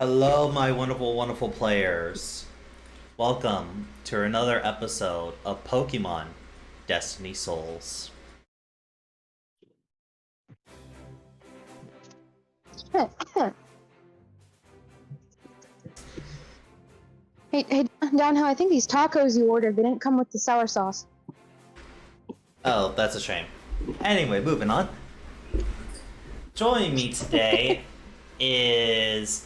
Hello, my wonderful, wonderful players. Welcome to another episode of Pokémon Destiny Souls. Hey, Downhill, I think these tacos you ordered, they didn't come with the sour sauce. Oh, that's a shame. Anyway, moving on. Joining me today is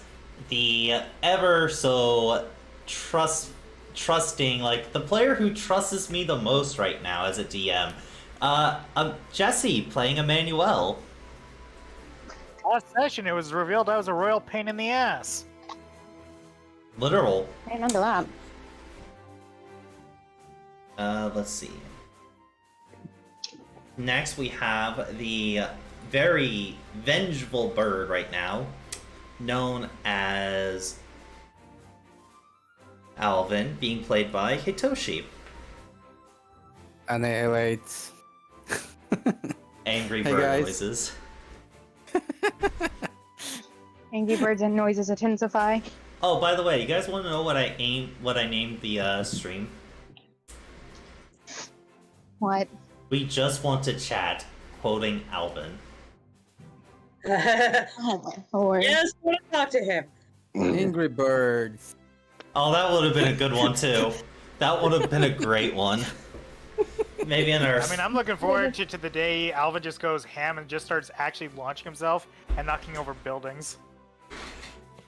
the ever so trusting, like the player who trusts me the most right now as a DM. Jesse playing Emmanuel. Last session, it was revealed I was a royal pain in the ass. Literal. I remember that. Let's see. Next, we have the very vengeful bird right now, known as Alvin, being played by Hitoshi. Annihilate. Angry Hey, bird guys. noises. Angry birds and noises intensify. Oh, by the way, you guys want to know what I named the stream? What? We just want to chat, quoting Alvin. Oh my lord. Yes, I want to talk to him. Angry Birds. Oh, that would have been a good one too. That would have been a great one. Maybe in our. I mean, I'm looking forward to the day Alvin just goes ham and just starts actually launching himself and knocking over buildings.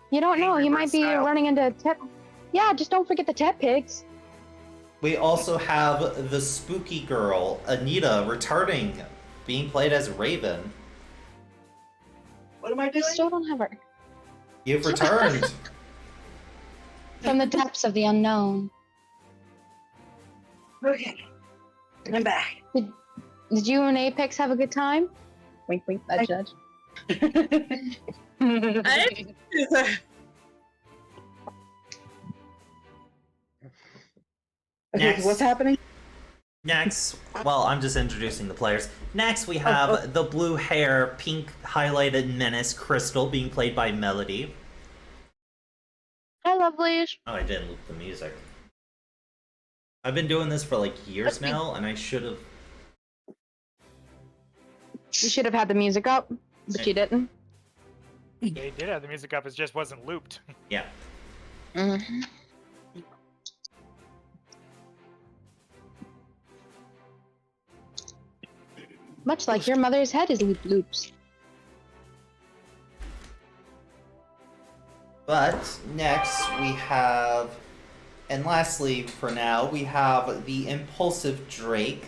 You don't know, Angry you bird might be style. running into Yeah, just don't forget the Tep Pigs. We also have the spooky girl, Anita, returning, being played as Raven. What am I We doing? still don't have her. You've returned. From the depths of the unknown. Okay, I'm back. Did you and Apex have a good time? Wink, wink, that judge. Okay, Next. what's happening? Next, well, I'm just introducing the players. Next, we have the blue hair, pink highlighted menace, Crystal, being played by Melody. Hi, lovelies. Oh, I didn't loop the music. I've been doing this for like years now, and I should have. You should have had the music up, but you didn't. They did have the music up, it just wasn't looped. Yeah. Mm-hmm. Much like your mother's head is loops. But next, we have. And lastly, for now, we have the impulsive Drake,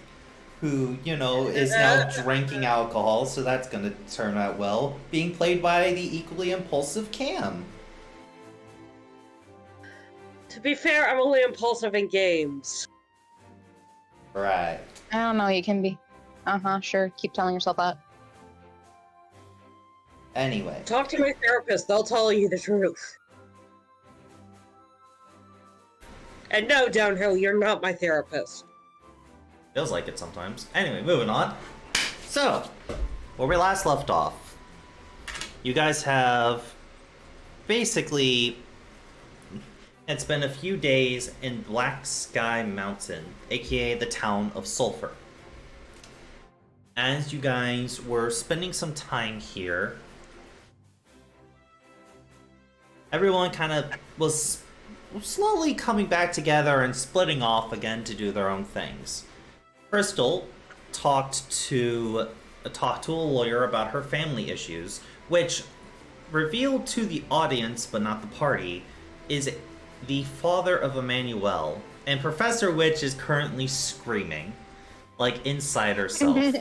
who, you know, is now drinking alcohol, so that's gonna turn out well, being played by the equally impulsive Cam. To be fair, I'm only impulsive in games. Right. I don't know, you can be. Sure, keep telling yourself that. Anyway. Talk to my therapist, they'll tell you the truth. And no, Downhill, you're not my therapist. Feels like it sometimes. Anyway, moving on. So, where we last left off, you guys have basically. It's been a few days in Black Sky Mountain, aka the town of Sulphur. As you guys were spending some time here, everyone kind of was slowly coming back together and splitting off again to do their own things. Crystal talked to a lawyer about her family issues, which revealed to the audience but not the party is the father of Emmanuel, and Professor Witch is currently screaming like inside herself.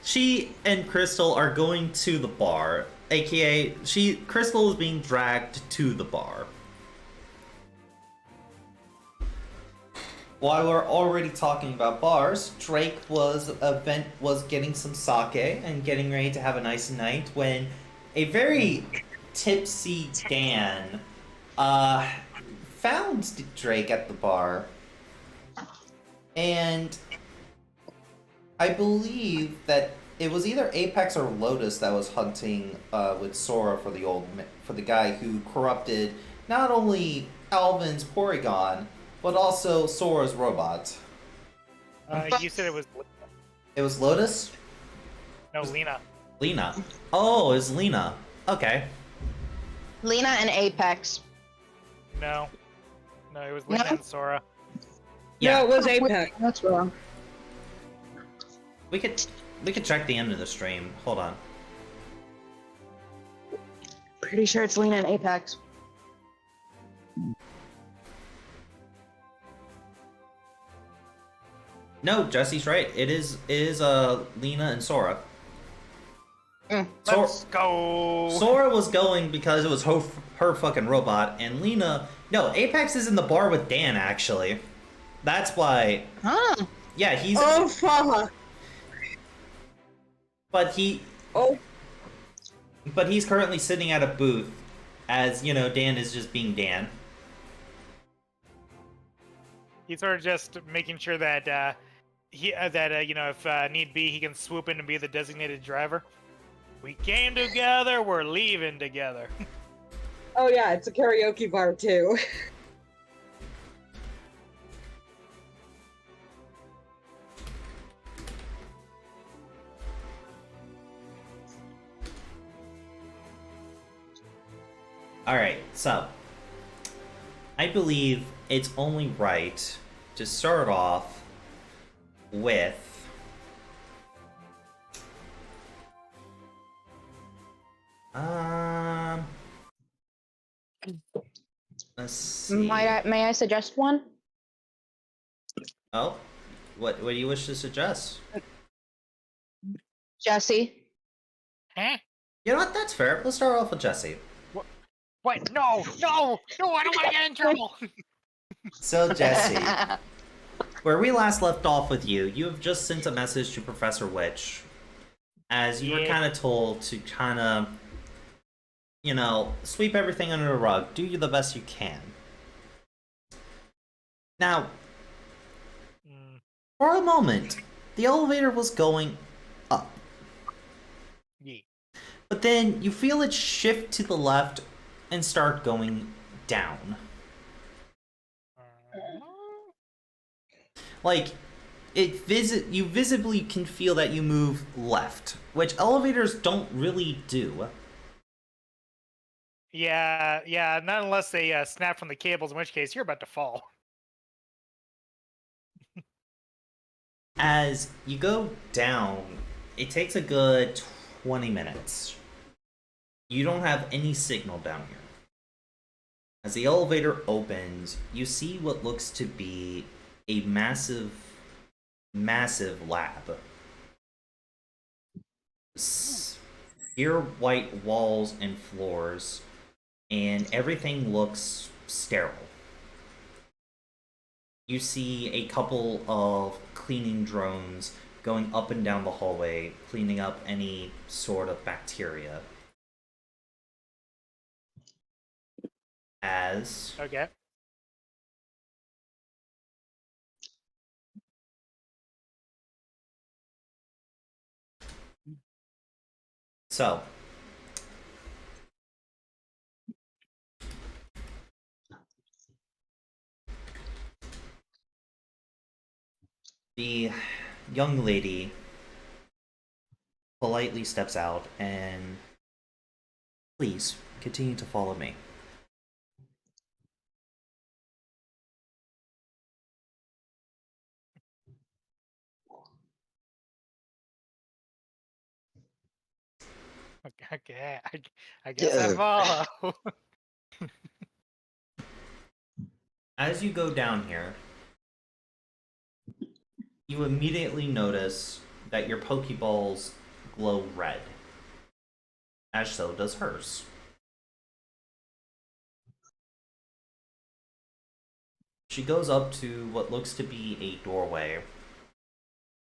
She and Crystal are going to the bar, aka Crystal is being dragged to the bar. While we're already talking about bars, Drake was getting some sake and getting ready to have a nice night when a very tipsy Dan found Drake at the bar, and I believe that it was either Apex or Lotus that was hunting with Sora for the guy who corrupted not only Alvin's Porygon but also Sora's robot. You said it was It was Lotus? no Lena. Lena. Oh, it's Lena. Okay. Lena and Apex. No, it was Lena No? and Sora. Yeah, No, it was Apex. That's wrong. we could check the end of the stream. Hold on. Pretty sure it's Lena and Apex. No, Jesse's right. It is Lena and Sora. Let's go. Sora was going because it was her fucking robot, and Lena. No, Apex is in the bar with Dan, actually. That's why. Huh. Yeah, he's. Oh, fuck. But he. Oh, But he's currently sitting at a booth, as you know, Dan is just being Dan. He's sort of just making sure that if need be, he can swoop in and be the designated driver. We came together. We're leaving together. oh yeah, it's a karaoke bar too. Alright, so. I believe it's only right to start off with. Let's see. May I suggest one? Oh, what do you wish to suggest? Jesse. Huh? You know what? That's fair. Let's start off with Jesse. What? No! I don't want to get in trouble. So, Jesse, where we last left off with you, you have just sent a message to Professor Witch, as you were kind of told to kind of, sweep everything under the rug. Do you the best you can. Now, for a moment, the elevator was going up. Yeah. But then you feel it shift to the left and start going down. Like, you visibly can feel that you move left, which elevators don't really do. Yeah, not unless they snap from the cables, in which case you're about to fall. As you go down, it takes a good 20 minutes. You don't have any signal down here. As the elevator opens, you see what looks to be a massive lab. Pure white walls and floors, and everything looks sterile. You see a couple of cleaning drones going up and down the hallway, cleaning up any sort of bacteria. As Okay. so, the young lady politely steps out and, please continue to follow me. Okay. I guess I follow. As you go down here, you immediately notice that your Pokeballs glow red, as so does hers. She goes up to what looks to be a doorway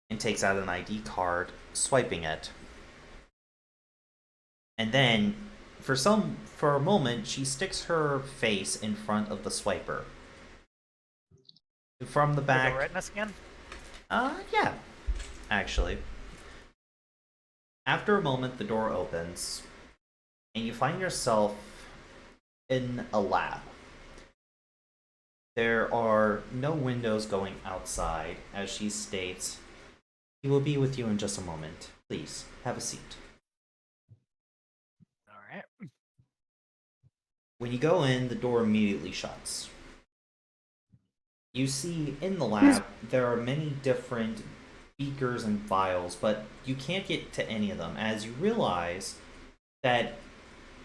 and takes out an ID card, swiping it. And then, for a moment, she sticks her face in front of the swiper. From the back. The retina scan? Yeah, actually. After a moment, the door opens, and you find yourself in a lab. There are no windows going outside, as she states. He will be with you in just a moment. Please, have a seat. All right. When you go in, the door immediately shuts. You see in the lab there are many different beakers and vials, but you can't get to any of them as you realize that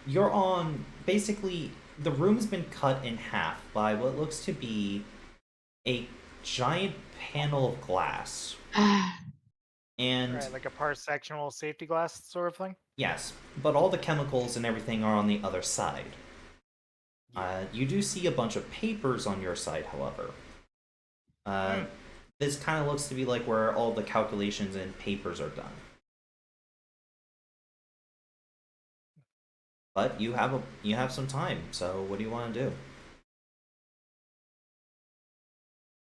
you're on basically the room's been cut in half by what looks to be a giant panel of glass. And Right, like a par-sectional safety glass sort of thing. yes, but all the chemicals and everything are on the other side. You do see a bunch of papers on your side, however. This kind of looks to be like where all the calculations and papers are done. But you have some time, so what do you want to do?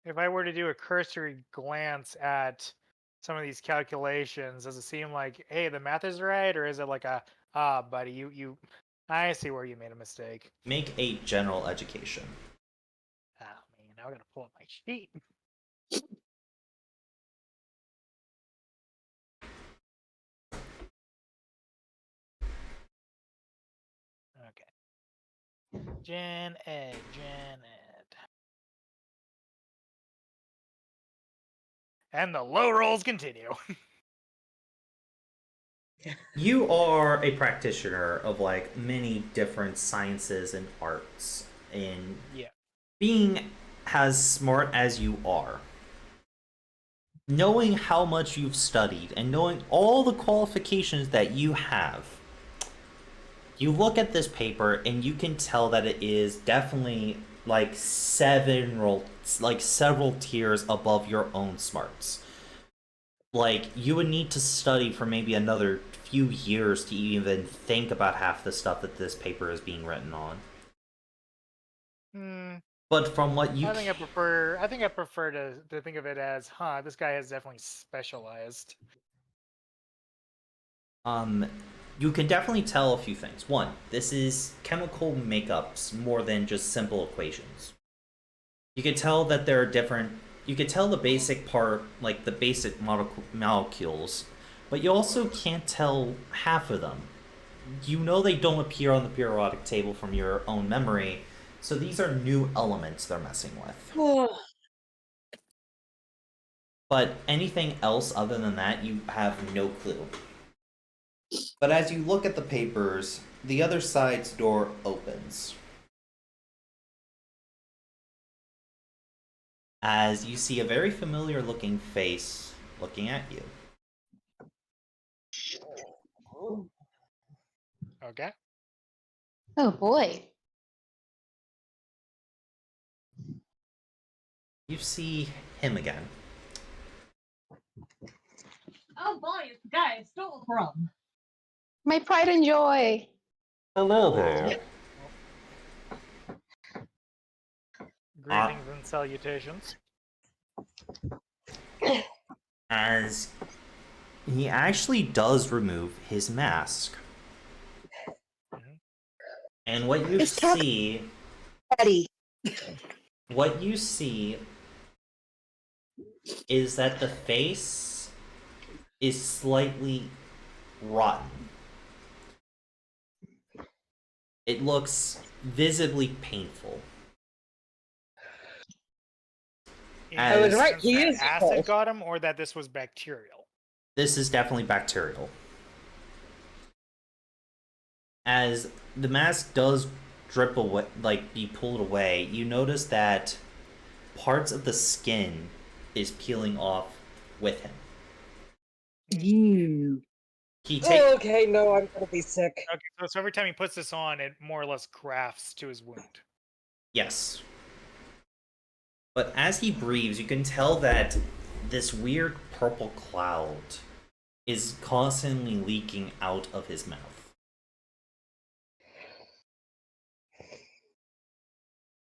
If I were to do a cursory glance at some of these calculations, does it seem like, hey, the math is right, or is it like a, buddy, you, I see where you made a mistake. Make a general education. Oh man, now I gotta pull up my sheet. Okay. Gen Ed. And the low rolls continue. You are a practitioner of like many different sciences and arts, and Yeah. being as smart as you are, knowing how much you've studied and knowing all the qualifications that you have, you look at this paper and you can tell that it is definitely like several tiers above your own smarts. Like, you would need to study for maybe another few years to even think about half the stuff that this paper is being written on. But from what you I think I prefer to think of it as, this guy has definitely specialized. You can definitely tell a few things. One, this is chemical makeups more than just simple equations. You can tell that there are different. You can tell the basic part, like the basic molecules, but you also can't tell half of them. You know they don't appear on the periodic table from your own memory, so these are new elements they're messing with. But anything else other than that, you have no clue. But as you look at the papers, the other side's door opens. As you see a very familiar looking face looking at you. Okay. Oh boy. You see him again. Oh boy, it's the guy I stole from. My pride and joy. Hello there. Greetings and salutations. As he actually does remove his mask. And what you see... Eddie. What you see is that the face is slightly rotten. It looks visibly painful. I was right, he is acid cold. got him, or that this was bacterial. This is definitely bacterial. As the mask does drip away, like be pulled away, you notice that parts of the skin is peeling off with him. You. He takes. Okay, no, I'm gonna be sick. Okay, so every time he puts this on, it more or less grafts to his wound. Yes. But as he breathes, you can tell that this weird purple cloud is constantly leaking out of his mouth.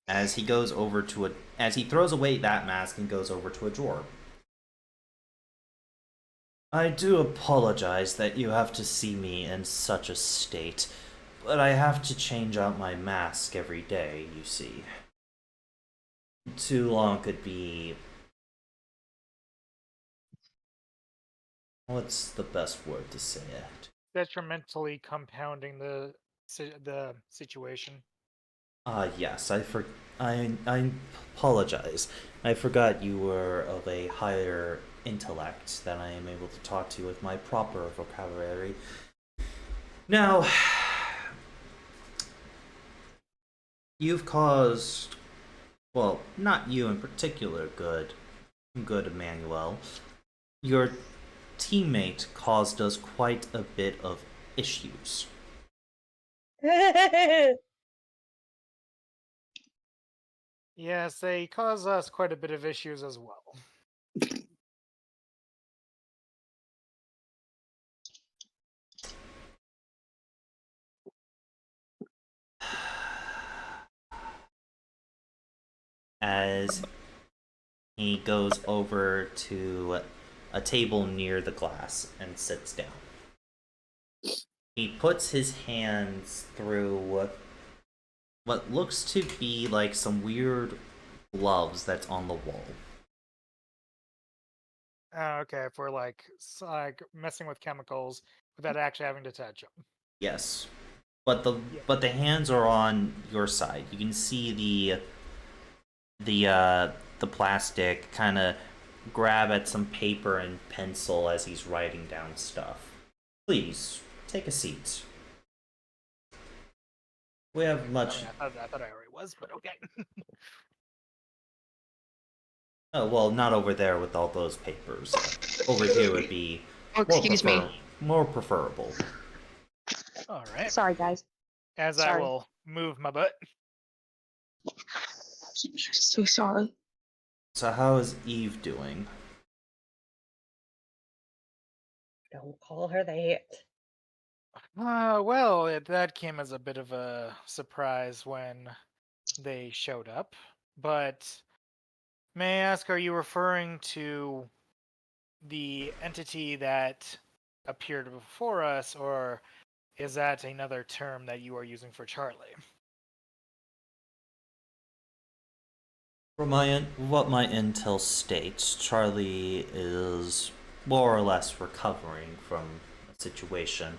As he goes over to as he throws away that mask and goes over to a drawer. I do apologize that you have to see me in such a state, but I have to change out my mask every day, you see. Too long could be... What's the best word to say it? Detrimentally compounding the situation. Yes, I apologize. I forgot you were of a higher intellect than I am able to talk to with my proper vocabulary. Now, you've caused, well, not you in particular, good Emmanuel. Your teammate caused us quite a bit of issues. Yes, they cause us quite a bit of issues as well. As he goes over to a table near the glass and sits down. He puts his hands through what looks to be like some weird gloves that's on the wall. Okay, if we're like messing with chemicals without actually having to touch them. Yes. But the hands are on your side. You can see the plastic kind of grab at some paper and pencil as he's writing down stuff. Please take a seat. We have much. I thought I already was, but okay. Oh well, not over there with all those papers. Over here would be Oh, excuse me. more preferable. All right. Sorry, guys. As Sorry. I will move my butt. So sorry. So how is Eve doing? Don't call her that. Well, that came as a bit of a surprise when they showed up. But may I ask, are you referring to the entity that appeared before us, or is that another term that you are using for Charlie? From what my intel states, Charlie is more or less recovering from a situation.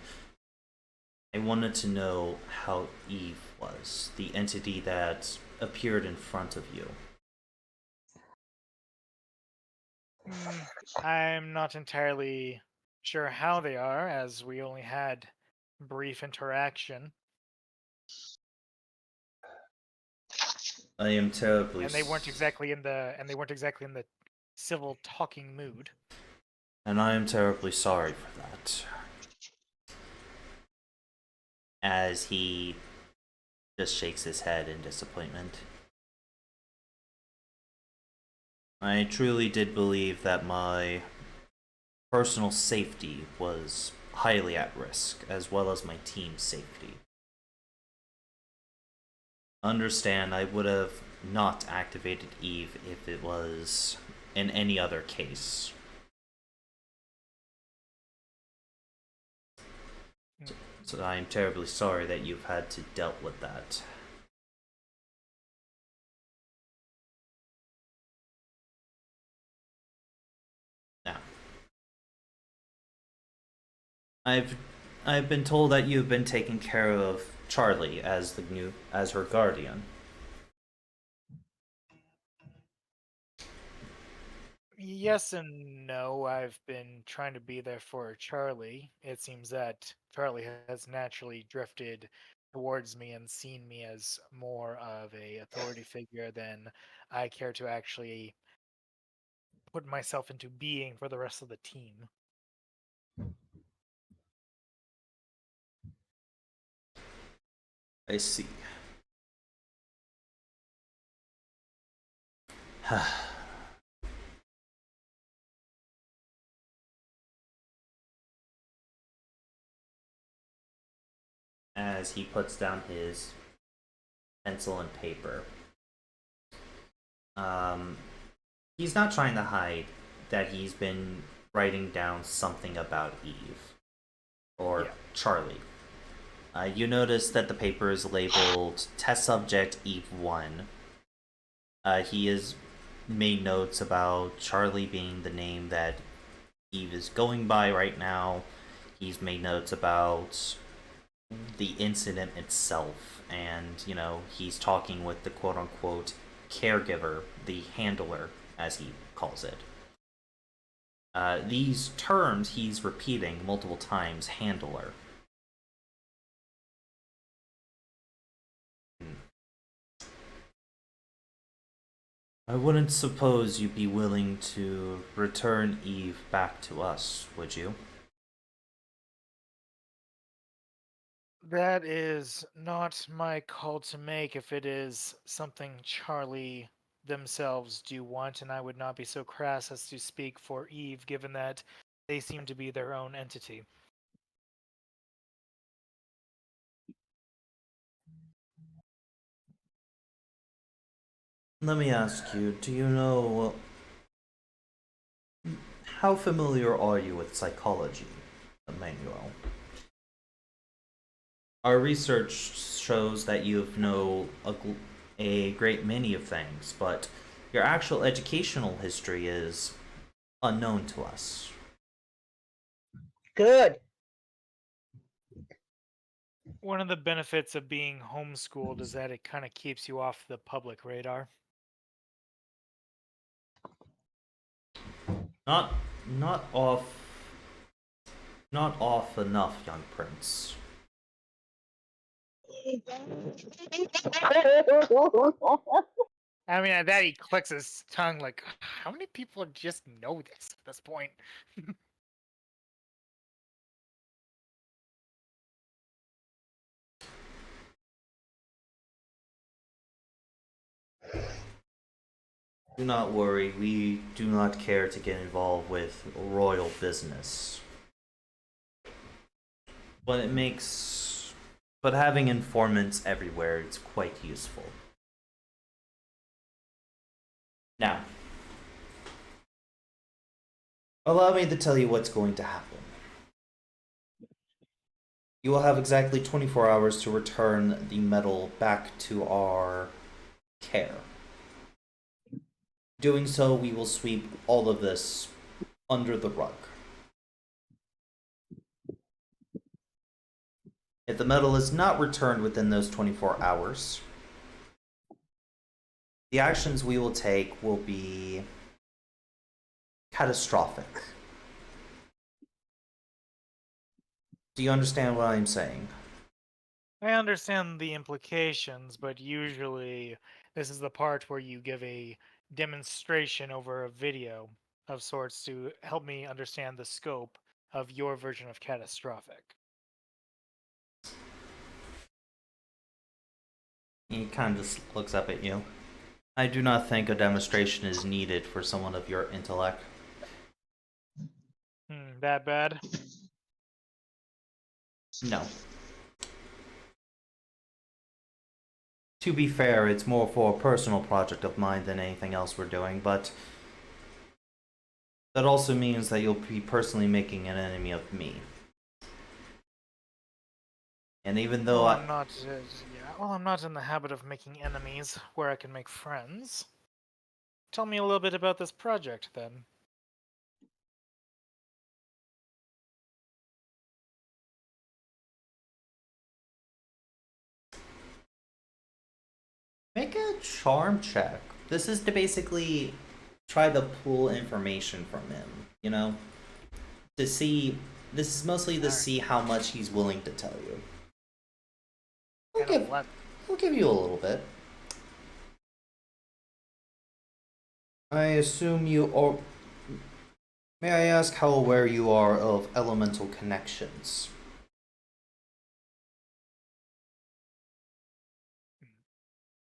I wanted to know how Eve was, the entity that appeared in front of you. I'm not entirely sure how they are, as we only had brief interaction, I am terribly and they weren't exactly in the civil talking mood. and I am terribly sorry for that. As he just shakes his head in disappointment. I truly did believe that my personal safety was highly at risk, as well as my team's safety. Understand, I would have not activated Eve if it was in any other case. So I am terribly sorry that you've had to deal with that. Now, I've been told that you've been taking care of Charlie as her guardian. Yes and no. I've been trying to be there for Charlie. It seems that Charlie has naturally drifted towards me and seen me as more of a authority figure than I care to actually put myself into being for the rest of the team. I see. As he puts down his pencil and paper. He's not trying to hide that he's been writing down something about Eve or Yeah. Charlie. You notice that the paper is labeled Test Subject Eve 1. He has made notes about Charlie being the name that Eve is going by right now. He's made notes about the incident itself, and, he's talking with the quote unquote caregiver, the handler, as he calls it. These terms he's repeating multiple times: handler. I wouldn't suppose you'd be willing to return Eve back to us, would you? That is not my call to make if it is something Charlie themselves do want, and I would not be so crass as to speak for Eve, given that they seem to be their own entity. Let me ask you, do you know how familiar are you with psychology, Emmanuel? Our research shows that you know a great many of things, but your actual educational history is unknown to us. Good. One of the benefits of being homeschooled is that it kind of keeps you off the public radar. Not not off not off enough, young prince. I mean, at that he clicks his tongue like, how many people just know this at this point? Do not worry, we do not care to get involved with royal business. But but having informants everywhere is quite useful. Now, allow me to tell you what's going to happen. You will have exactly 24 hours to return the medal back to our care. Doing so, we will sweep all of this under the rug. If the medal is not returned within those 24 hours, the actions we will take will be catastrophic. Do you understand what I'm saying? I understand the implications, but usually this is the part where you give a demonstration over a video of sorts to help me understand the scope of your version of catastrophic. He kind of just looks up at you. I do not think a demonstration is needed for someone of your intellect. That bad? No. To be fair, it's more for a personal project of mine than anything else we're doing, but that also means that you'll be personally making an enemy of me. And even though I'm not. I'm not in the habit of making enemies where I can make friends. Tell me a little bit about this project, then. make a charm check. This is to basically try to pull information from him, to see. This is mostly to see how much he's willing to tell you. I'll give you a little bit. I assume you are. May I ask how aware you are of elemental connections?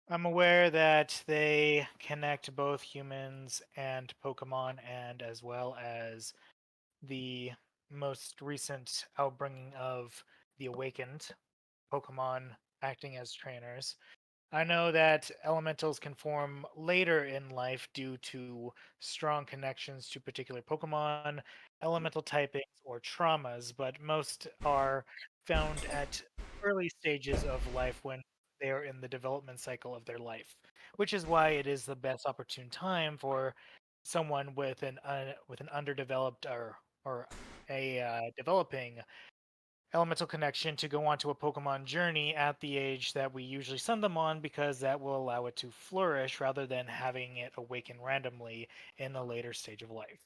I'm aware that they connect both humans and Pokemon, and as well as the most recent outbringing of the awakened Pokemon acting as trainers. I know that elementals can form later in life due to strong connections to particular Pokemon, elemental typings, or traumas, but most are found at early stages of life when they are in the development cycle of their life, which is why it is the best opportune time for someone with an underdeveloped or a developing elemental connection to go onto a Pokemon journey at the age that we usually send them on because that will allow it to flourish rather than having it awaken randomly in a later stage of life.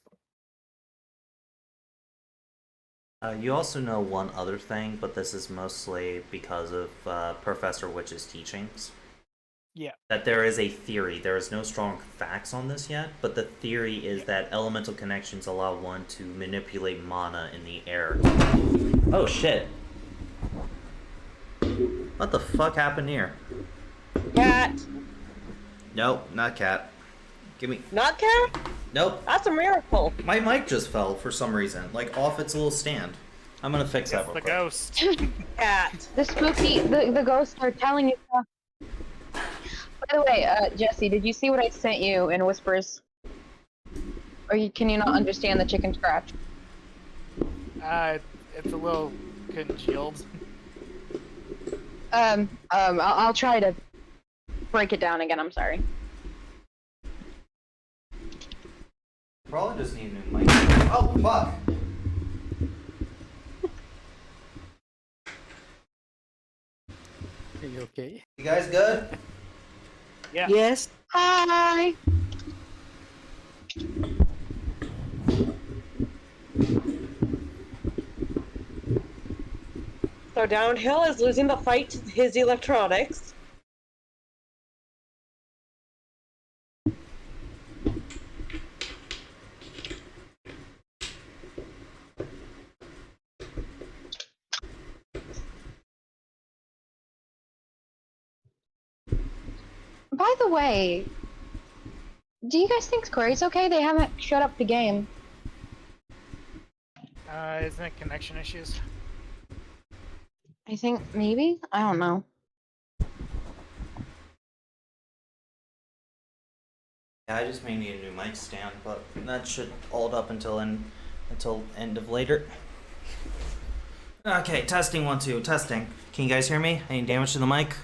You also know one other thing, but this is mostly because of Professor Witch's teachings. Yeah. That there is a theory. There is no strong facts on this yet, but the theory is that elemental connections allow one to manipulate mana in the air. Oh shit. What the fuck happened here? Cat. Nope, not cat. Give me. Not cat? Nope. That's a miracle. My mic just fell for some reason, like off its little stand. I'm gonna fix that It's real the quick. ghost. Cat. The ghosts are telling you stuff. By the way, Jesse, did you see what I sent you in whispers? Or can you not understand the chicken scratch? It's a little congealed. I'll try to break it down again. I'm sorry. Probably just need a new mic. Oh fuck! Are you okay? You guys good? Yeah. Yes. Hi. So Downhill is losing the fight to his electronics. By the way, do you guys think Corey's okay? They haven't shut up the game. Isn't it connection issues? I think maybe? I don't know. Yeah, I just may need a new mic stand, but that should hold up until end of later. Okay, testing 1 2, testing. Can you guys hear me? Any damage to the mic?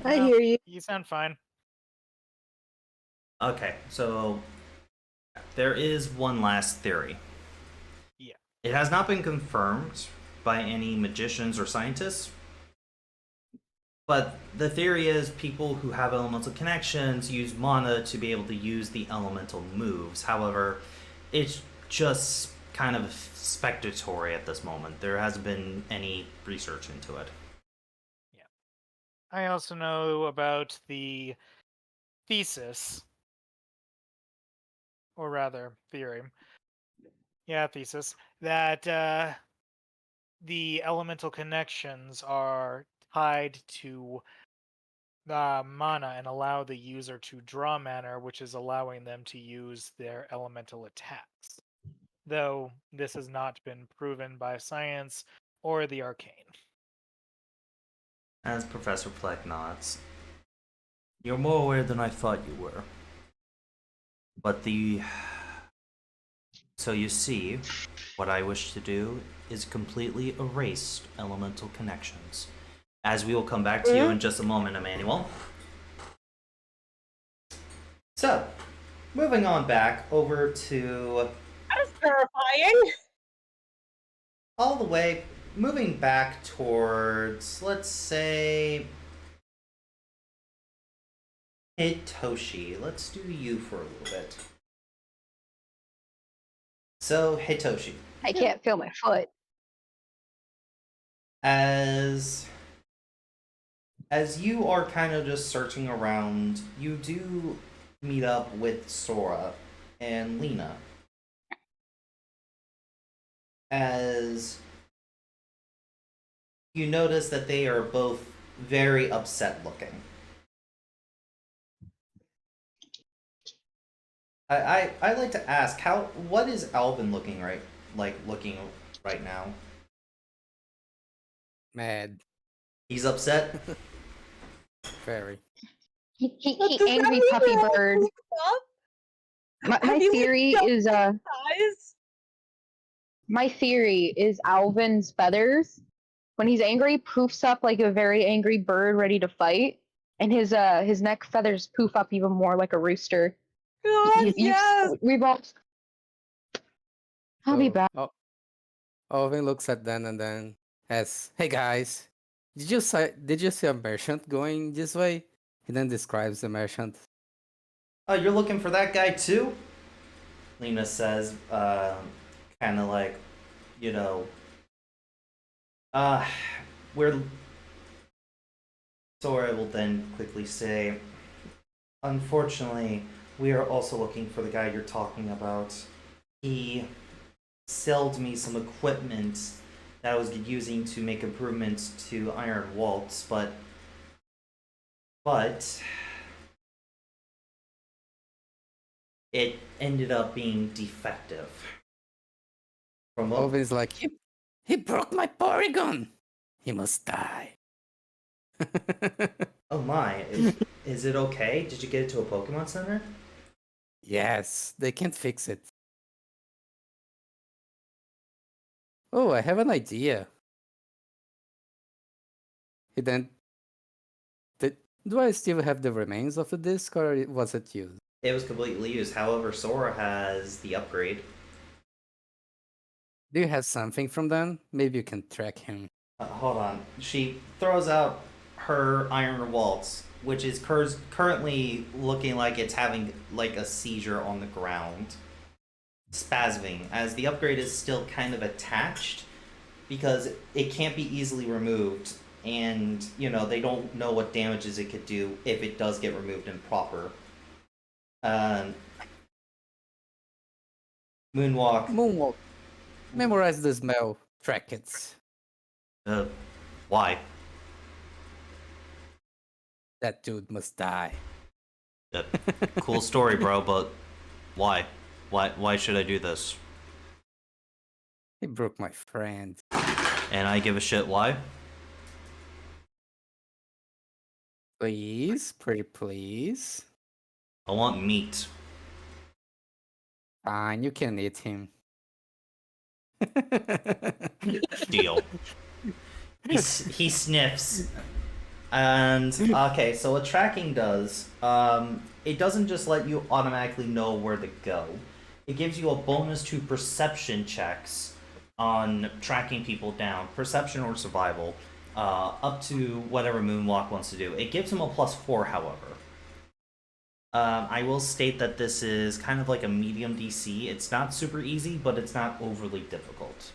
I hear you. You sound fine. Okay, so there is one last theory. Yeah. It has not been confirmed by any magicians or scientists, but the theory is people who have elemental connections use mana to be able to use the elemental moves. However, it's just kind of speculatory at this moment. There hasn't been any research into it. I also know about the thesis, or rather, theory. Yeah, thesis, that the elemental connections are tied to mana and allow the user to draw mana, which is allowing them to use their elemental attacks. Though this has not been proven by science or the arcane. As Professor Fleck nods, you're more aware than I thought you were. But So you see, what I wish to do is completely erase elemental connections. As we will come back to you in just a moment, Emmanuel. So, moving on back over to That is terrifying. all the way, moving back towards, let's say, Hitoshi. Let's do you for a little bit. So, Hitoshi, I can't feel my foot. as you are kind of just searching around, you do meet up with Sora and Lena. As you notice that they are both very upset looking. I like to ask, what is Alvin looking right now? Mad. He's upset. Very. What does that Angry mean? puppy You're all bird. fucked up? My Have you, like, theory jumped is Guys? my theory is Alvin's feathers. When he's angry, poofs up like a very angry bird ready to fight, and his neck feathers poof up even more like a rooster. God, yes! We've all. I'll be So, back. Alvin looks at them and then asks, "Hey guys, did you see a merchant going this way?" He then describes the merchant. Oh, you're looking for that guy too? Lena says, kind of like, you know, uh, we're. Sora will then quickly say, unfortunately, we are also looking for the guy you're talking about. He sold me some equipment that I was using to make improvements to Iron Waltz, but it ended up being defective. From what Alvin's like, he broke my Porygon. He must die. oh my, is it okay? Did you get it to a Pokemon Center? Yes, they can't fix it. Oh, I have an idea. He then. Do I still have the remains of the disc or was it used? It was completely used. However, Sora has the upgrade. Do you have something from them? Maybe you can track him. Hold on. She throws out her Iron Waltz, which is currently looking like it's having like a seizure on the ground, spasming, as the upgrade is still kind of attached because it can't be easily removed, and you know they don't know what damages it could do if it does get removed improper. Moonwalk. Memorize the smell. Track it. Why? That dude must die. Cool story, bro, but why? Why should I do this? He broke my friend. And I give a shit why? Please, pretty please. I want meat. Fine, you can eat him. Deal. He sniffs. And okay, so what tracking does, it doesn't just let you automatically know where to go. It gives you a bonus to perception checks on tracking people down, perception or survival, up to whatever Moonwalk wants to do. It gives him a +4, however. I will state that this is kind of like a medium DC. It's not super easy, but it's not overly difficult.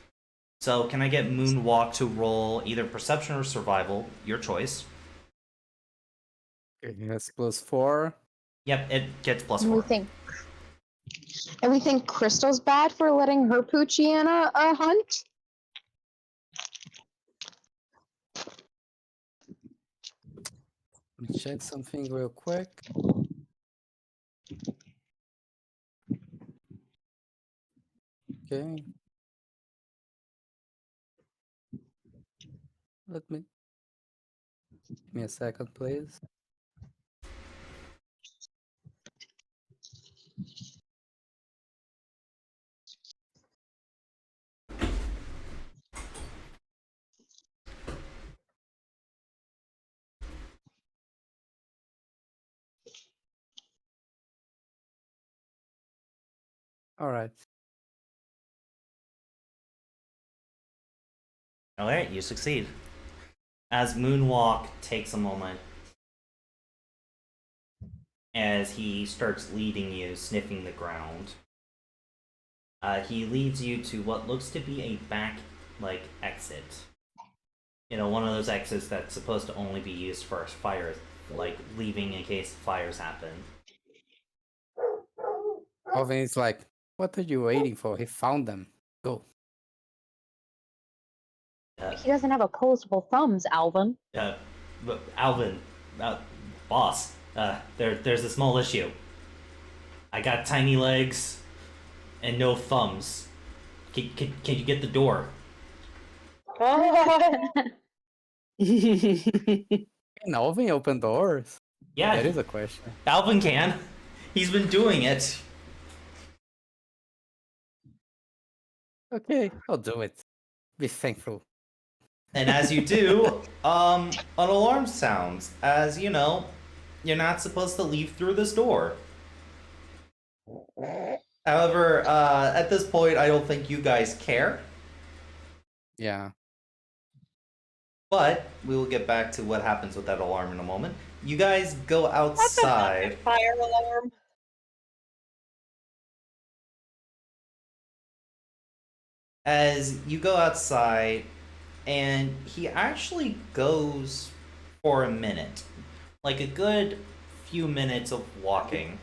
So can I get Moonwalk to roll either perception or survival? Your choice. Yes, +4. Yep, it gets +4. And we think Crystal's bad for letting her Poochiana hunt? Let me check something real quick. Okay. Give me a second, please. All right. Alright, you succeed. As Moonwalk takes a moment, as he starts leading you, sniffing the ground, he leads you to what looks to be a back, exit. You know, one of those exits that's supposed to only be used for fires, like leaving in case fires happen. Alvin is like, what are you waiting for? He found them. Go. He doesn't have opposable thumbs, Alvin. But Alvin, boss, there's a small issue. I got tiny legs and no thumbs. Can you get the door? Oh. Can Alvin open doors? Yeah, That is a question. Alvin can. He's been doing it. Okay, I'll do it. Be thankful. And as you do, an alarm sounds. As you know, you're not supposed to leave through this door. However, at this point, I don't think you guys care. Yeah. But we will get back to what happens with that alarm in a moment. You guys go That's a outside. fire alarm. As you go outside, and he actually goes for a minute. Like a good few minutes of walking.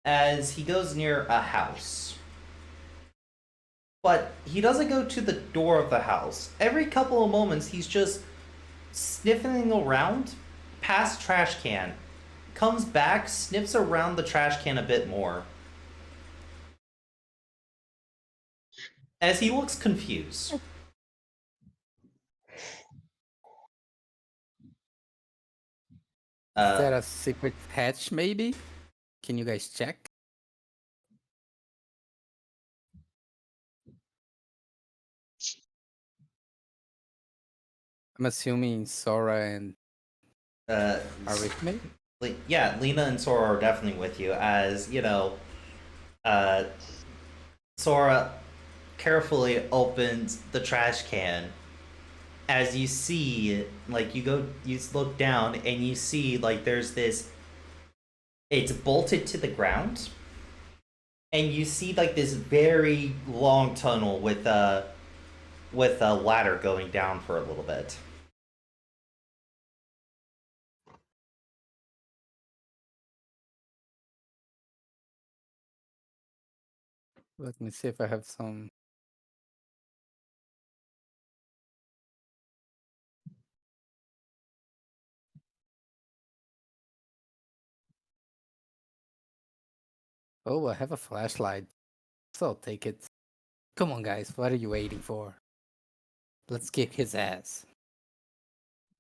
As he goes near a house. But he doesn't go to the door of the house. Every couple of moments, he's just sniffing around past trash can. Comes back, sniffs around the trash can a bit more. As he looks confused. Is that a secret hatch, maybe? Can you guys check? I'm assuming Sora and are with me. Yeah, Lena and Sora are definitely with you. As you know, Sora carefully opens the trash can. As you see, like you look down and you see like there's this. It's bolted to the ground, and you see like this very long tunnel with a ladder going down for a little bit. Let me see if I have some. Oh, I have a flashlight. So I'll take it. Come on, guys. What are you waiting for? Let's kick his ass.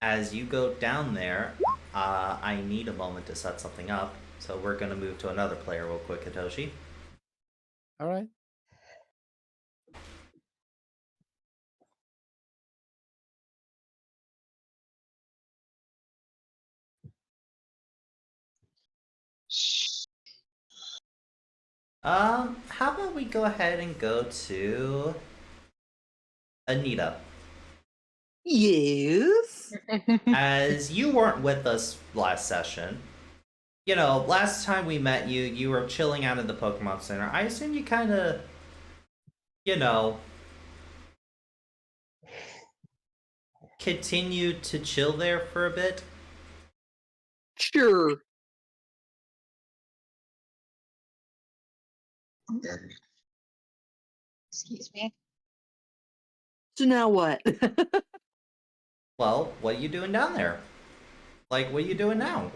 As you go down there, I need a moment to set something up. So we're gonna move to another player real quick, Hitoshi. All right. How about we go ahead and go to Anita? Yes. As you weren't with us last session, you know, last time we met you, you were chilling out in the Pokemon Center. I assume you kind of, you know, continued to chill there for a bit. Sure. Excuse me. So now what? Well, what are you doing down there? Like, what are you doing now?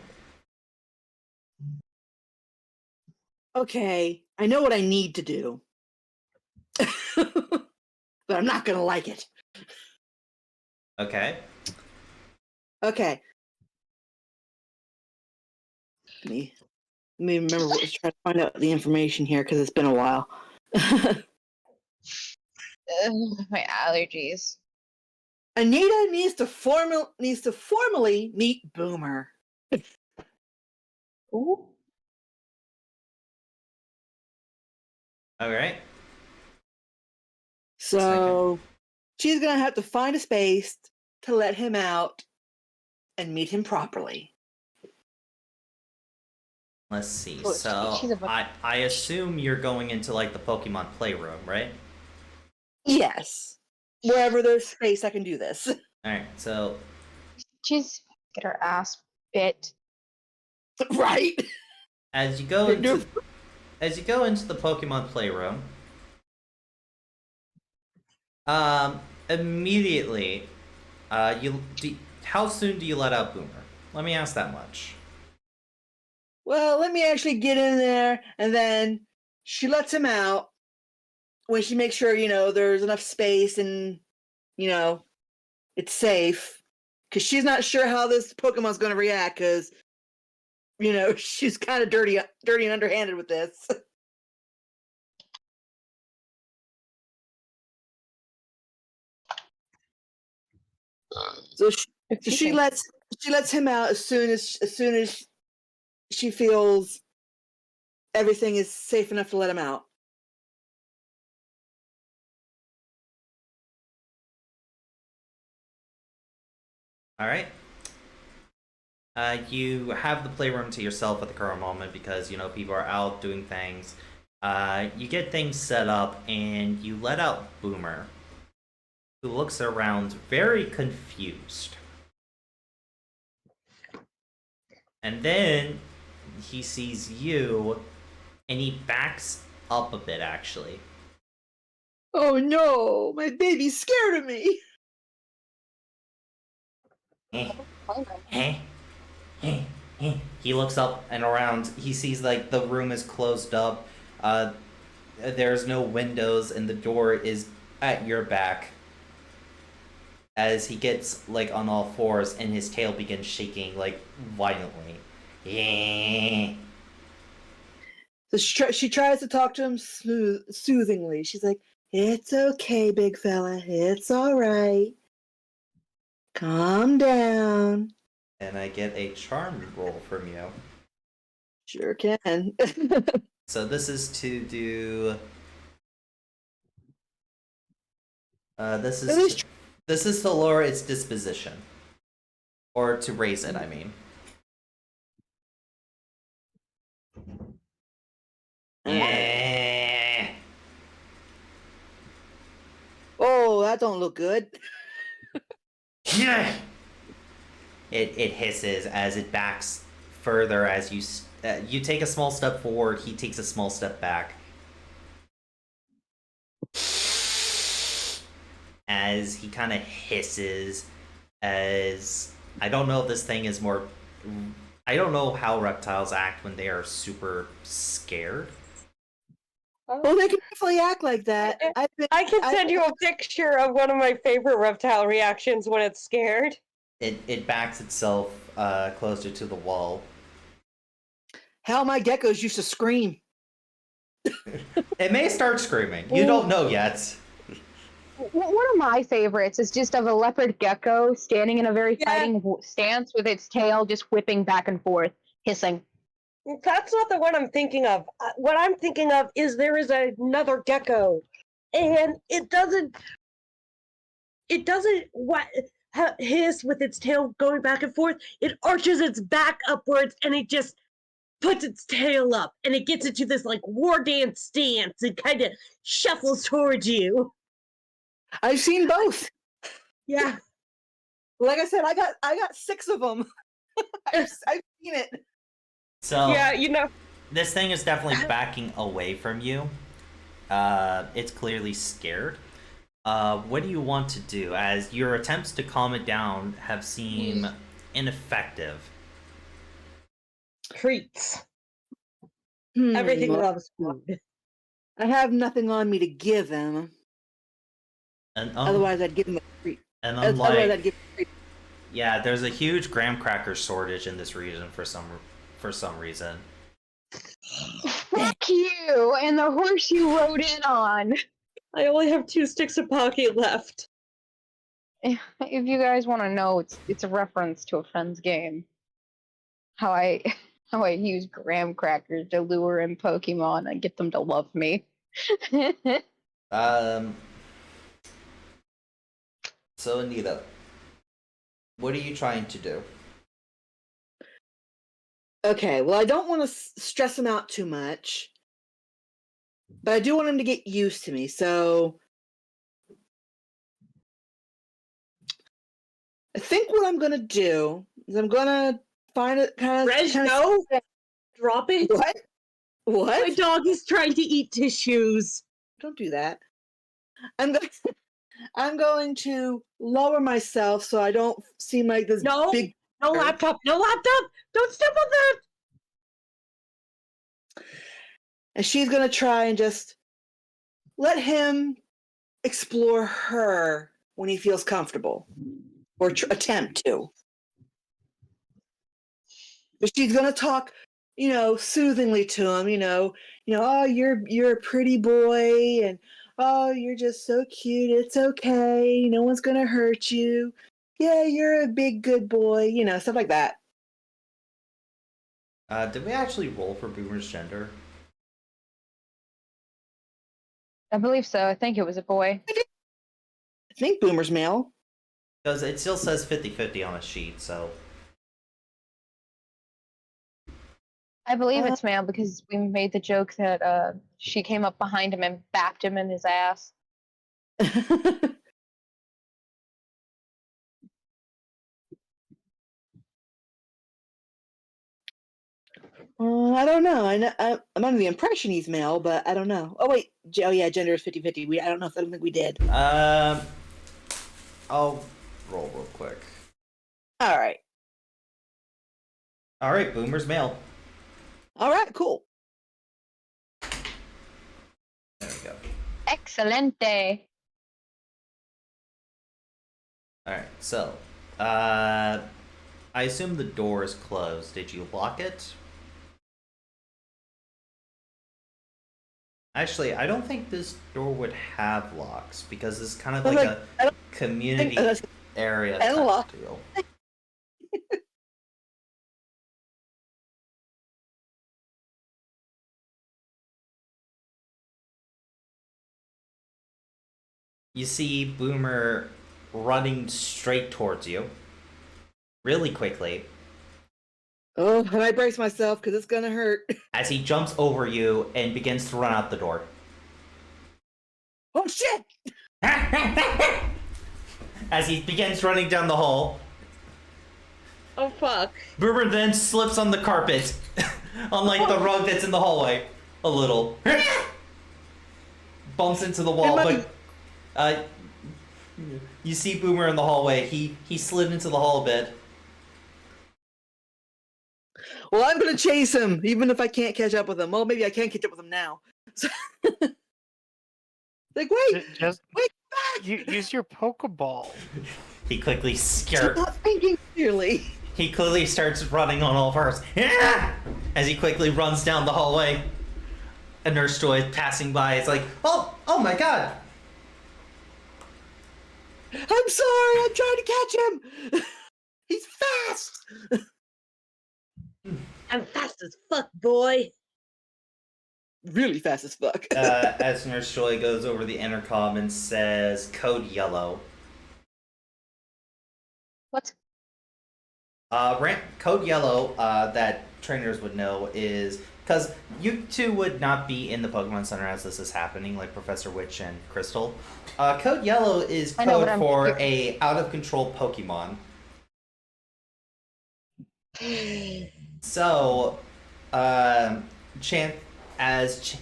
Okay, I know what I need to do. But I'm not gonna like it. Okay. Okay. Let me remember what was trying to find out the information here because it's been a while. My allergies. Anita needs to formally meet Boomer. Ooh. Alright. So she's gonna have to find a space to let him out and meet him properly. Let's see. Oh, So she's a I assume you're going into like the Pokemon Playroom, right? Yes. Wherever there's space, I can do this. Alright, so She's get her ass bit. Right. as you go into the Pokemon Playroom, immediately, how soon do you let out Boomer? Let me ask that much. Well, let me actually get in there, and then she lets him out when she makes sure, there's enough space and, it's safe, because she's not sure how this Pokemon's going to react, because, she's kind of dirty and underhanded with this. So she lets him out as soon as she feels everything is safe enough to let him out. All right. You have the playroom to yourself at the current moment because people are out doing things. You get things set up and you let out Boomer, who looks around very confused. And then he sees you and he backs up a bit, actually. Oh no, my baby's scared of me. He looks up and around. He sees like the room is closed up. There's no windows and the door is at your back. As he gets like on all fours and his tail begins shaking like violently. So she tries to talk to him soothingly. She's like, "It's okay, big fella. It's all right. Calm down." And I get a charm roll from you. Sure can. So this is to do. This is to lower its disposition, or to raise it. I mean. Yeah. Oh, that don't look good. Yeah. It hisses as it backs further as you take a small step forward. He takes a small step back. As he kind of hisses, as I don't know if this thing is more. I don't know how reptiles act when they are super scared. Well, they can definitely act like that. I can send you a picture of one of my favorite reptile reactions when it's scared. It backs itself closer to the wall. Hell, my geckos used to scream. It may start screaming. You don't know yet. One of my favorites is just of a leopard gecko standing in a very fighting stance with its tail just whipping back and forth, hissing. That's not the one I'm thinking of. What I'm thinking of is there is another gecko, and it doesn't hiss with its tail going back and forth. It arches its back upwards, and it just puts its tail up, and it gets into this like war dance stance and kind of shuffles towards you. I've seen both. Yeah. Like I said, I got 6 of them. I've seen it. So yeah, this thing is definitely backing away from you. It's clearly scared. What do you want to do? As your attempts to calm it down have seemed ineffective. Treats. Everything loves food. I have nothing on me to give him. Otherwise, I'd give him a treat. And Otherwise, I'd give him a treat. Yeah, there's a huge graham cracker shortage in this region for some reason. Fuck you and the horse you rode in on. I only have 2 sticks of Pocky left. If you guys want to know, it's a reference to a friend's game. How I use graham crackers to lure in Pokemon and get them to love me. So Anita, what are you trying to do? Okay, well, I don't want to stress him out too much, but I do want him to get used to me. So I think what I'm gonna do is I'm gonna find it kind of. No, drop it. What? What? My dog is trying to eat tissues. Don't do that. I'm going to lower myself so I don't seem like this big. No laptop. No laptop. Don't step on that. And she's going to try and just let him explore her when he feels comfortable. or attempt to. But she's gonna talk, soothingly to him. Oh, you're a pretty boy, and oh, you're just so cute. It's okay. No one's gonna hurt you. Yeah, you're a big good boy. Stuff like that. Did we actually roll for Boomer's gender? I believe so. I think it was a boy. I think Boomer's male. Because it still says 50-50 on a sheet, so. I believe it's male because we made the joke that she came up behind him and bapped him in his ass. I don't know. I'm under the impression he's male, but I don't know. Oh wait, yeah, gender is 50-50. I don't know. I don't think we did. I'll roll real quick. All right. All right, Boomer's male. All right. Cool. There we go. Excelente. All right, so I assume the door is closed. Did you lock it? Actually, I don't think this door would have locks because it's kind of like a community area type deal. You see Boomer running straight towards you, really quickly. Oh, and I brace myself because it's gonna hurt. As he jumps over you and begins to run out the door. Oh shit! As he begins running down the hall, Oh fuck. Boomer then slips on the carpet, on like the rug that's in the hallway, a little. Bumps into the wall, but you see Boomer in the hallway. He slid into the hall a bit. Well, I'm gonna chase him, even if I can't catch up with him. Well, maybe I can catch up with him now. Like, wait, Just wait back! use your Pokeball. He quickly I'm not thinking clearly. He clearly starts running on all fours. As he quickly runs down the hallway. A Nurse Joy passing by. It's like, oh my god. I'm sorry, I'm trying to catch him. He's fast. I'm fast as fuck, boy. Really fast as fuck. As Nurse Joy goes over the intercom and says, code yellow. What's Code yellow, that trainers would know is, because you two would not be in the Pokemon Center as this is happening, like Professor Witch and Crystal. Code yellow is code for a out-of-control Pokemon. So, Chance, as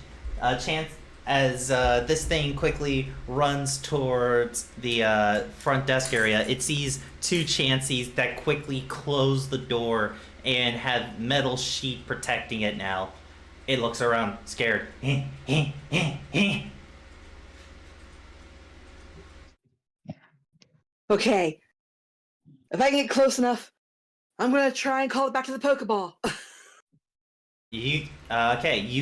this thing quickly runs towards the front desk area, it sees two Chanseys that quickly close the door and have metal sheet protecting it now. It looks around, scared. Okay. If I can get close enough, I'm gonna try and call it back to the Pokeball. You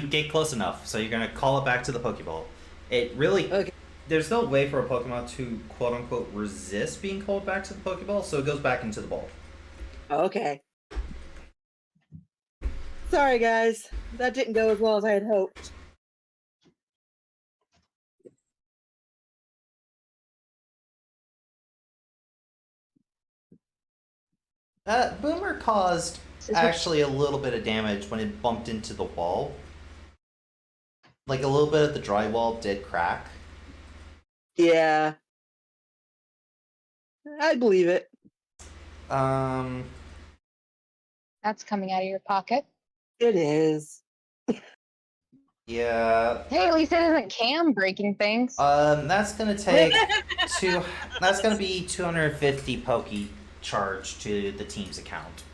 get close enough, so you're gonna call it back to the Pokeball. It really, Okay. There's no way for a Pokemon to quote unquote resist being called back to the Pokeball, so it goes back into the ball. Okay. Sorry, guys. That didn't go as well as I had hoped. Boomer caused actually a little bit of damage when it bumped into the wall. Like a little bit of the drywall did crack. Yeah. I believe it. That's coming out of your pocket. It is. Yeah. Hey, at least it isn't Cam breaking things. That's gonna take that's gonna be 250 Poke charge to the team's account.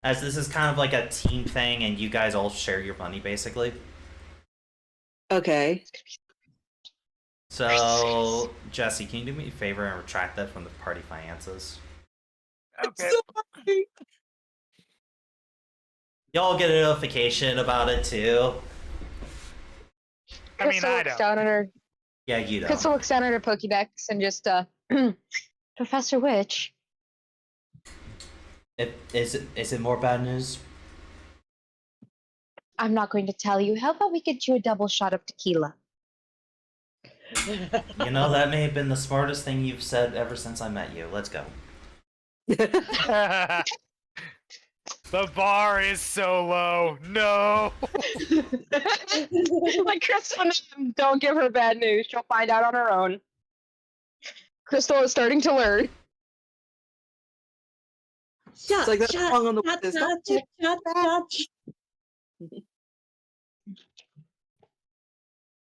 As this is kind of like a team thing and you guys all share your money basically. Okay. So Jesse, can you do me a favor and retract that from the party finances? Okay. Sorry. Y'all get a notification about it too. I mean, Crystal I looks don't. down at her. Yeah, you don't. Crystal looks down at her Pokédex and just Professor Witch. Is it more bad news? I'm not going to tell you. How about we get you a double shot of tequila? You know, that may have been the smartest thing you've said ever since I met you. Let's go. The bar is so low. No. Like Crystal, don't give her bad news. She'll find out on her own. Crystal is starting to learn. It's like that song on the shut, is shut, that shut, shut, shut.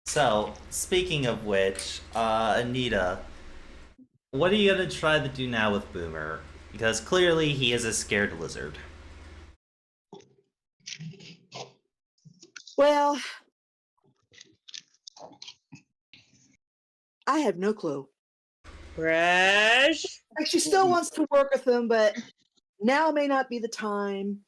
So, speaking of which, Anita, what are you gonna try to do now with Boomer? Because clearly he is a scared lizard. Well, I have no clue. Fresh. Like, she still wants to work with him, but now may not be the time.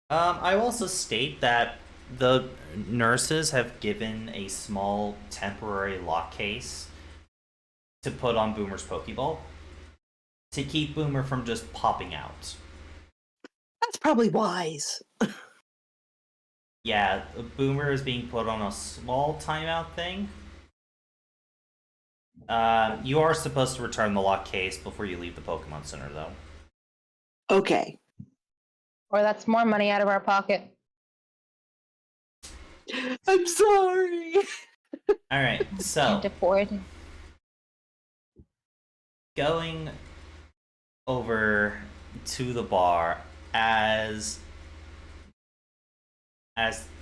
I will also state that the nurses have given a small temporary lock case to put on Boomer's Pokeball to keep Boomer from just popping out. That's probably wise. Yeah, Boomer is being put on a small timeout thing. You are supposed to return the lock case before you leave the Pokemon Center, though. Okay. Or that's more money out of our pocket. I'm sorry. Alright, so Can't afford. going over to the bar as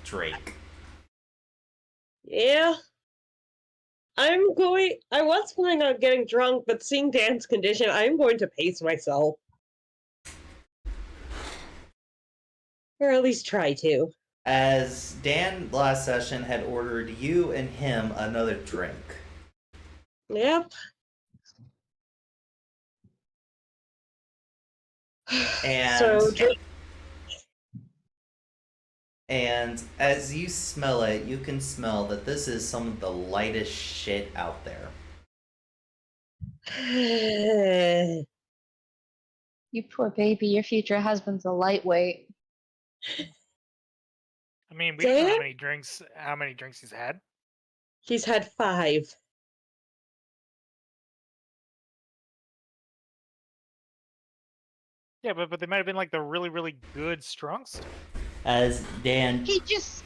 Drake. Yeah. I was planning on getting drunk, but seeing Dan's condition, I'm going to pace myself. Or at least try to. As Dan last session had ordered you and him another drink. Yep. And So, and as you smell it, you can smell that this is some of the lightest shit out there. You poor baby, your future husband's a lightweight. I mean, we don't know Dan? how many drinks he's had. He's had 5. Yeah, but they might have been like the really, really good strong stuff. As Dan He just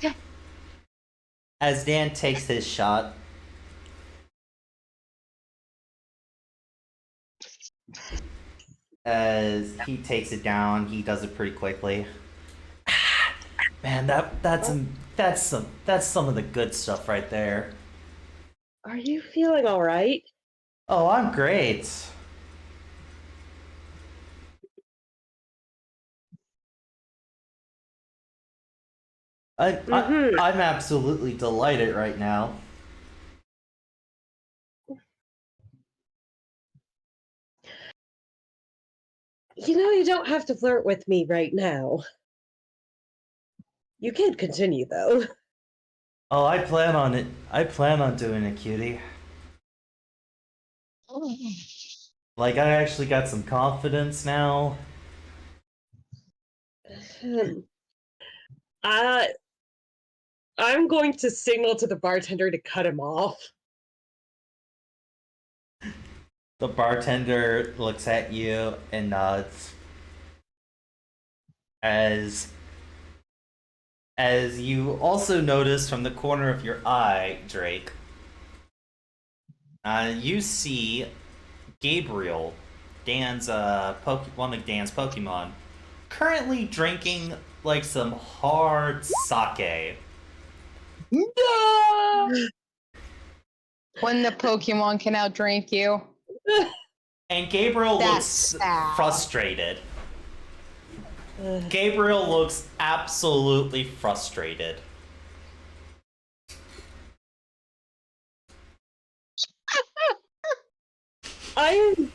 takes his shot, as he takes it down, he does it pretty quickly. Man, that's some of the good stuff right there. Are you feeling alright? Oh, I'm great. I'm absolutely delighted right now. You know, you don't have to flirt with me right now. You can continue, though. Oh, I plan on it. I plan on doing it, cutie. Like, I actually got some confidence now. I'm going to signal to the bartender to cut him off. The bartender looks at you and nods. As you also notice from the corner of your eye, Drake, you see Gabriel, one of Dan's Pokemon, currently drinking like some hard sake. No! when the Pokemon can outdrink you. And Gabriel That's looks sad. frustrated. Gabriel looks absolutely frustrated. Ryan,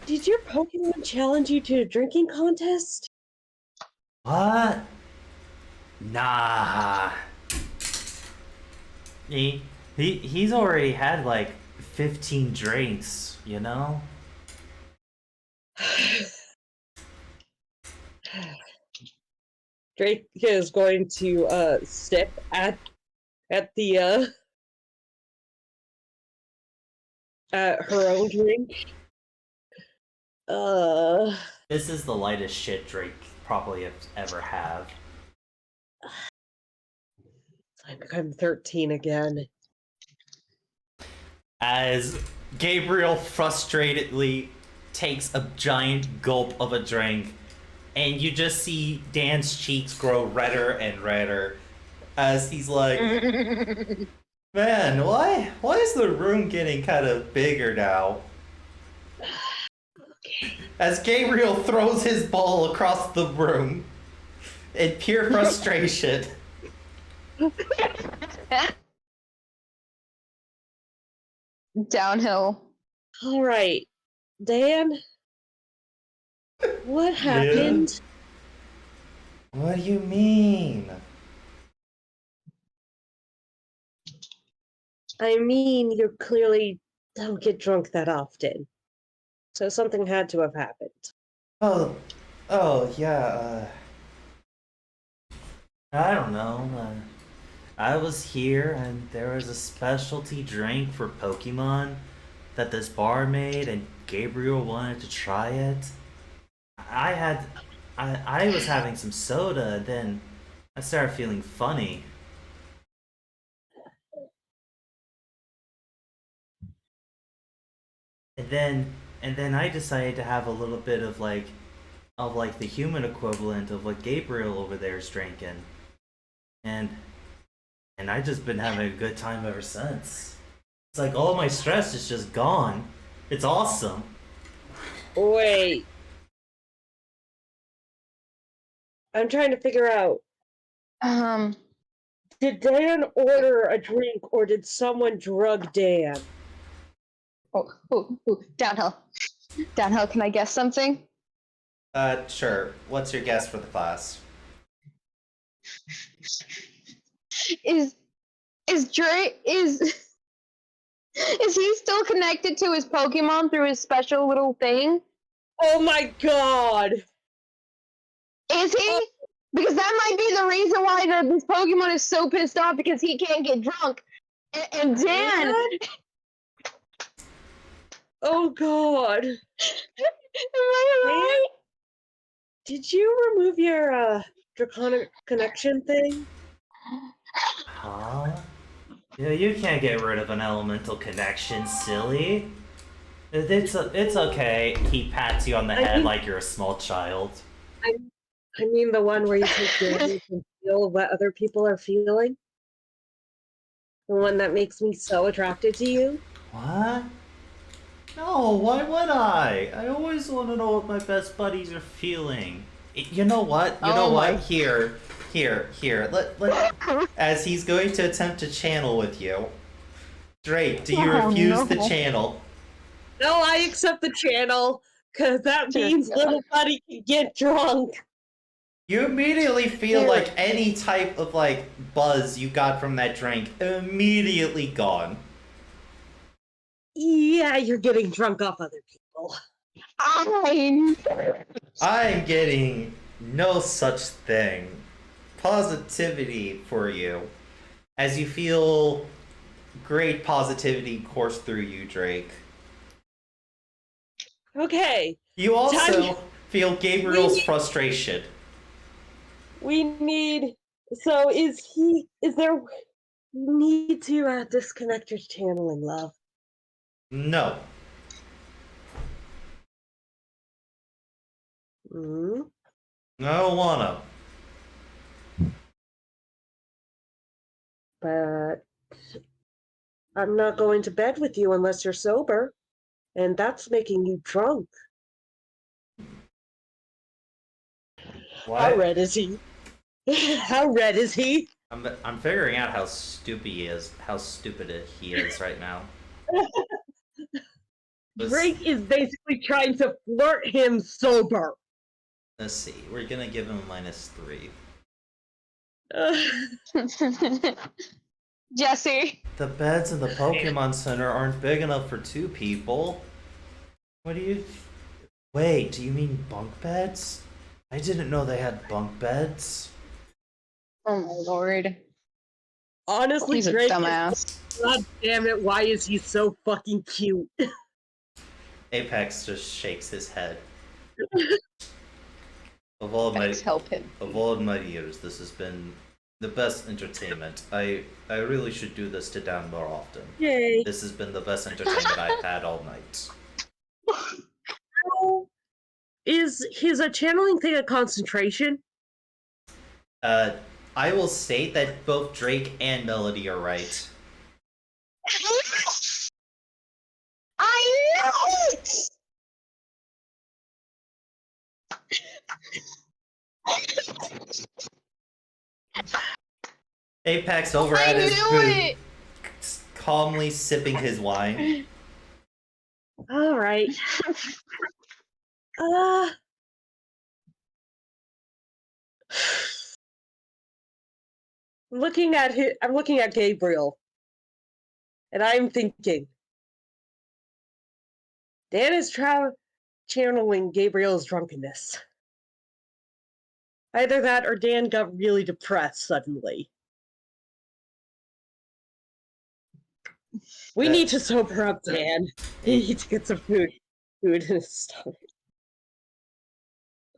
did your Pokemon challenge you to a drinking contest? What? Nah. He's already had like 15 drinks, you know? Drake is going to sip at the at her own drink. This is the lightest shit Drake probably ever have. I'm 13 again. As Gabriel frustratedly takes a giant gulp of a drink, and you just see Dan's cheeks grow redder and redder as he's like, man, why is the room getting kind of bigger now? As Gabriel throws his ball across the room in pure frustration. Downhill. All right, Dan, what happened? What do you mean? I mean, you clearly don't get drunk that often, so something had to have happened. Oh, yeah, I don't know. I was here and there was a specialty drink for Pokemon that this bar made and Gabriel wanted to try it. I was having some soda and then I started feeling funny. And then I decided to have a little bit of like the human equivalent of what Gabriel over there is drinking. And I just been having a good time ever since. It's like all my stress is just gone. It's awesome. Wait. I'm trying to figure out, did Dan order a drink or did someone drug Dan? Oh, downhill. Downhill, can I guess something? Sure. What's your guess for the class? Is he still connected to his Pokemon through his special little thing? Oh my god! Is he? Because that might be the reason why this Pokemon is so pissed off because he can't get drunk. And Dan. What? Oh god! Am I right? Did you remove your draconic connection thing? Huh? Yeah, you can't get rid of an elemental connection, silly. It's okay. He pats you on the head like you're a small child. I mean the one where you take damage and feel what other people are feeling? The one that makes me so attracted to you? What? No, why would I? I always want to know what my best buddies are feeling. You know what? You know what? Here. Let as he's going to attempt to channel with you. Drake, do you refuse the channel? No, I accept the channel, because that means little buddy can get drunk. You immediately feel like any type of like buzz you got from that drink immediately gone. Yeah, you're getting drunk off other people. I'm getting no such thing. Positivity for you. As you feel great positivity course through you, Drake. Okay. You also feel Gabriel's frustration. We need. So is there. We need to disconnect your channeling, love. No. Hmm? I don't wanna. But I'm not going to bed with you unless you're sober. And that's making you drunk. What? How red is he? How red is he? I'm figuring out how stupid he is. How stupid he is right now. Drake is basically trying to flirt him sober. Let's see. We're gonna give him a -3. Jesse. The beds in the Pokemon Center aren't big enough for 2 people. What do you... Wait, do you mean bunk beds? I didn't know they had bunk beds. Oh my lord. Honestly, He's a Drake dumbass. God damn it, why is he so fucking cute? Apex just shakes his head. Of all Thanks, help him. my years, this has been the best entertainment. I really should do this to Dan more often. Yay. This has been the best entertainment I've had all night. How is his channeling thing a concentration? I will state that both Drake and Melody are right. I know it! Apex over I at his knew booth, it! calmly sipping his wine. Alright. I'm looking at Gabriel. And I'm thinking. Dan is channeling Gabriel's drunkenness. Either that or Dan got really depressed suddenly. We need to sober up, Dan. We need to get some food in his stomach.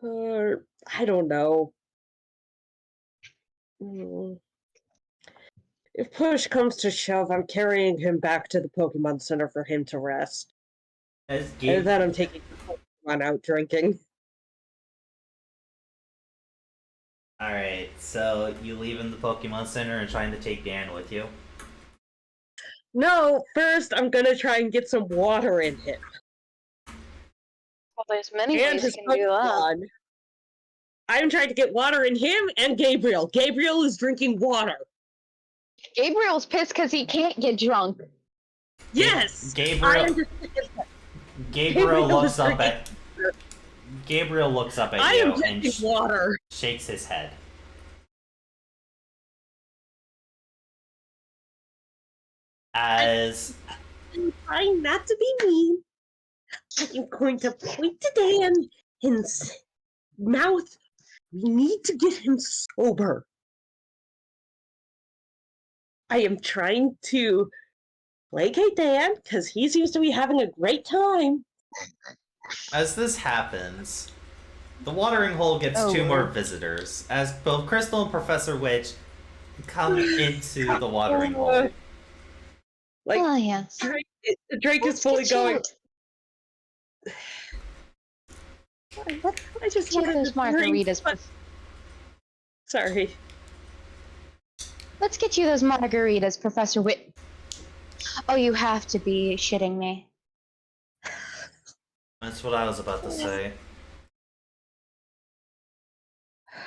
I don't know. If push comes to shove, I'm carrying him back to the Pokemon Center for him to rest. And then I'm taking the Pokemon out drinking. Alright, so you leaving the Pokemon Center and trying to take Dan with you? No, first I'm gonna try and get some water in him. Well, there's many And ways you his can do that. Pokemon. I'm trying to get water in him and Gabriel. Gabriel is drinking water. Gabriel's pissed because he can't get drunk. Yes! Gabriel looks up at... Gabriel looks up at I you am and drinking water. shakes his head. As... I'm trying not to be mean. I'm going to point to Dan and mouth, we need to get him sober. I am trying to placate Dan, because he seems to be having a great time. As this happens, the watering hole gets 2 more visitors, as both Crystal and Professor Witch come into the watering hole. Like, Oh, yes. Drake is fully going. I just Get wanted those to drink. margaritas. Sorry. Let's get you those margaritas, Professor Whit. Oh, you have to be shitting me. That's what I was about to say.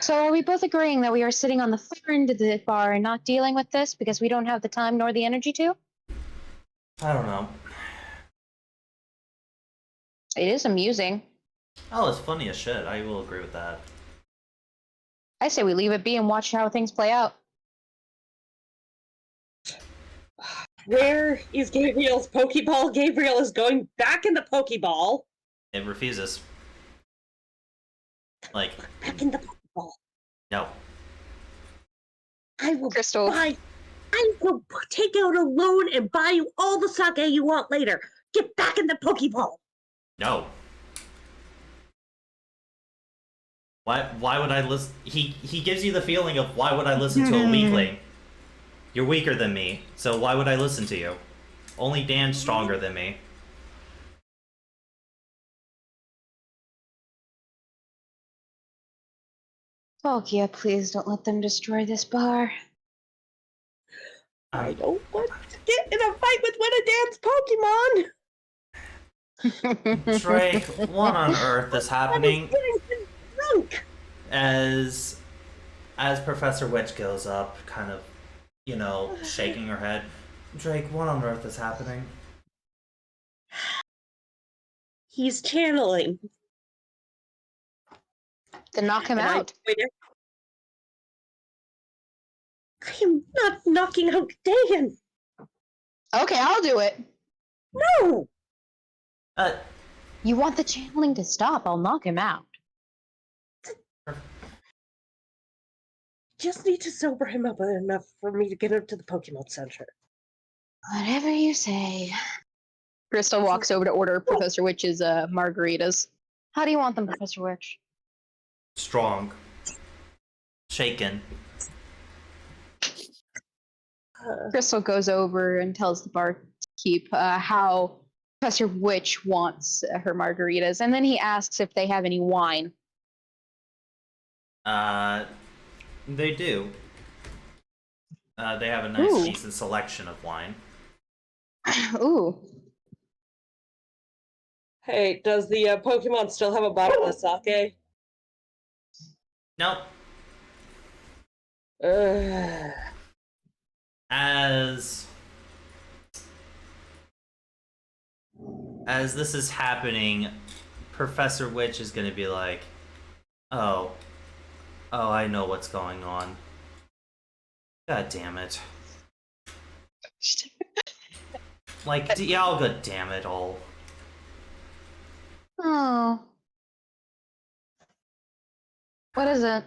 So are we both agreeing that we are sitting on the far end of the bar and not dealing with this because we don't have the time nor the energy to? I don't know. It is amusing. Oh, it's funny as shit. I will agree with that. I say we leave it be and watch how things play out. Where is Gabriel's Pokeball? Gabriel is going back in the Pokeball. It refuses. Like, Back in the Pokeball. no. I will Crystal. I will take out a loan and buy you all the sake you want later. Get back in the Pokeball. No. Why would I listen? He gives you the feeling of why would I listen to a weakling? You're weaker than me, so why would I listen to you? Only Dan's stronger than me. Palkia, please don't let them destroy this bar. I don't want to get in a fight with one of Dan's Pokemon. Drake, what on earth is happening? Getting him drunk. As Professor Witch goes up, kind of, you know, shaking her head. Drake, what on earth is happening? He's channeling. Then knock him And out. I am not knocking out Dan. Okay, I'll do it. No. You want the channeling to stop? I'll knock him out. Just need to sober him up enough for me to get him to the Pokemon Center. Whatever you say. Crystal walks over to order Professor Witch's margaritas. How do you want them, Professor Witch? Strong. Shaken. Crystal goes over and tells the barkeep how Professor Witch wants her margaritas, and then he asks if they have any wine. They do. They have a nice, Ooh. decent selection of wine. Ooh. Hey, does the Pokemon still have a bottle of sake? Nope. Ugh. As this is happening, Professor Witch is gonna be like, oh, I know what's going on. God damn it. Like, y'all, god damn it all. Oh. What is it?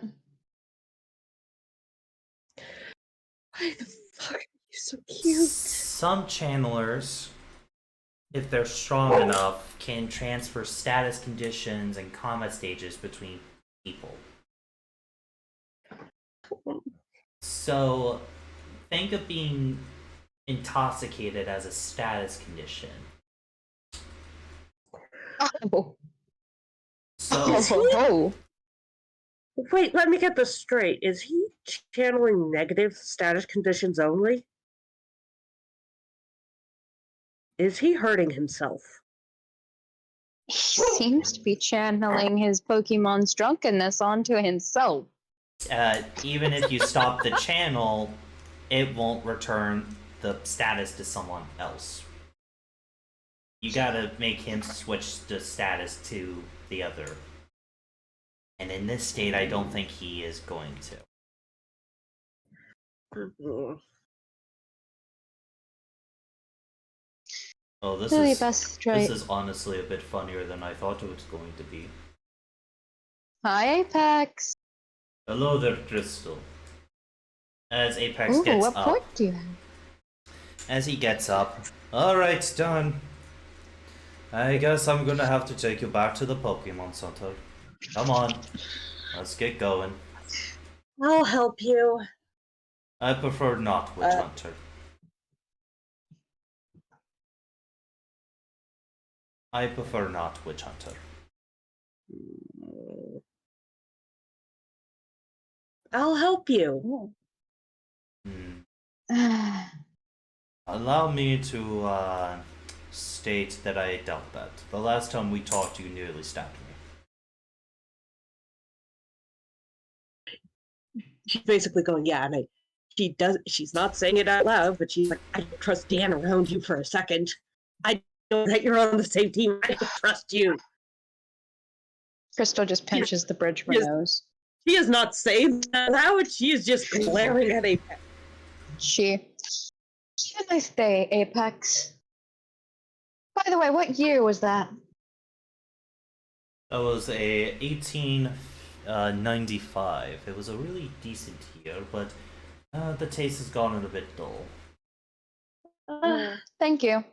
Why the fuck are you so cute? Some channelers, if they're strong enough, can transfer status conditions and combat stages between people. So, think of being intoxicated as a status condition. Oh. So, Oh. Wait, let me get this straight. Is he channeling negative status conditions only? Is he hurting himself? He seems to be channeling his Pokemon's drunkenness onto himself. even if you stop the channel, it won't return the status to someone else. You gotta make him switch the status to the other. And in this state, I don't think he is going to. Mhm. Oh, this Really is best right. this is honestly a bit funnier than I thought it was going to be. Hi, Apex. Hello there, Crystal. As Apex Ooh, gets what up, point do you have? as he gets up, alright, done. I guess I'm gonna have to take you back to the Pokemon Center. Come on, let's get going. I'll help you. I prefer not, Witch Hunter. I prefer not, Witch Hunter. I'll help you. Allow me to state that I doubt that. The last time we talked, you nearly stabbed me. She's basically going, yeah, and she's not saying it out loud, but she's like, I don't trust Dan around you for a second. I know that you're on the same team. I don't trust you. Crystal just pinches the bridge of her Yes. nose. She is not saying that loud. She is just glaring at Apex. Have a nice day, Apex. By the way, what year was that? That was a 1895. It was a really decent year, but the taste has gone a bit dull. Thank you.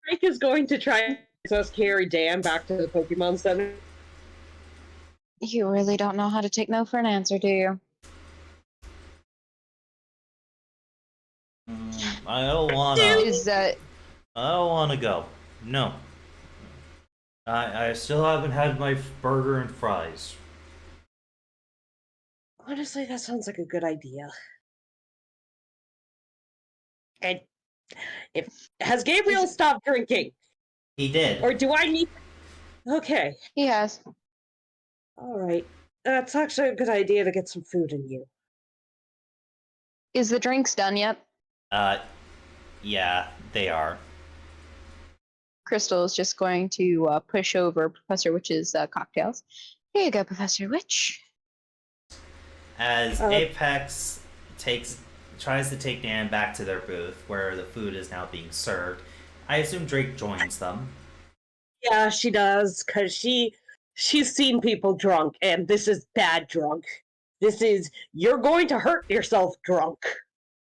Drake is going to try to us carry Dan back to the Pokemon Center. You really don't know how to take no for an answer, do you? I don't wanna. Is that... I don't wanna go. No. I still haven't had my burger and fries. Honestly, that sounds like a good idea. And has Gabriel stopped drinking? He did. Or do I need... Okay. He has. Alright. That's actually a good idea to get some food in you. Is the drinks done yet? Yeah, they are. Crystal is just going to push over Professor Witch's cocktails. Here you go, Professor Witch. As Apex tries to take Dan back to their booth where the food is now being served, I assume Drake joins them. Yeah, she does, because she's seen people drunk, and this is bad drunk. This is you're going to hurt yourself drunk.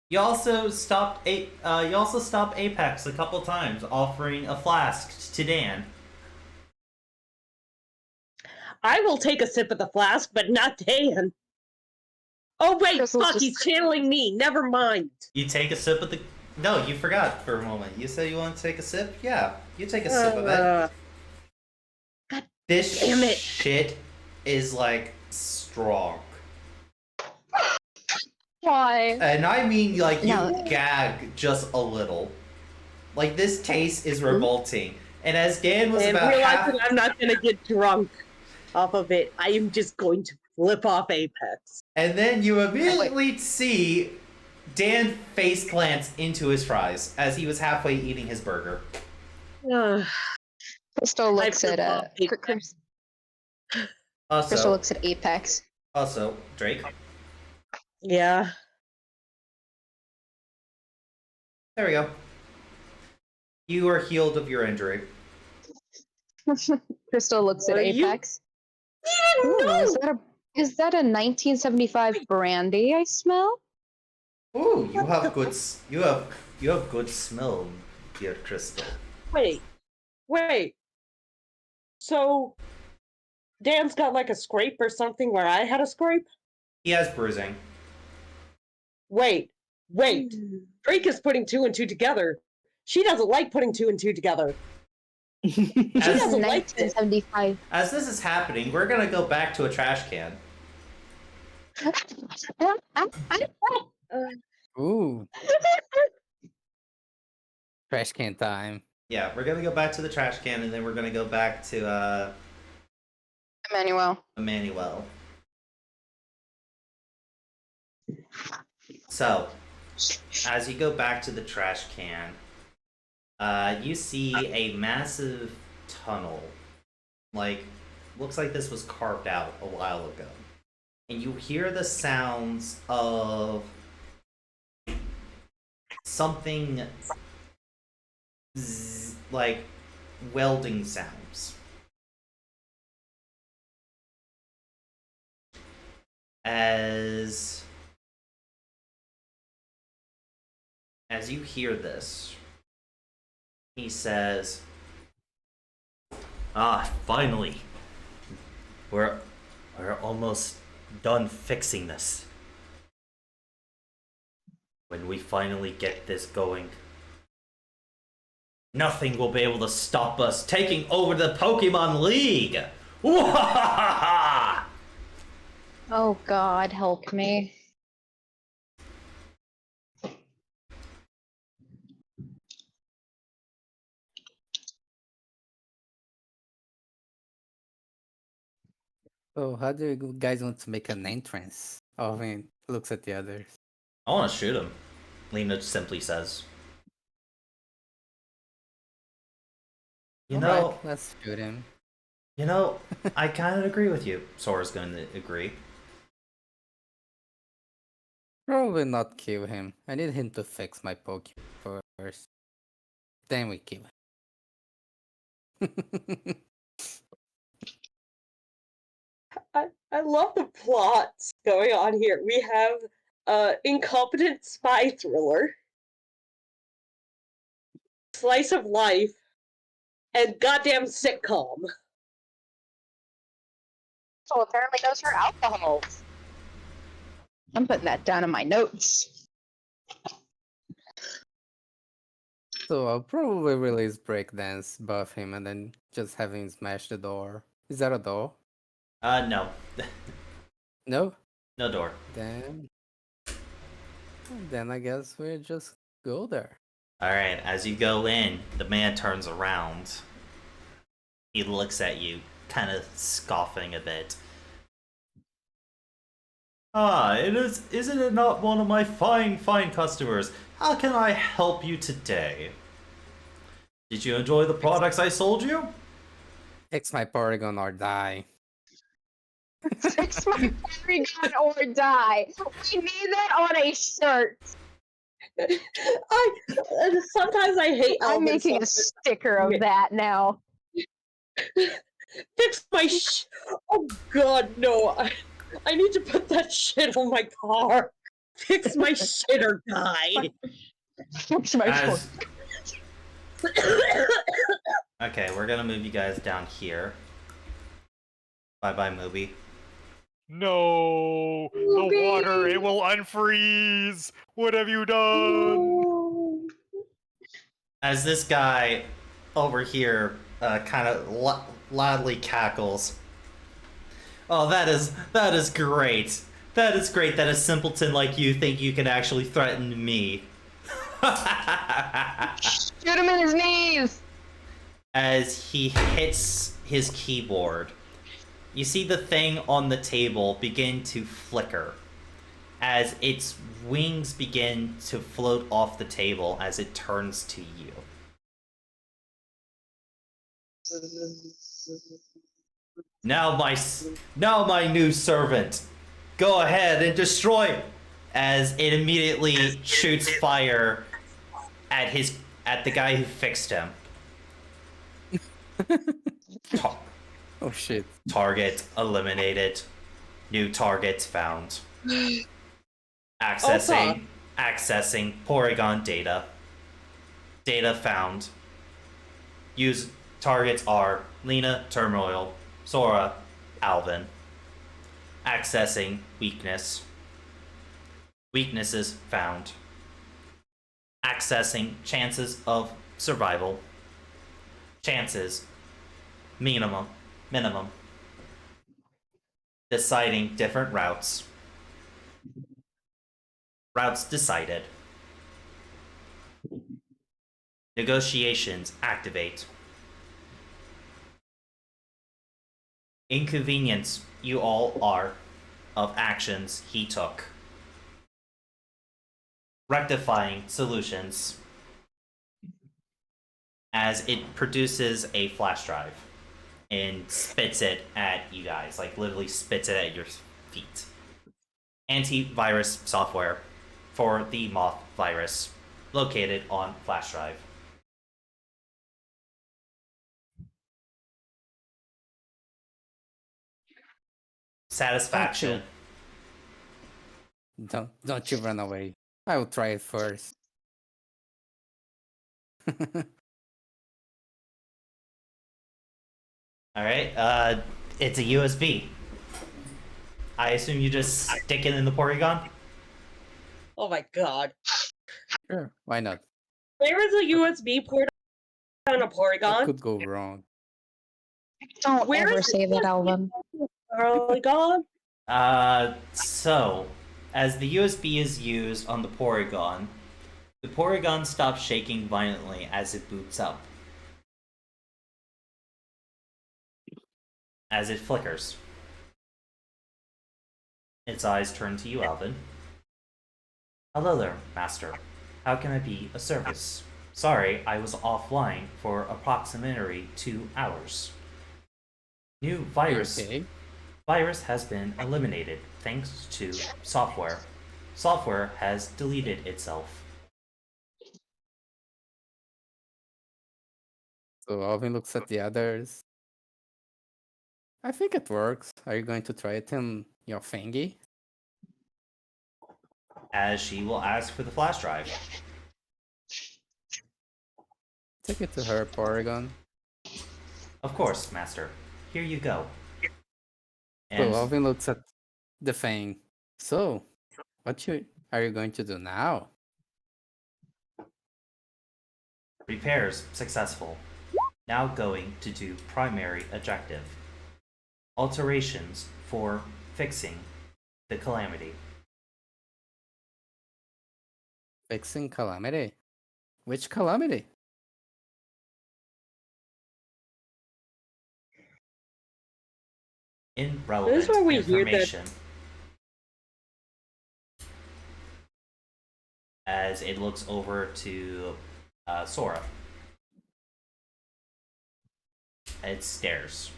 You also stopped Apex a couple times, offering a flask to Dan. I will take a sip of the flask, but not Dan. Oh wait, Crystal's fuck, just- he's channeling me. Never mind. You take a sip of the... No, you forgot for a moment. You said you want to take a sip? Yeah, you take a sip of it. God This damn it. shit is, like, strong. Why? And I mean, like, you No. gag just a little. Like, this taste is revolting. And as Dan was And about half... realizing I'm not gonna get drunk off of it, I am just going to flip off Apex. And then you immediately see Dan face plants into his fries as he was halfway eating his burger. Crystal looks flip off at Apex. Crystal Also, looks at Apex. Drake, Yeah. there we go. You are healed of your injury. Crystal looks at Are you- Apex. You Ooh, didn't know! is that a 1975 brandy I smell? Ooh, you have good you have good smell, dear Crystal. Wait. So, Dan's got like a scrape or something where I had a scrape? He has bruising. Wait. Drake is putting two and two together. She doesn't like putting two and two together. She As, doesn't like this. 1975. as this is happening, we're gonna go back to a trash can. Ooh. Trash can time. Yeah, we're gonna go back to the trash can, and then we're gonna go back to Emmanuel. Emmanuel. So, as you go back to the trash can, you see a massive tunnel. Like, looks like this was carved out a while ago. And you hear the sounds of something like welding sounds. As you hear this, he says, "Ah, finally. We're almost done fixing this. When we finally get this going, nothing will be able to stop us taking over the Pokemon League." Wahahaha! Oh God, help me. So how do you guys want to make an entrance? Alvin looks at the others. I want to shoot him, Lena simply says. You know, Alright, let's shoot him. I kind of agree with you. Sora's going to agree. Probably not kill him. I need him to fix my Pokemon first. Then we kill him. I love the plots going on here. We have incompetent spy thriller, slice of life, and goddamn sitcom. So apparently knows her alcohols. I'm putting that down in my notes. So I'll probably release Breakdance, buff him, and then just have him smash the door. Is that a door? No. No? No door. Then I guess we just go there. Alright, as you go in, the man turns around. He looks at you, kind of scoffing a bit. "Ah, isn't it not one of my fine customers? How can I help you today?" Did you enjoy the products I sold you? Fix my Porygon or die. Fix my Porygon or die. We need that on a shirt. Sometimes I hate I'm Alvin making a so sticker of that now. Fix my oh god, no. I need to put that shit on my car. Fix my shit or die. Fix my As Porygon. okay, we're gonna move you guys down here. Bye bye, Mooby. No, the water, it will unfreeze. What have you done? As this guy over here kind of loudly cackles. Oh, that is great. That is great that a simpleton like you think you can actually threaten me. Shoot him in his knees! As he hits his keyboard, you see the thing on the table begin to flicker as its wings begin to float off the table as it turns to you. Now my new servant, go ahead and destroy, as it immediately shoots fire at the guy who fixed him. Oh shit. Target eliminated. New target found. Accessing Porygon data. Data found. Use targets are Lena, Turmoil, Sora, Alvin. Accessing weakness. Weaknesses found. Accessing chances of survival. Chances minimum. Deciding different routes. Routes decided. Negotiations activate. Inconvenience you all are of actions he took. Rectifying solutions as it produces a flash drive and spits it at you guys, like literally spits it at your feet. Antivirus software for the moth virus located on flash drive. Satisfaction. Don't you run away. I will try it first. Alright, it's a USB. I assume you just stick it in the Porygon? Oh my god. Sure, why not? There is a USB port on a What Porygon. could go wrong? Don't Where ever is say that, Alvin. Porygon? So, as the USB is used on the Porygon stops shaking violently as it boots up. As it flickers. Its eyes turn to you, Alvin. Hello there, Master. How can I be of service? Sorry, I was offline for approximately 2 hours. New virus. Okay. Virus has been eliminated thanks to software. Software has deleted itself. So Alvin looks at the others. I think it works. Are you going to try it in your thingy? As she will ask for the flash drive. Take it to her, Porygon. Of course, Master. Here you go. So And Alvin looks at the thing. So, are you going to do now? repairs successful. Now going to do primary objective. Alterations for fixing the calamity. Fixing calamity? Which calamity? Irrelevant This is where we hear that- information. As it looks over to Sora. It stares.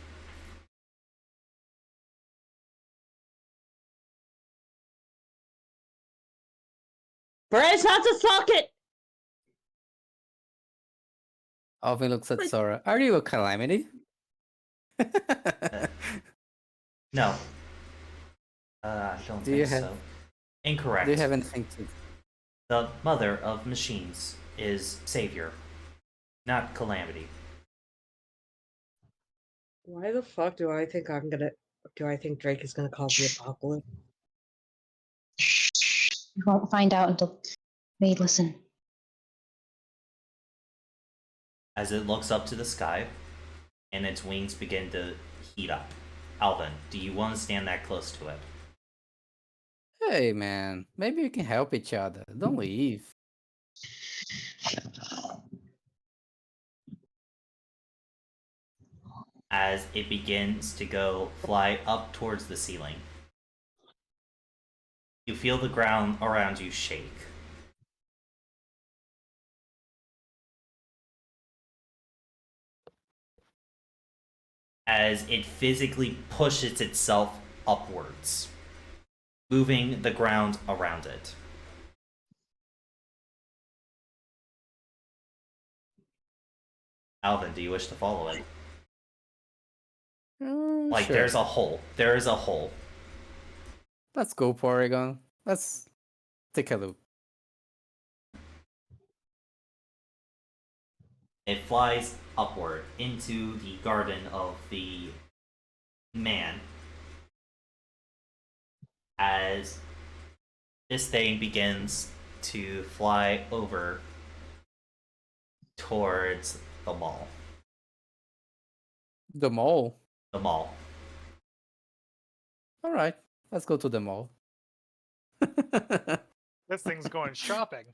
Bryce, not to suck it! Alvin looks at Sora. Are you a calamity? No. I don't Do you think have- so. Incorrect. Do you have anything to? The mother of machines is savior, not calamity. Why the fuck do I think Drake is gonna cause the apocalypse? You won't find out until they listen. As it looks up to the sky, and its wings begin to heat up. Alvin, do you want to stand that close to it? Hey man, maybe we can help each other. Don't leave. As it begins to go fly up towards the ceiling, you feel the ground around you shake. As it physically pushes itself upwards, moving the ground around it. Alvin, do you wish to follow it? Like, Sure. there's a hole. There is a hole. Let's go, Porygon. Let's take a look. It flies upward into the garden of the man as this thing begins to fly over towards the mall. The mall. The mall. All right, let's go to the mall. This thing's going shopping.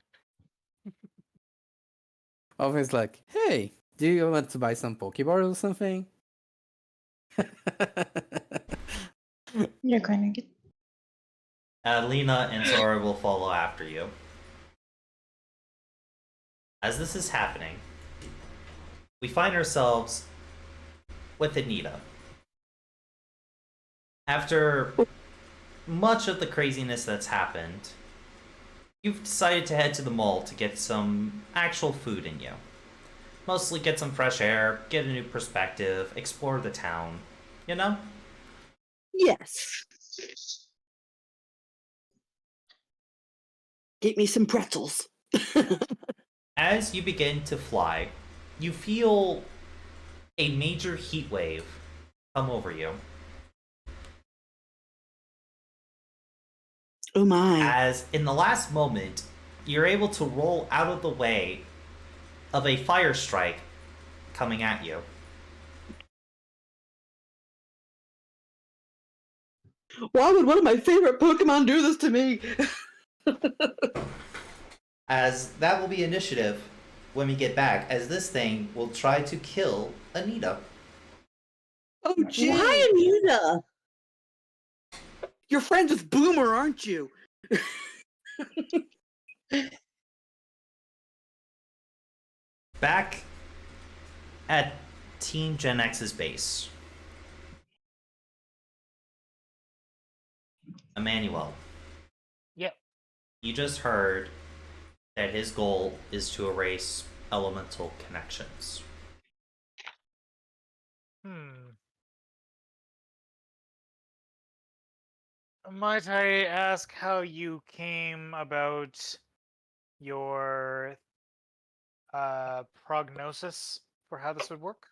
Alvin's like, hey, do you want to buy some Pokeball or something? You're going to get. Lena and Zora will follow after you. As this is happening, we find ourselves with Anita. After much of the craziness that's happened, you've decided to head to the mall to get some actual food in you. Mostly get some fresh air, get a new perspective, explore the town, you know? Yes. Get me some pretzels. As you begin to fly, you feel a major heat wave come over you. Oh my. As in the last moment, you're able to roll out of the way of a fire strike coming at you. Why would one of my favorite Pokemon do this to me? As that will be initiative when we get back, as this thing will try to kill Anita. Oh, gee. Why Anita? You're friends with Boomer, aren't you? Back at Team Gen X's base, Emmanuel, Yep. you just heard that his goal is to erase elemental connections. Might I ask how you came about your prognosis for how this would work?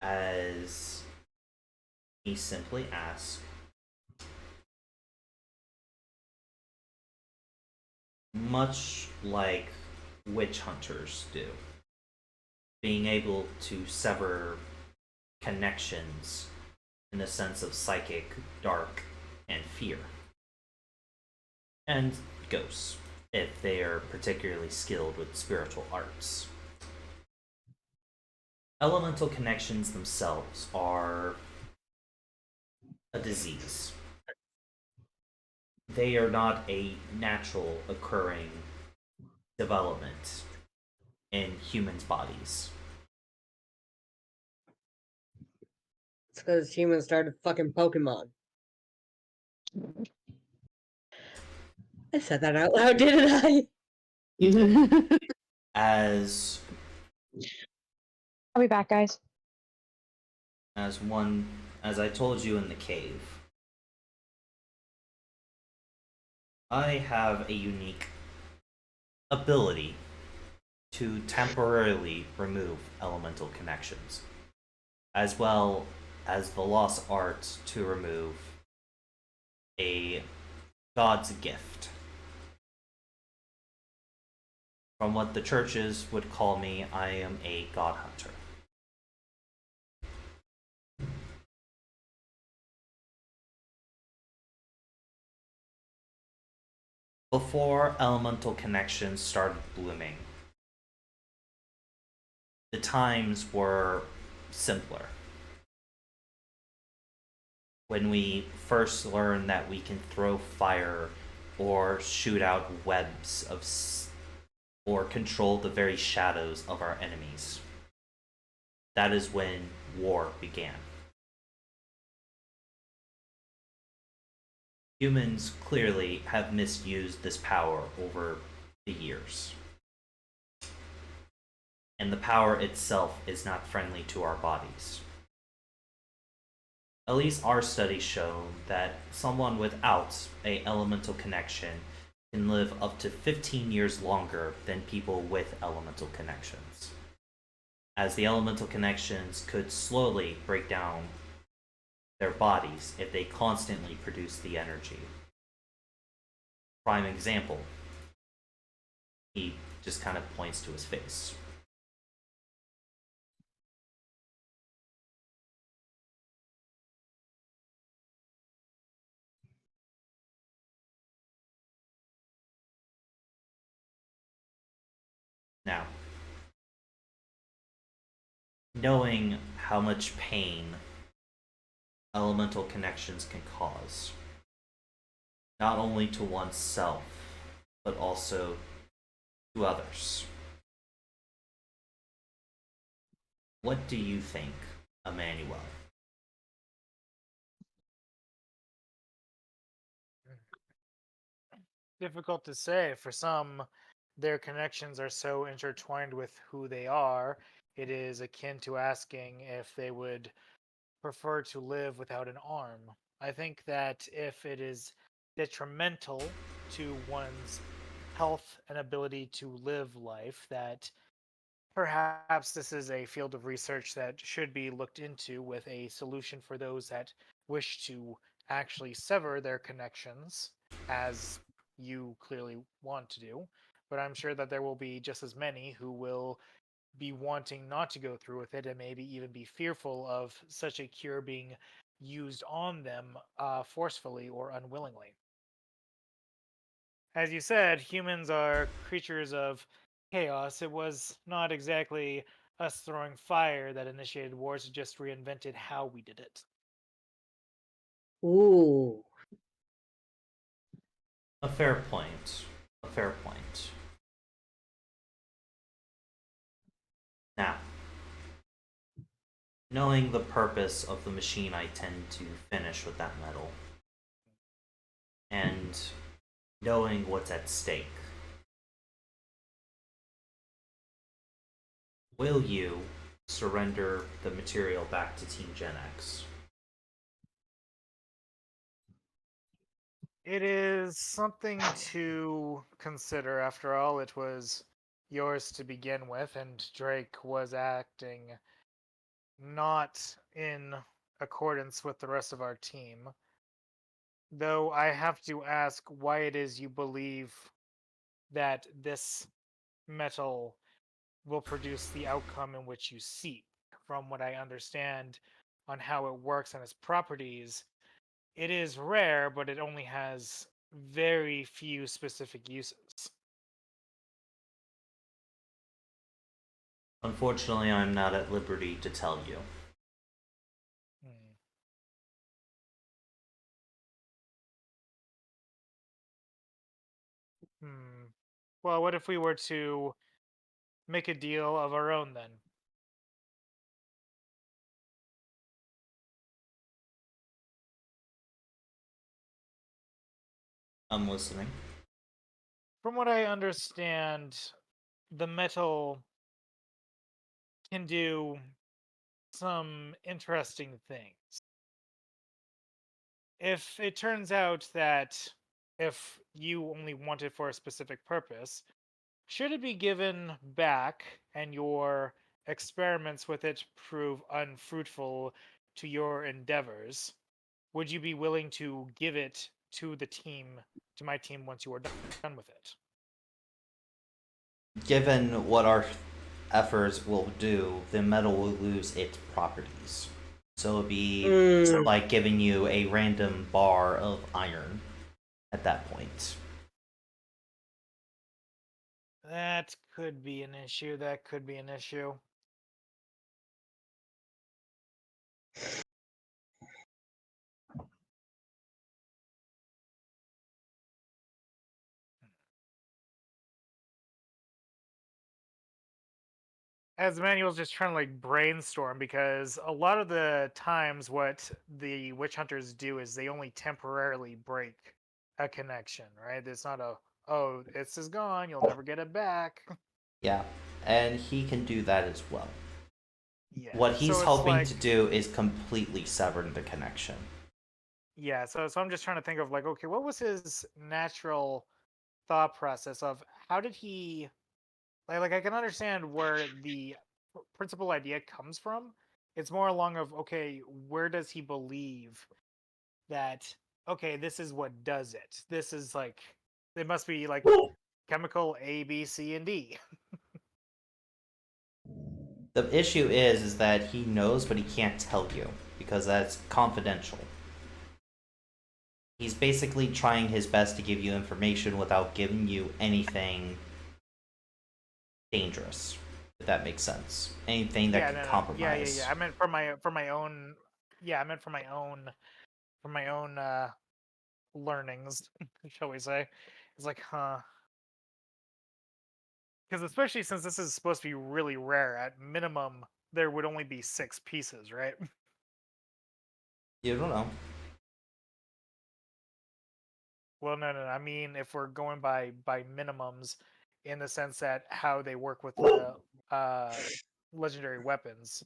As he simply asks, much like witch hunters do, being able to sever connections in the sense of psychic, dark, and fear. And ghosts, if they are particularly skilled with spiritual arts. Elemental connections themselves are a disease. they are not a natural occurring development in humans' bodies. It's because humans started fucking Pokemon. I said that out loud, didn't I? As I'll be back, guys. as I told you in the cave, I have a unique ability to temporarily remove elemental connections, as well as the lost art to remove a god's gift. From what the churches would call me, I am a god hunter. Before elemental connections started blooming, the times were simpler. When we first learned that we can throw fire or shoot out webs of or control the very shadows of our enemies. That is when war began. Humans clearly have misused this power over the years. And the power itself is not friendly to our bodies. At least our studies show that someone without a elemental connection can live up to 15 years longer than people with elemental connections, as the elemental connections could slowly break down their bodies if they constantly produce the energy. Prime example, he just kind of points to his face. Now, knowing how much pain elemental connections can cause, not only to oneself, but also to others. What do you think, Emmanuel? Difficult to say. For some, their connections are so intertwined with who they are, it is akin to asking if they would prefer to live without an arm. I think that if it is detrimental to one's health and ability to live life, that perhaps this is a field of research that should be looked into with a solution for those that wish to actually sever their connections, as you clearly want to do. But I'm sure that there will be just as many who will be wanting not to go through with it and maybe even be fearful of such a cure being used on them forcefully or unwillingly. As you said, humans are creatures of chaos. It was not exactly us throwing fire that initiated wars, it just reinvented how we did it. Ooh. A fair point. A fair point. Now, knowing the purpose of the machine I tend to finish with that metal, and knowing what's at stake, will you surrender the material back to Team Gen X? It is something to consider. After all, it was yours to begin with, and Drake was acting not in accordance with the rest of our team. Though I have to ask why it is you believe that this metal will produce the outcome in which you seek. From what I understand on how it works and its properties, it is rare, but it only has very few specific uses. Unfortunately, I'm not at liberty to tell you. Hmm. Well, what if we were to make a deal of our own then? I'm listening. From what I understand, the metal can do some interesting things. If it turns out that if you only want it for a specific purpose, should it be given back and your experiments with it prove unfruitful to your endeavors, would you be willing to give it to the team, to my team, once you are done with it? Given what our efforts will do, the metal will lose its properties. So it'd be like giving you a random bar of iron at that point. That could be an issue. That could be an issue. As Manuel's just trying to like brainstorm, because a lot of the times what the witch hunters do is they only temporarily break a connection, right? It's not a, oh, this is gone, you'll never get it back. Yeah, and he can do that as well. Yeah. What he's so it's hoping like, to do is completely sever the connection. yeah, so I'm just trying to think of like, okay, what was his natural thought process of how did he like I can understand where the principal idea comes from. It's more along of, okay, where does he believe that, okay, this is what does it. This is like, it must be like chemical A, B, C, and D. The issue is that he knows, but he can't tell you because that's confidential. He's basically trying his best to give you information without giving you anything dangerous, if that makes sense. Anything that could compromise. I meant for my own. Yeah, I meant for my own learnings, shall we say? It's like, huh? Because especially since this is supposed to be really rare, at minimum there would only be 6 pieces, right? You don't know. Well, no. I mean, if we're going by minimums, in the sense that how they work with the legendary weapons,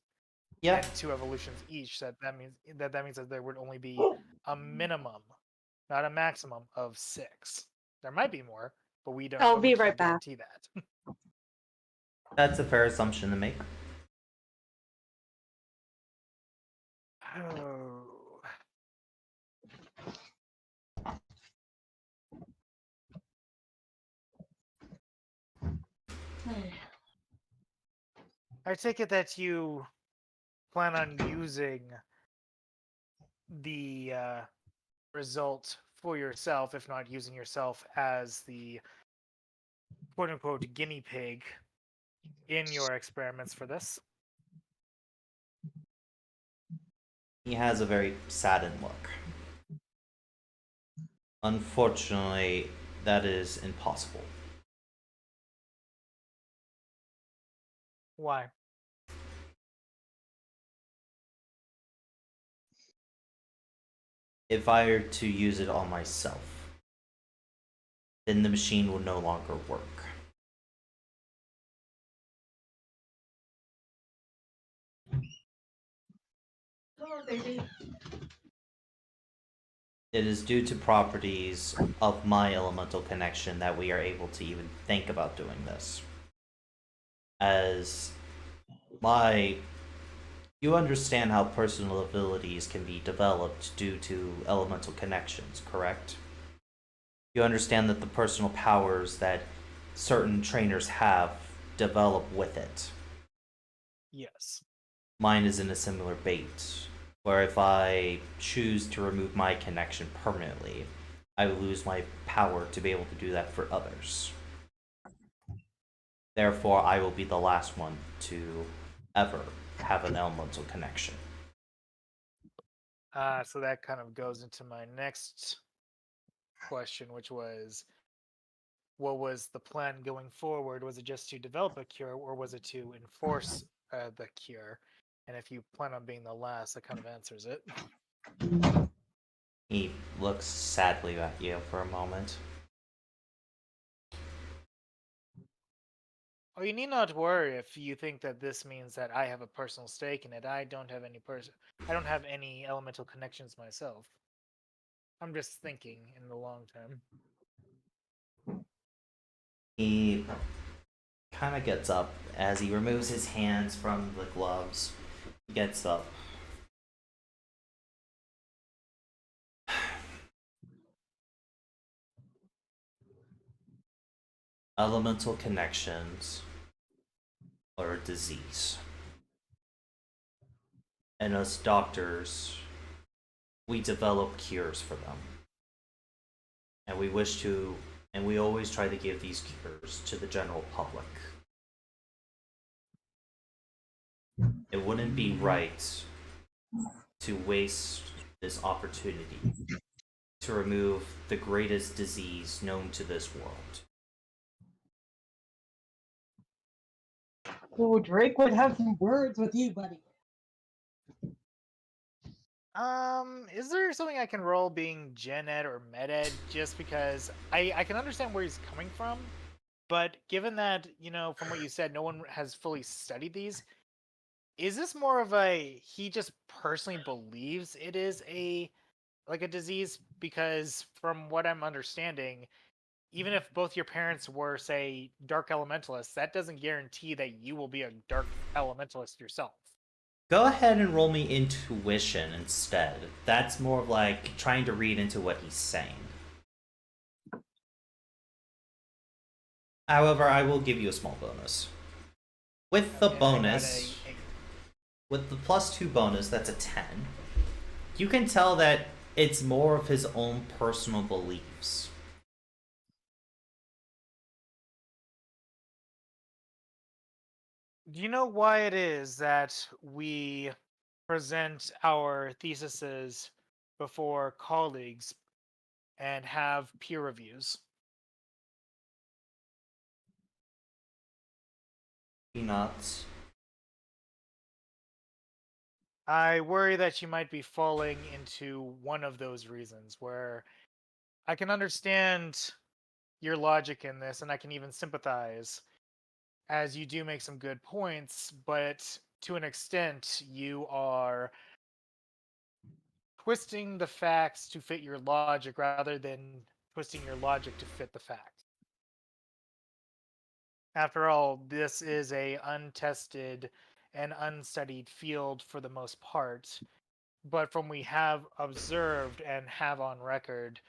Yeah. and 2 evolutions each, that means that there would only be a minimum, not a maximum, of 6. There might be more, but we don't. I'll But we be can't right back. guarantee that. That's a fair assumption to make. Oh. I take it that you plan on using the result for yourself, if not using yourself as the quote unquote guinea pig in your experiments for this. He has a very saddened look. Unfortunately, that is impossible. Why? If I were to use it on myself, then the machine will no longer work. Oh, baby. It is due to properties of my elemental connection that we are able to even think about doing this. As you understand how personal abilities can be developed due to elemental connections, correct? You understand that the personal powers that certain trainers have develop with it. Yes. Mine is in a similar bait, where if I choose to remove my connection permanently, I will lose my power to be able to do that for others. Therefore, I will be the last one to ever have an elemental connection. So that kind of goes into my next question, which was, what was the plan going forward? Was it just to develop a cure, or was it to enforce the cure? And if you plan on being the last, that kind of answers it. He looks sadly at you for a moment. Oh, you need not worry if you think that this means that I have a personal stake in it. I don't have any elemental connections myself. I'm just thinking in the long term. He kind of gets up as he removes his hands from the gloves. He gets up. Elemental connections are a disease. And us doctors, we develop cures for them. And we always try to give these cures to the general public. It wouldn't be right to waste this opportunity to remove the greatest disease known to this world. Oh, Drake would have some words with you, buddy. Is there something I can roll being Gen Ed or Med Ed, just because I can understand where he's coming from, but given that, from what you said, no one has fully studied these, is this more of a he just personally believes it is a disease? Because from what I'm understanding, even if both your parents were, say, dark elementalists, that doesn't guarantee that you will be a dark elementalist yourself. Go ahead and roll me intuition instead. That's more of like trying to read into what he's saying. However, I will give you a small bonus. With the And I got bonus, with the +2 bonus, that's a 10. You can tell that it's more of his own personal beliefs. Do you know why it is that we present our theses before colleagues and have peer reviews? Peanuts. I worry that you might be falling into one of those reasons, where I can understand your logic in this and I can even sympathize, as you do make some good points, but to an extent you are twisting the facts to fit your logic rather than twisting your logic to fit the facts. After all, this is a untested and unstudied field for the most part, but from we have observed and have on record,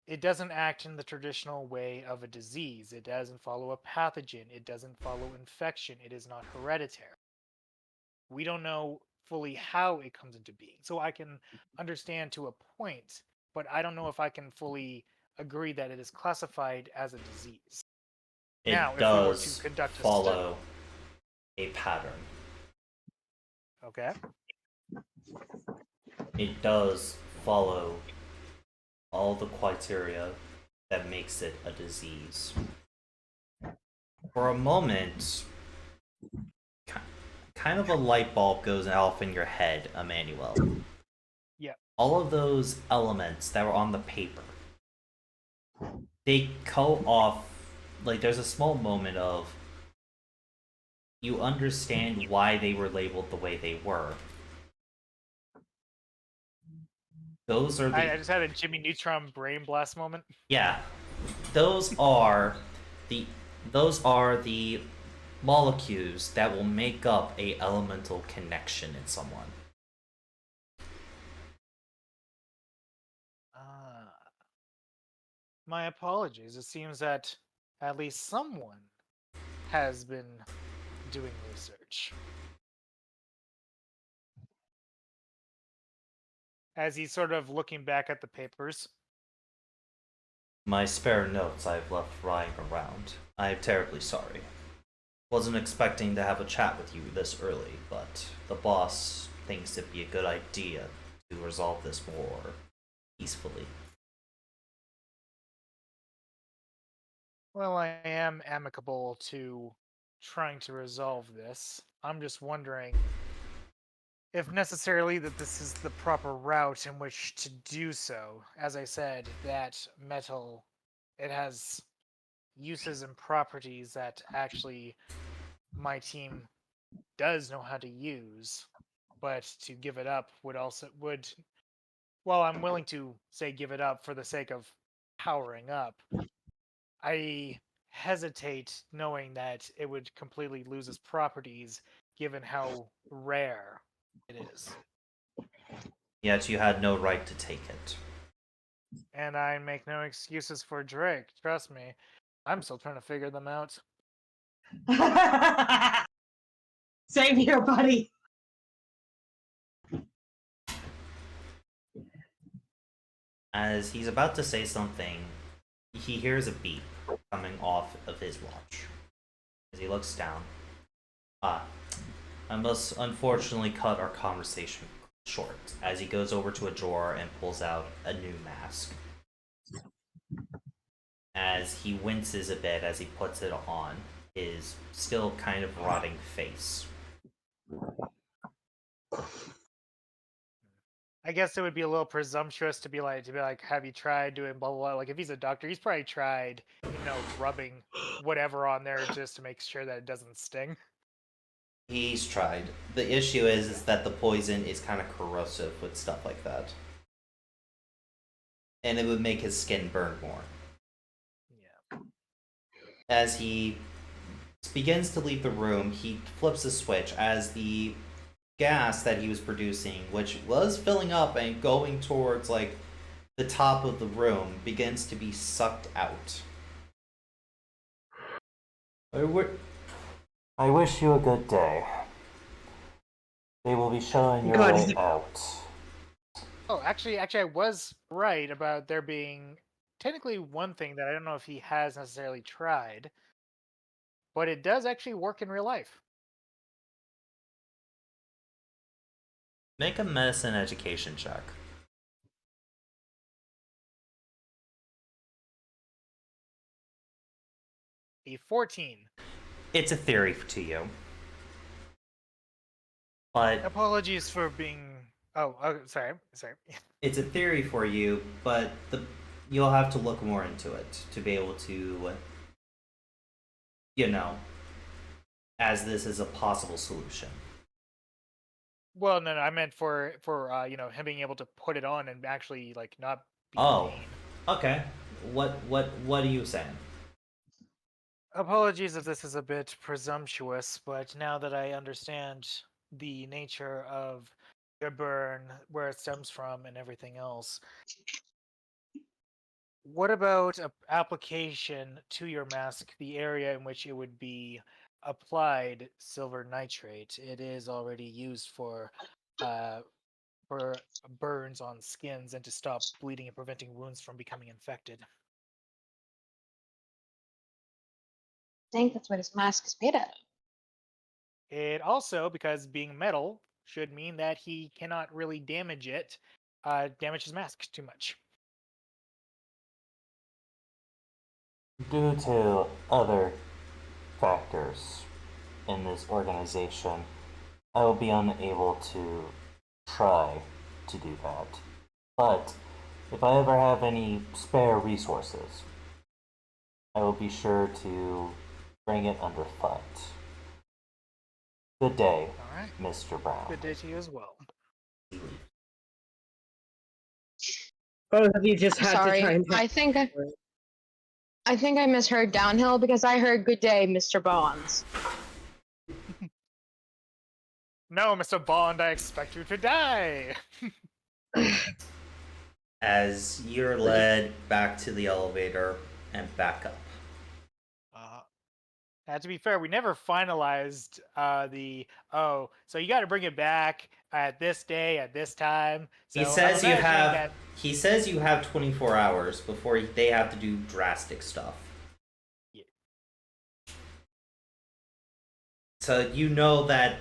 it doesn't act in the traditional way of a disease. It doesn't follow a pathogen. It doesn't follow infection. It is not hereditary. We don't know fully how it comes into being. So I can understand to a point, but I don't know if I can fully agree that it is classified as a disease. It Now, if we were to does conduct a follow a pattern. Okay. It does follow all the criteria that makes it a disease. For a moment, kind of a light bulb goes off in your head, Emmanuel. Yeah. All of those elements that were on the paper, they go off, like there's a small moment of, you understand why they were labeled the way they were. Those are the... I just had a Jimmy Neutron brain blast moment. Yeah. Those are the molecules that will make up a elemental connection in someone. My apologies. It seems that at least someone has been doing research. As he's sort of looking back at the papers. My spare notes I've left lying around. I am terribly sorry. Wasn't expecting to have a chat with you this early, but the boss thinks it'd be a good idea to resolve this more peacefully. Well, I am amicable to trying to resolve this. I'm just wondering if necessarily that this is the proper route in which to do so. As I said, that metal, it has uses and properties that actually my team does know how to use, but to give it up would well, I'm willing to say give it up for the sake of powering up. I hesitate knowing that it would completely lose its properties given how rare it is. Yet you had no right to take it. And I make no excuses for Drake, trust me. I'm still trying to figure them out. Same here, buddy. As he's about to say something, he hears a beep coming off of his watch. As he looks down. I must unfortunately cut our conversation short, as he goes over to a drawer and pulls out a new mask. As he winces a bit as he puts it on his still kind of rotting face. I guess it would be a little presumptuous to be like, have you tried doing blah blah blah? Like if he's a doctor, he's probably tried, rubbing whatever on there just to make sure that it doesn't sting. He's tried. The issue is that the poison is kind of corrosive with stuff like that. And it would make his skin burn more. Yeah. As he begins to leave the room, he flips a switch as the gas that he was producing, which was filling up and going towards like the top of the room, begins to be sucked out. I wish you a good day. They will be showing your way out. Oh, actually, I was right about there being technically one thing that I don't know if he has necessarily tried, but it does actually work in real life. Make a medicine education check. A 14. It's a theory to you. But Apologies for being... Oh, sorry. it's a theory for you, but you'll have to look more into it to be able to, as this is a possible solution. Well, no, I meant for him being able to put it on and actually like not be Oh, pain. okay. What are you saying? Apologies if this is a bit presumptuous, but now that I understand the nature of your burn, where it stems from, and everything else, what about an application to your mask, the area in which it would be applied silver nitrate? It is already used for burns on skins and to stop bleeding and preventing wounds from becoming infected. I think that's what his mask is made out of. It also, because being metal, should mean that he cannot really damage his mask too much. Due to other factors in this organization, I will be unable to try to do that. But if I ever have any spare resources, I will be sure to bring it under fight. Good day, All right. Mr. Brown. Good day to you as well. Both of you just had Sorry, to try and I think I misheard downhill because I heard "Good day, Mr. Bonds." No, Mr. Bond, I expect you to die. As you're led back to the elevator and back up. To be fair, we never finalized so you got to bring it back at this day at this time. So He says you have 24 hours before they have to do drastic stuff. Yeah. So you know that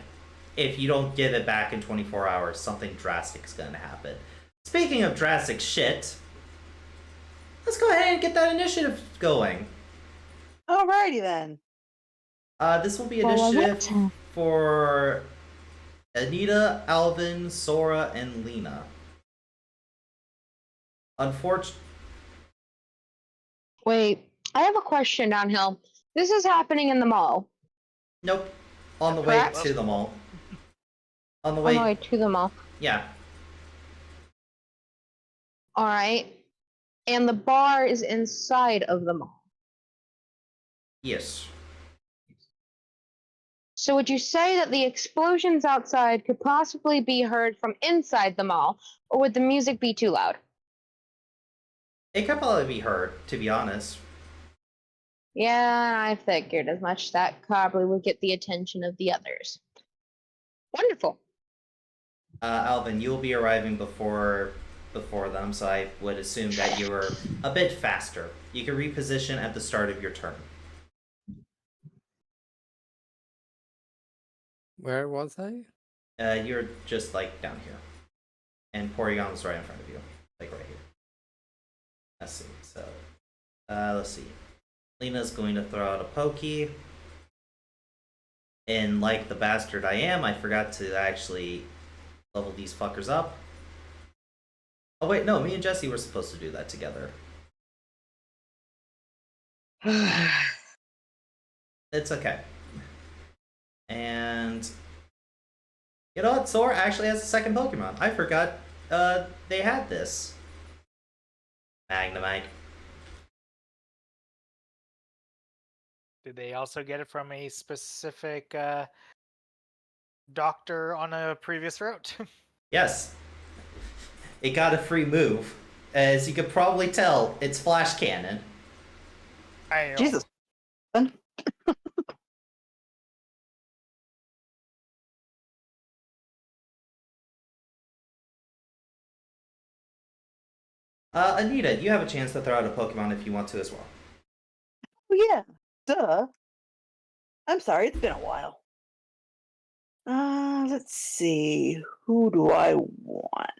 if you don't give it back in 24 hours, something drastic is going to happen. Speaking of drastic shit, let's go ahead and get that initiative going. Alrighty then. This will be Well, initiative for Anita, Alvin, Sora, and Lena. Unfortunately, Wait, I have a question, Downhill. This is happening in the mall. nope. On the way Correct? to the mall. On the On the way, way to the mall. yeah. All right. And the bar is inside of the mall. Yes. So would you say that the explosions outside could possibly be heard from inside the mall, or would the music be too loud? It could probably be heard, to be honest. Yeah, I figured as much. That probably would get the attention of the others. Wonderful. Alvin, you'll be arriving before them, so I would assume that you were a bit faster. You can reposition at the start of your turn. Where was I? You're just like down here, and Porygon was right in front of you, like right here. Let's see. So, let's see. Lena's going to throw out a Pokey. And like the bastard I am, I forgot to actually level these fuckers up. Oh wait, no, me and Jesse were supposed to do that together. It's okay. And you know what? Sora actually has a second Pokemon. I forgot they had this. Magnemite. Did they also get it from a specific doctor on a previous route? Yes. It got a free move. As you could probably tell, it's Flash Cannon. I know. Jesus. Anita, you have a chance to throw out a Pokemon if you want to as well. Oh, yeah. Duh. I'm sorry, it's been a while. Let's see. Who do I want?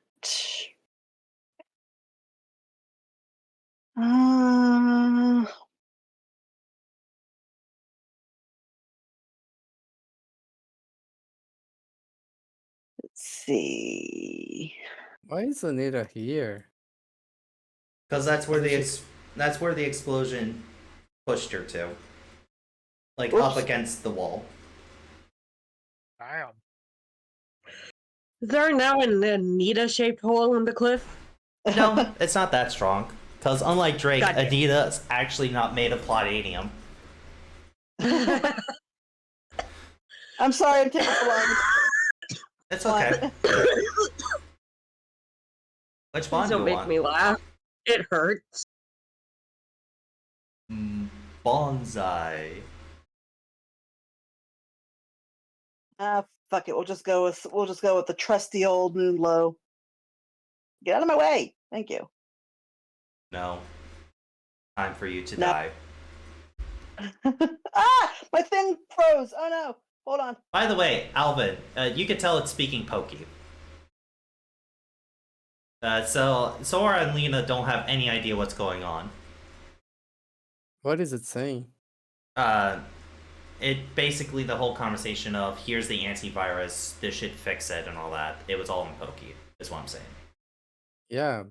Let's see. Why is Anita here? Because that's where Doesn't that's where the explosion pushed her to. Like Oops. up against the wall. Damn. Is there now an Anita-shaped hole in the cliff? No, it's not that strong. Because unlike Drake, Gotcha. Anita is actually not made of Palladium. I'm sorry, I'm taking so long. It's okay. Which bond Please do don't you make want? me laugh. It hurts. Bonsai. Fuck it. We'll just go with the trusty old Moonlow. Get out of my way. Thank you. No. Time for you to No. die. Ah! My thing froze. Oh no. Hold on. By the way, Alvin, you can tell it's speaking Pokey. So Sora and Lena don't have any idea what's going on. What is it saying? It basically the whole conversation of here's the antivirus, this should fix it, and all that. It was all in Pokey, is what I'm saying. Yeah,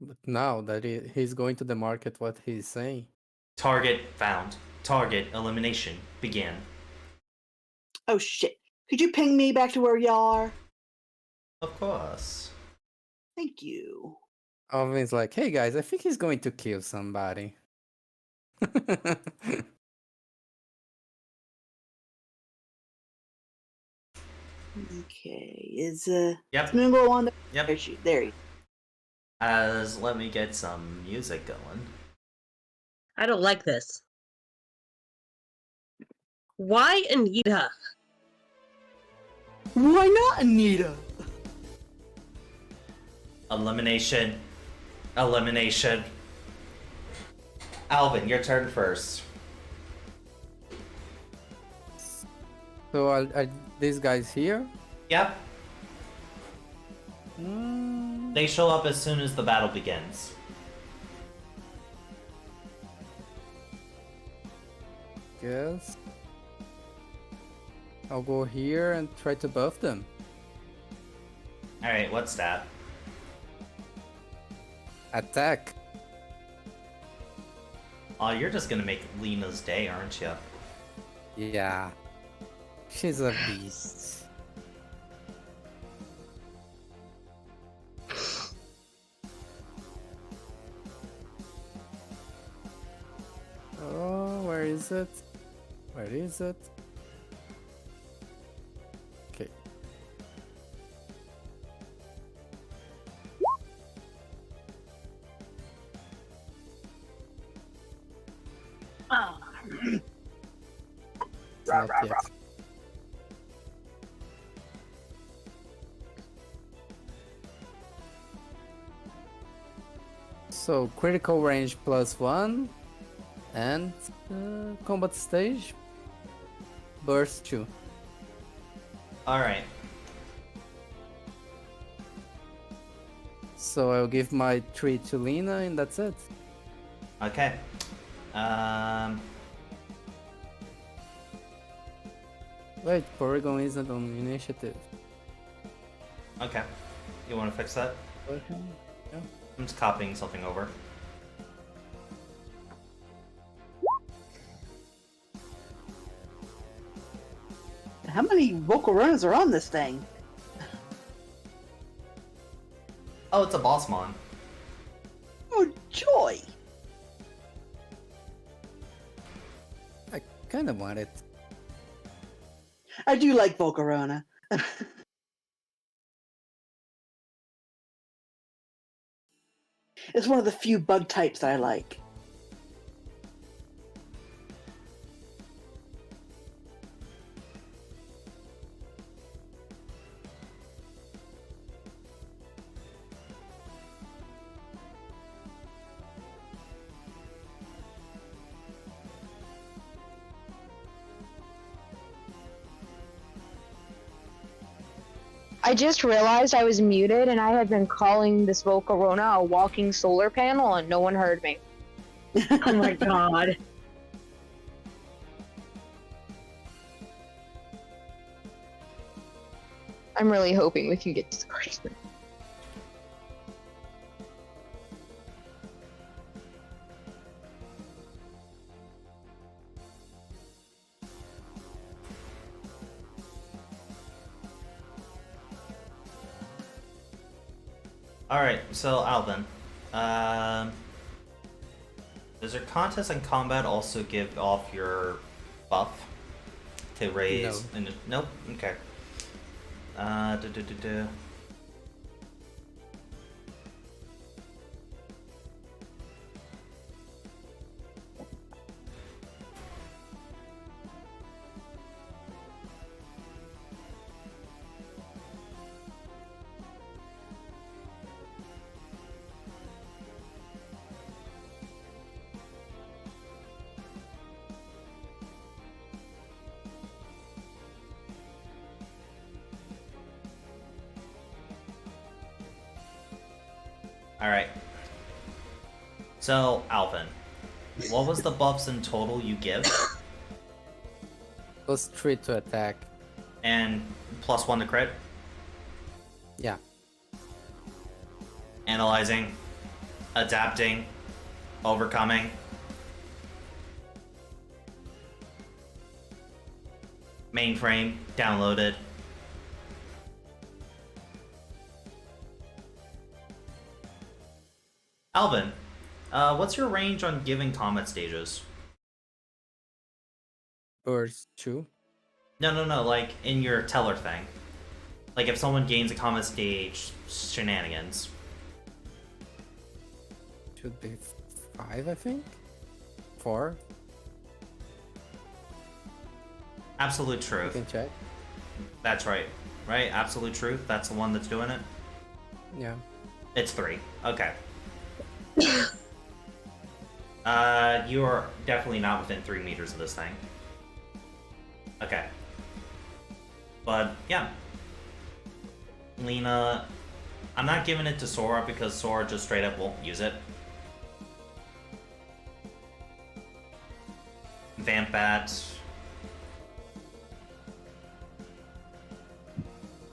but now that he's going to the market, what he's saying? Target found. Target elimination began. Oh shit. Could you ping me back to where y'all are? Of course. Thank you. Alvin's like, hey guys, I think he's going to kill somebody. Okay. Is Yep. Moonglow on there? Yep. There you As let me get some music going. I don't like this. Why Anita? Why not, Anita? Elimination. Elimination. Alvin, your turn first. So are these guys here? Yep. Mm, They show up as soon as the battle begins. guess I'll go here and try to buff them. Alright, what's that? Attack. Oh, you're just gonna make Lena's day, aren't you? Yeah. She's a beast. Oh, where is it? Where is it? Okay. Not yet. So critical range +1 and combat stage burst 2. Alright. So I'll give my 3 to Lena and that's it. Okay. Wait, Porygon isn't on initiative. Okay. You wanna fix that? Okay. Yeah. I'm just copying something over. How many vocal runners are on this thing? Oh, it's a Bossmon. Oh, joy! I kind of want it. I do like Volcarona. It's one of the few bug types that I like. I just realized I was muted and I had been calling this Volcarona a walking solar panel and no one heard me. Oh my god. I'm really hoping we can get to the question. Alright, so Alvin. Does your contest and combat also give off your buff to raise? No. Nope. Okay. Duh, duh, duh, duh. Alright. So, Alvin, what was the buffs in total you give? +3 to attack. And +1 to crit? Yeah. Analyzing, adapting, overcoming. Mainframe, downloaded. Alvin, what's your range on giving comet stages? Burst 2. No, like in your teller thing. Like if someone gains a comet stage, shenanigans. Should be 5, I think? 4? Absolute You truth. can check. That's right. Right? Absolute truth? That's the one that's doing it? Yeah. It's 3. Okay. You are definitely not within 3 meters of this thing. Okay. But, yeah. Lena, I'm not giving it to Sora because Sora just straight up won't use it. Vamp Bat.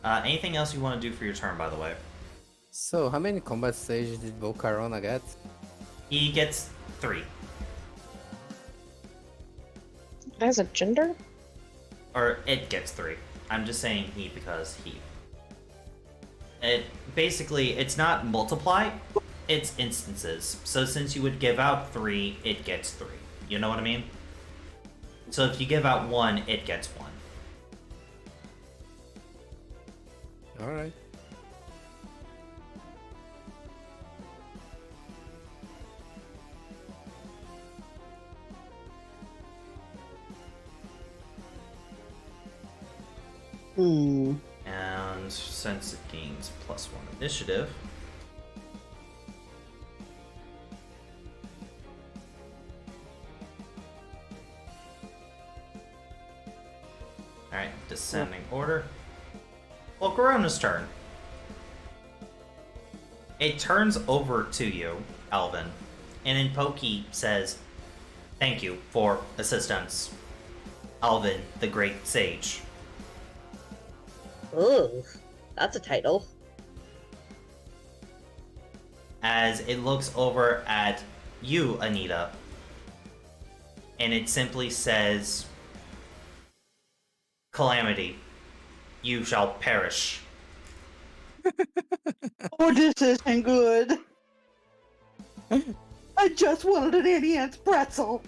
Anything else you want to do for your turn, by the way? So, how many combat stages did Volcarona get? He gets 3. It has a gender? Or it gets 3. I'm just saying he because he. It basically, it's not multiply, it's instances. So since you would give out 3, it gets 3. You know what I mean? So if you give out 1, it gets 1. Alright. Hmm. And since it gains +1 initiative, alright, descending order. Well, Corona's turn. It turns over to you, Alvin, and in Pokey says, "Thank you for assistance, Alvin, the Great Sage." Ooh, that's a title. As it looks over at you, Anita, and it simply says, "Calamity, you shall perish." Oh, this isn't good. I just wanted an Indian's pretzel.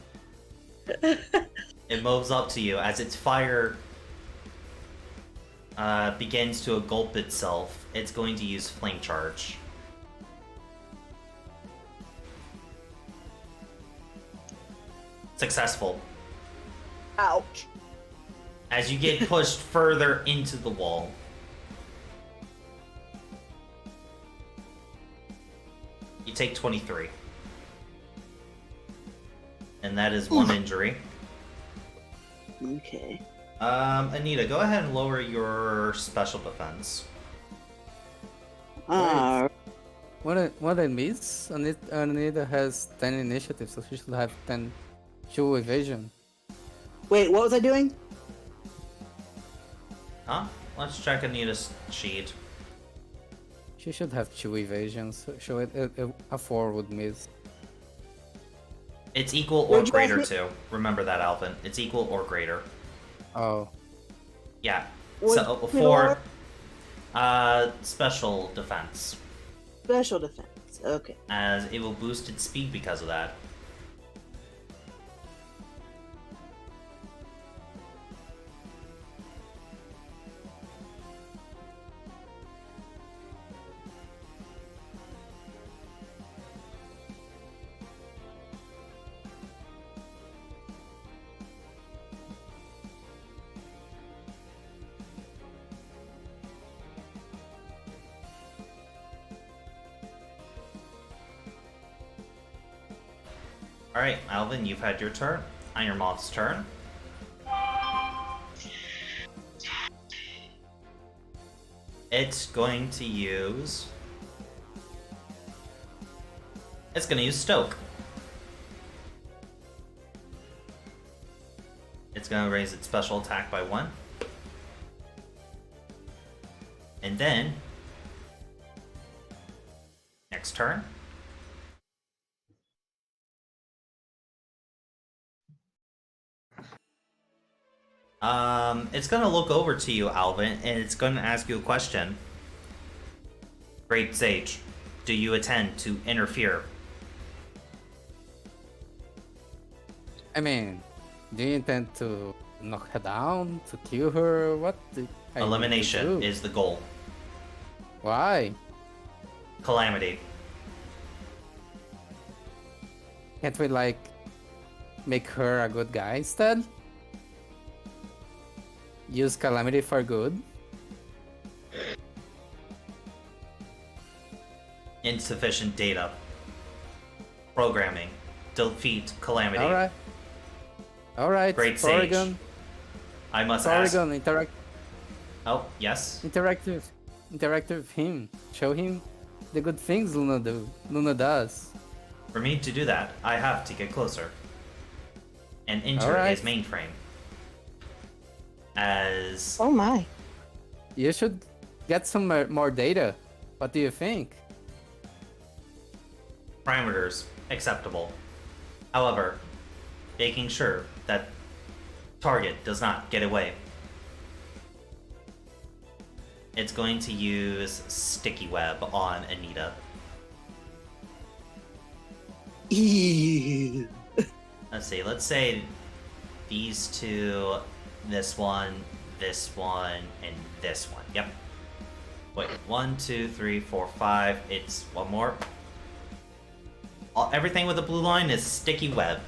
It moves up to you as its fire begins to engulf itself. It's going to use Flame Charge. Successful. Ouch. As you get pushed further into the wall. You take 23. And that is 1 injury. Okay. Anita, go ahead and lower your special defense. Ah, What I miss? Anita has 10 initiative, so she should have 2 evasion. wait, what was I doing? Huh? Let's check Anita's sheet. She should have 2 evasions, so a 4 would miss. It's equal or What'd you greater ask to. Remember that, Alvin. It's equal or greater. Oh, Yeah. What'd So you for lower? special defense, Special defense. Okay. as it will boost its speed because of that. Alright, Alvin, you've had your turn. Iron Moth's turn. It's going to use... It's going to use Stoke. It's going to raise its special attack by 1. And then... Next turn. It's gonna look over to you, Alvin, and it's gonna ask you a question. Great Sage, do you intend to interfere? I mean, do you intend to knock her down, to kill her? What? Are you going to Elimination do? is the goal. Why? Calamity. Can't we like make her a good guy instead? Use Calamity for good? Insufficient data. Programming. Defeat Calamity. Alright. Alright, Great Sage. Porygon. I must ask. Porygon, Oh, yes? interact with him. Show him the good things Luna does. For me to do that, I have to get closer. and enter Alright. his mainframe. As Oh my. You should get some more data. What do you think? parameters acceptable. However, making sure that target does not get away. It's going to use sticky web on Anita. Ew. Let's see, let's say these two, this one, and this one. Yep. Wait, 1, 2, 3, 4, 5. It's one more. Everything with the blue line is sticky web.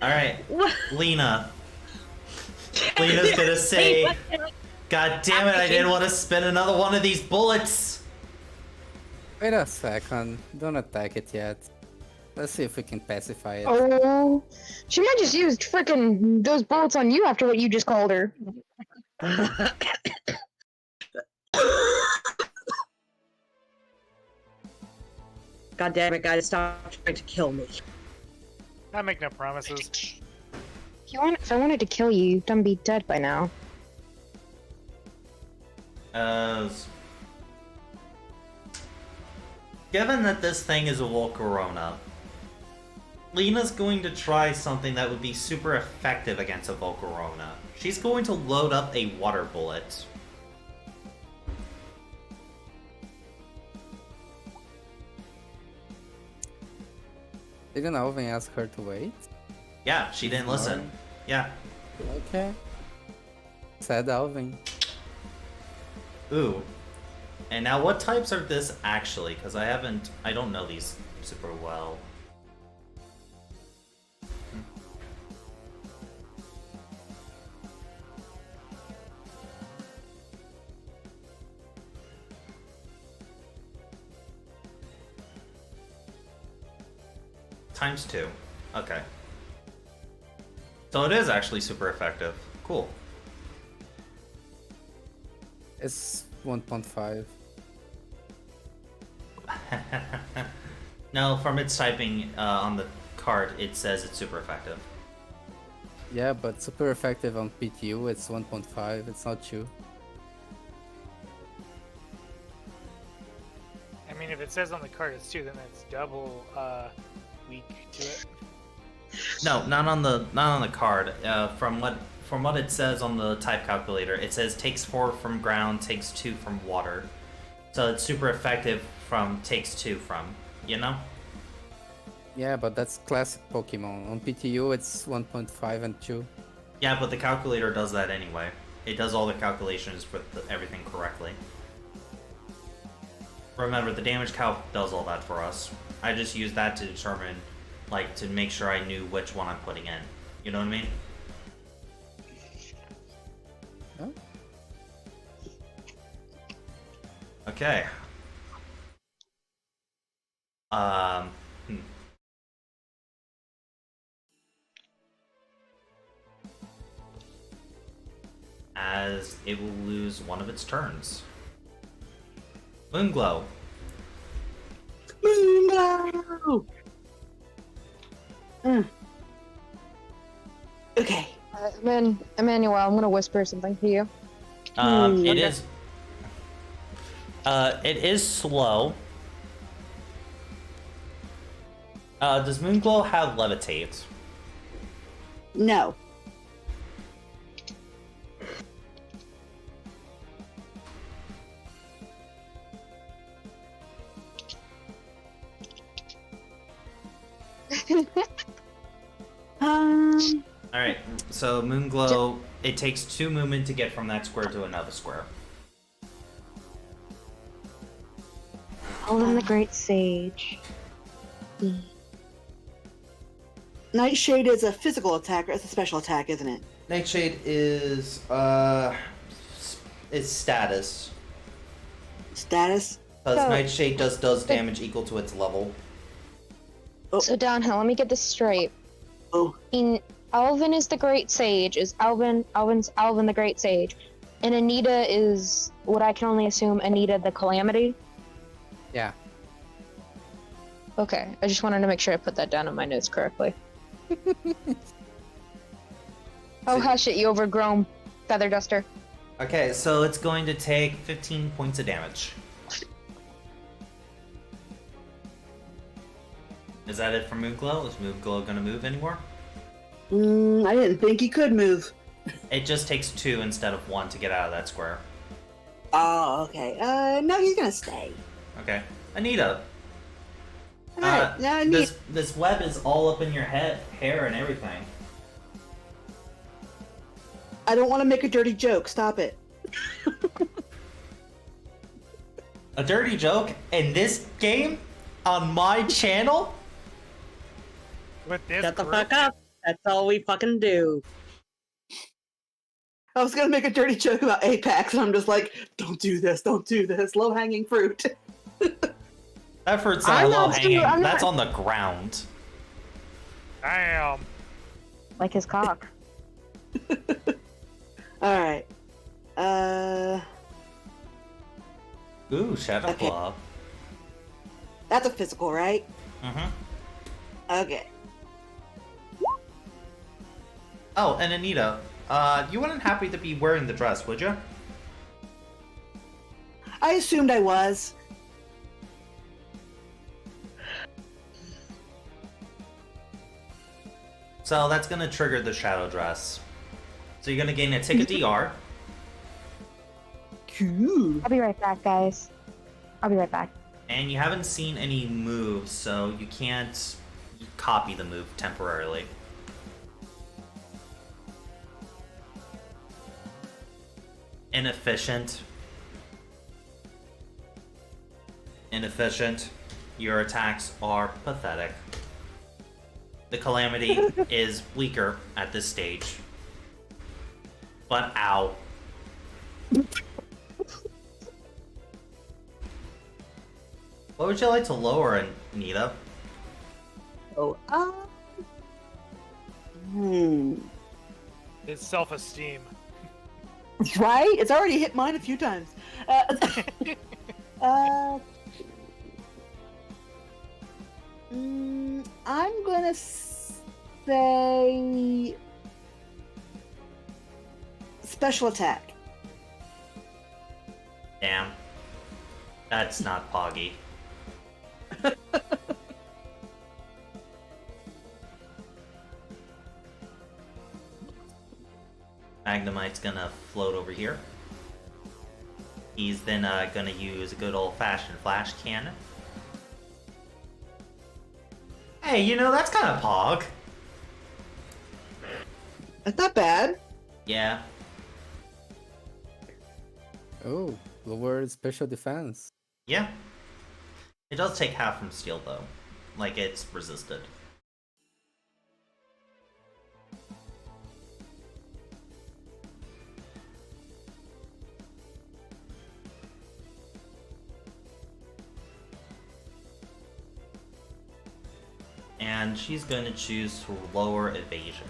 Alright, Lena. Lena's gonna say, God damn it, I didn't want to spend another one of these bullets! Wait a second. Don't attack it yet. Let's see if we can pacify it. Oh, she might just use frickin' those bullets on you after what you just called her. God damn it, guys, stop trying to kill me. I make no promises. If I wanted to kill you, you'd done be dead by now. Given that this thing is a Volcarona, Lena's going to try something that would be super effective against a Volcarona. She's going to load up a water bullet. Didn't Alvin ask her to wait? Yeah, she didn't listen. Yeah. Okay. Said Alvin. Ooh. And now what types are this actually? Because I don't know these super well. ×2. Okay. So it is actually super effective. Cool. It's 1.5. No, from its typing on the card, it says it's super effective. Yeah, but super effective on PTU, it's 1.5, it's not 2. I mean, if it says on the card it's 2, then that's double weak to it. No, not on the card. From what it says on the type calculator, it says takes 4 from ground, takes 2 from water. So it's super effective from takes 2 from, you know? Yeah, but that's classic Pokemon. On PTU, it's 1.5 and 2. Yeah, but the calculator does that anyway. It does all the calculations for everything correctly. Remember, the damage calc does all that for us. I just use that to determine, like, to make sure I knew which one I'm putting in. You know what I mean? Oh. Okay. As it will lose one of its turns. Moonglow. Moonglow! Okay. Emmanuel, I'm gonna whisper something to you. It is. It is slow. Does Moonglow have levitate? No. Alright, so Moonglow, it takes 2 movement to get from that square to another square. Alvin the Great Sage. Nightshade is a physical attack, or it's a special attack, isn't it? Nightshade is, its status. Status? Because So- Nightshade does damage equal to its level. So downhill, let me get this straight. Oh, Alvin is the Great Sage. Is Alvin's Alvin the Great Sage, and Anita is what I can only assume Anita the Calamity. Yeah. Okay, I just wanted to make sure I put that down in my notes correctly. Oh, hush it, you overgrown feather duster. Okay, so it's going to take 15 points of damage. Is that it for Moonglow? Is Moonglow gonna move anymore? I didn't think he could move. It just takes 2 instead of 1 to get out of that square. Oh, okay. No, he's gonna stay. Okay. Anita. Alright, now I need. This web is all up in your hair and everything. I don't want to make a dirty joke. Stop it. A dirty joke in this game? On my channel? With this Shut the group? fuck up. That's all we fucking do. I was gonna make a dirty joke about Apex, and I'm just like, don't do this, don't do this. Low hanging fruit. That fruit's not I'm low not hanging. I'm That's not- on the ground. Damn. Like his cock. Alright. Ooh, Shadow Okay. Claw. That's a physical, right? Mm-hmm. Okay. Oh, and Anita, you wouldn't happy to be wearing the dress, would you? I assumed I was. So that's gonna trigger the Shadow Dress. So you're gonna gain a tick of DR. Cool. I'll be right back, guys. I'll be right back. And you haven't seen any moves, so you can't copy the move temporarily. Inefficient. Inefficient. Your attacks are pathetic. The Calamity is weaker at this stage. But ow. What would you like to lower, Anita? Oh, His self-esteem. right? It's already hit mine a few times. I'm gonna say special attack. Damn. That's not Poggy. Magnemite's gonna float over here. He's then gonna use a good old-fashioned flash cannon. Hey, you know, that's kind of Pog. That's not bad. Yeah. Oh, lowered special defense. Yeah. It does take half from steel, though. Like, it's resisted. And she's going to choose to lower evasion.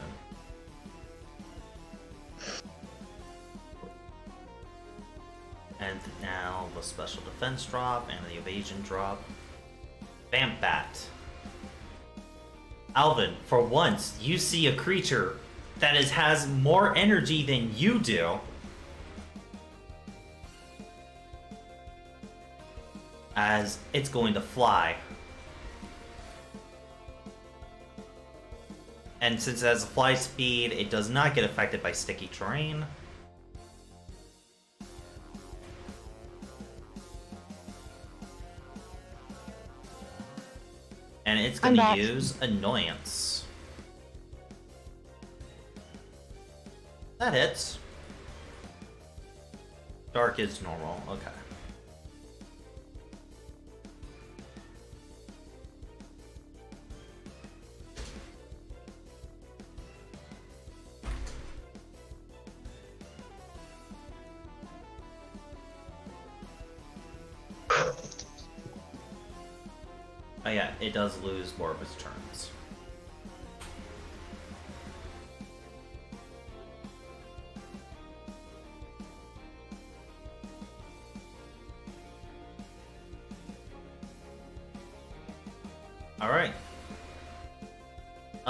And now the special defense drop and the evasion drop. Vamp Bat. Alvin, for once, you see a creature that has more energy than you do. As it's going to fly. And since it has a fly speed, it does not get affected by sticky terrain. And it's going to use Annoyance. That hits. Dark is normal, okay. Oh yeah, it does lose more of its turns.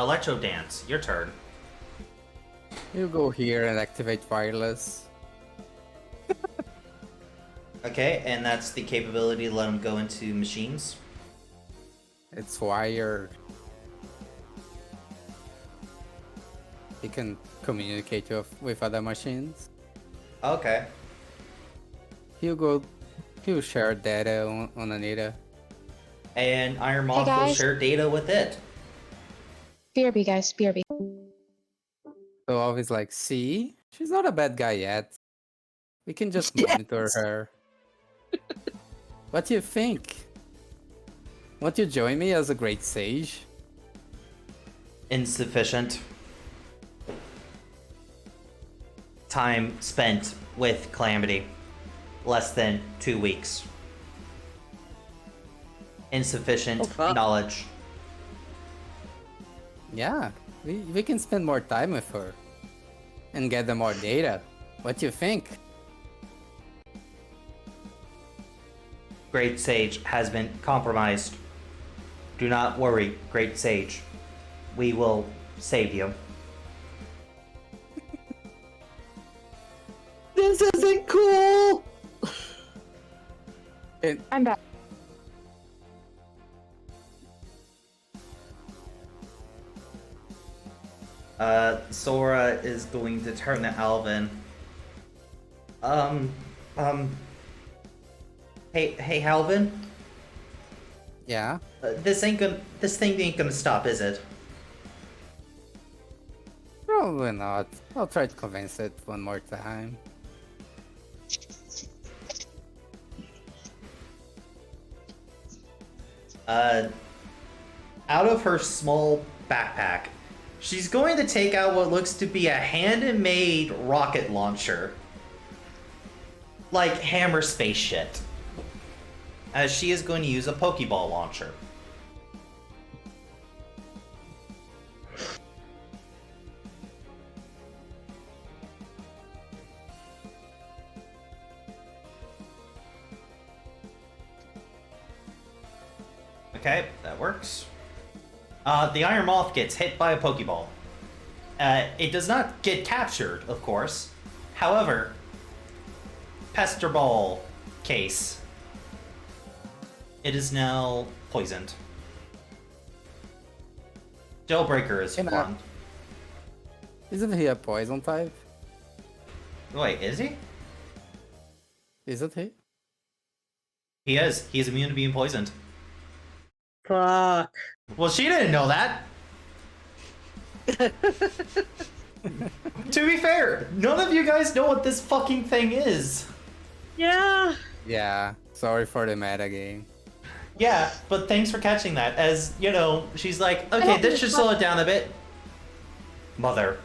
Electro Dance, your turn. You go here and activate wireless. Okay, and that's the capability to let him go into machines. It's wired. You can communicate with other machines. Okay. He'll share data on Anita. And Iron Moth will guys. share data with it. BRB, guys. BRB. So always like, see? She's not a bad guy yet. We can just monitor Yes. her. What do you think? Want you join me as a great sage? Insufficient. Time spent with Calamity. Less than 2 weeks. Insufficient Oh, fuck. knowledge. Yeah, we can spend more time with her. And gather more data. What do you think? Great Sage has been compromised. Do not worry, Great Sage. We will save you. This isn't cool. I'm back. Sora is going to turn to Alvin. Hey, Alvin. Yeah? This thing ain't gonna stop, is it? Probably not. I'll try to convince it one more time. Out of her small backpack, she's going to take out what looks to be a hand-made rocket launcher. Like Hammer space shit. As she is going to use a Pokeball launcher. Okay, that works. The Iron Moth gets hit by a Pokeball. It does not get captured, of course. However, Pester Ball case. It is now poisoned. Jailbreaker is Hey, man. formed. Isn't he a poison type? Wait, is he? Isn't he? He is. He is immune to being poisoned. Fuck. Well, she didn't know that. To be fair, none of you guys know what this fucking thing is. Yeah. Yeah. Sorry for the meta game. Yeah, but thanks for catching that. As, you know, she's like, okay, this should slow it down a bit. Mother,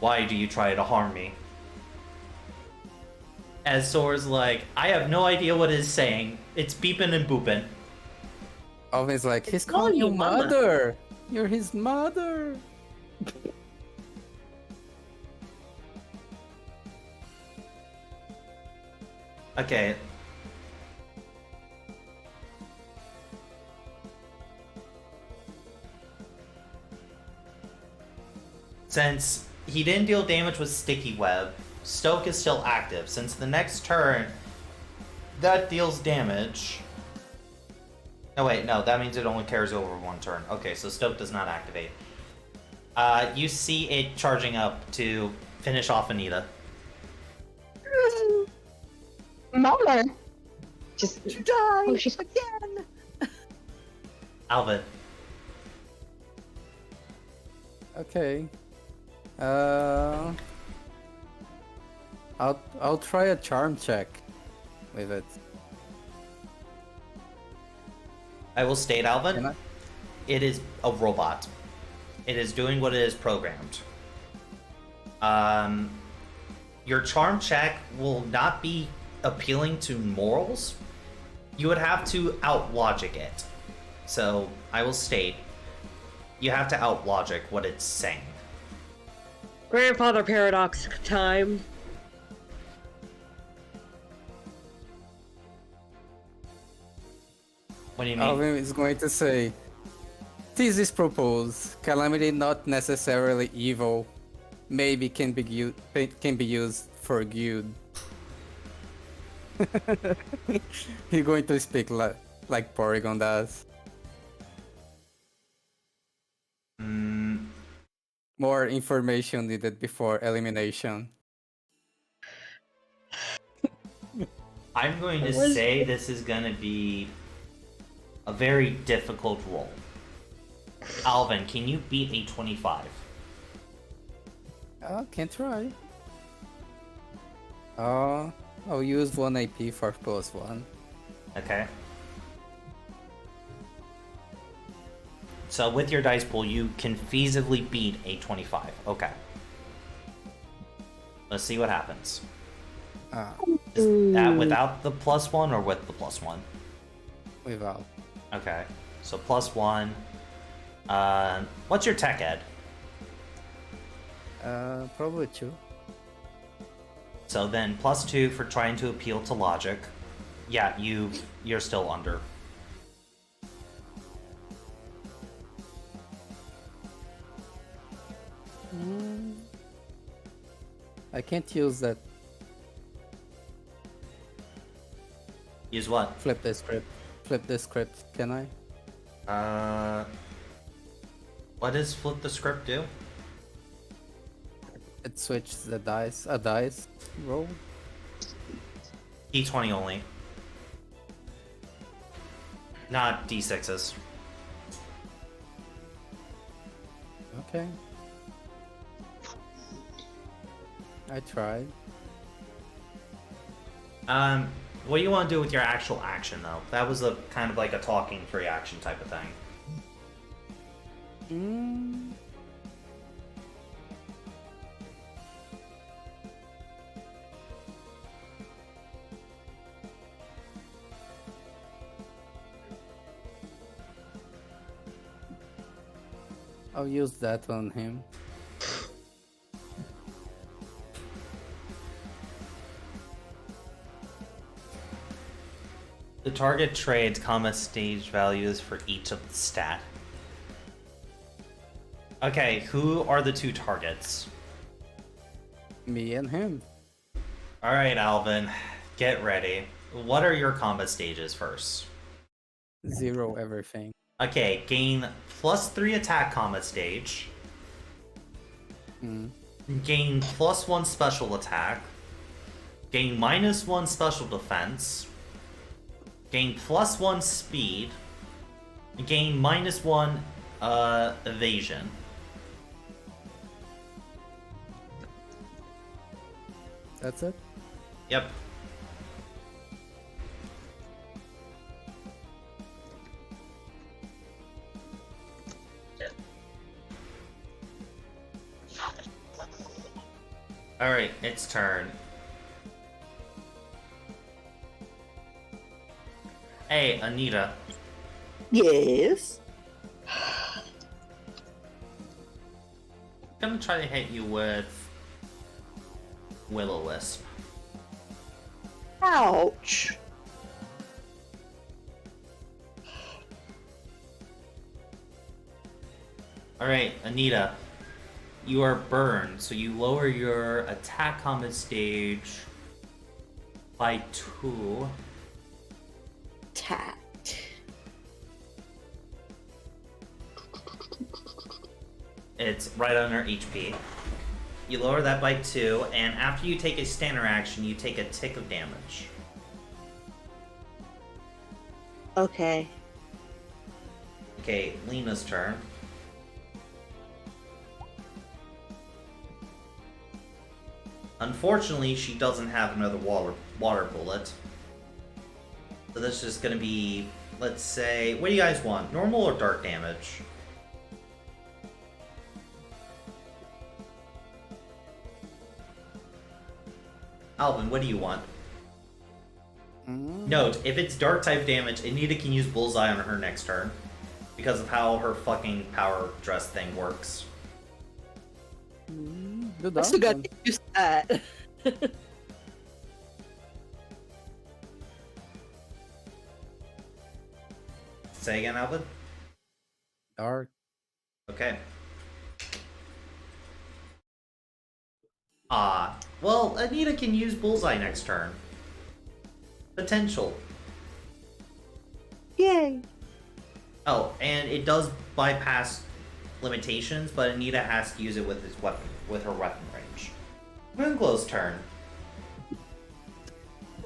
why do you try to harm me? As Sora's like, I have no idea what it's saying. It's beeping and booping. Always like, he's calling calling you you mama." mother. You're his mother. Okay. Since he didn't deal damage with Sticky Web, Stoke is still active. Since the next turn, that deals damage. No, wait, no, that means it only carries over one turn. Okay, so Stoke does not activate. You see it charging up to finish off Anita. Mama. Just You die Oh, she's- again. Alvin. Okay. I'll try a charm check with it. I will state, Alvin, Can I? it is a robot. It is doing what it is programmed. Your charm check will not be appealing to morals. You would have to out-logic it. So, I will state, you have to out-logic what it's saying. Grandfather paradox time. What do you mean? Alvin is going to say, Thesis propose calamity not necessarily evil, maybe can be used for good. You're going to speak like Porygon does. Mm, More information needed before elimination. I'm going to Was- say this is going to be a very difficult roll. Alvin, can you beat a 25? Can try. I'll use 1 AP for +1. Okay. So with your dice pool, you can feasibly beat a 25. Okay. Let's see what happens. Is that without the +1 or with the +1? Without. Okay. So +1. What's your tech ed? Probably 2. So then +2 for trying to appeal to logic. Yeah, you're still under. I can't use that. Use what? Flip the script. Flip the script, can I? What does flip the script do? It switches the dice. A dice roll. D20 only. Not D6s. Okay. I tried. What do you want to do with your actual action, though? That was a kind of like a talking free action type of thing. I'll use that on him. The target trades comma stage values for each of the stat. Okay, who are the two targets? Me and him. Alright, Alvin, get ready. What are your combat stages first? 0 everything. Okay, gain +3 attack combat stage. Gain +1 special attack. Gain -1 special defense. Gain +1 speed. Gain -1 evasion. That's it? Yep. Alright, its turn. Hey, Anita. Yes. I'm gonna try to hit you with Will-O-Wisp. Ouch. Alright, Anita. You are burned, so you lower your attack combat stage by 2. Tat. It's right under HP. You lower that by 2, and after you take a standard action, you take a tick of damage. Okay. Okay, Lena's turn. Unfortunately, she doesn't have another water bullet. So this is gonna be, let's say, what do you guys want? Normal or dark damage? Alvin, what do you want? Note, if it's dark type damage, Anita can use Bullseye on her next turn. Because of how her fucking power dress thing works. The I still got dog to use that. Say again, Alvin? Dark. Okay. Well, Anita can use Bullseye next turn. Potential. Yay! Oh, and it does bypass limitations, but Anita has to use it with his weapon, with her weapon range. Moonglow's turn.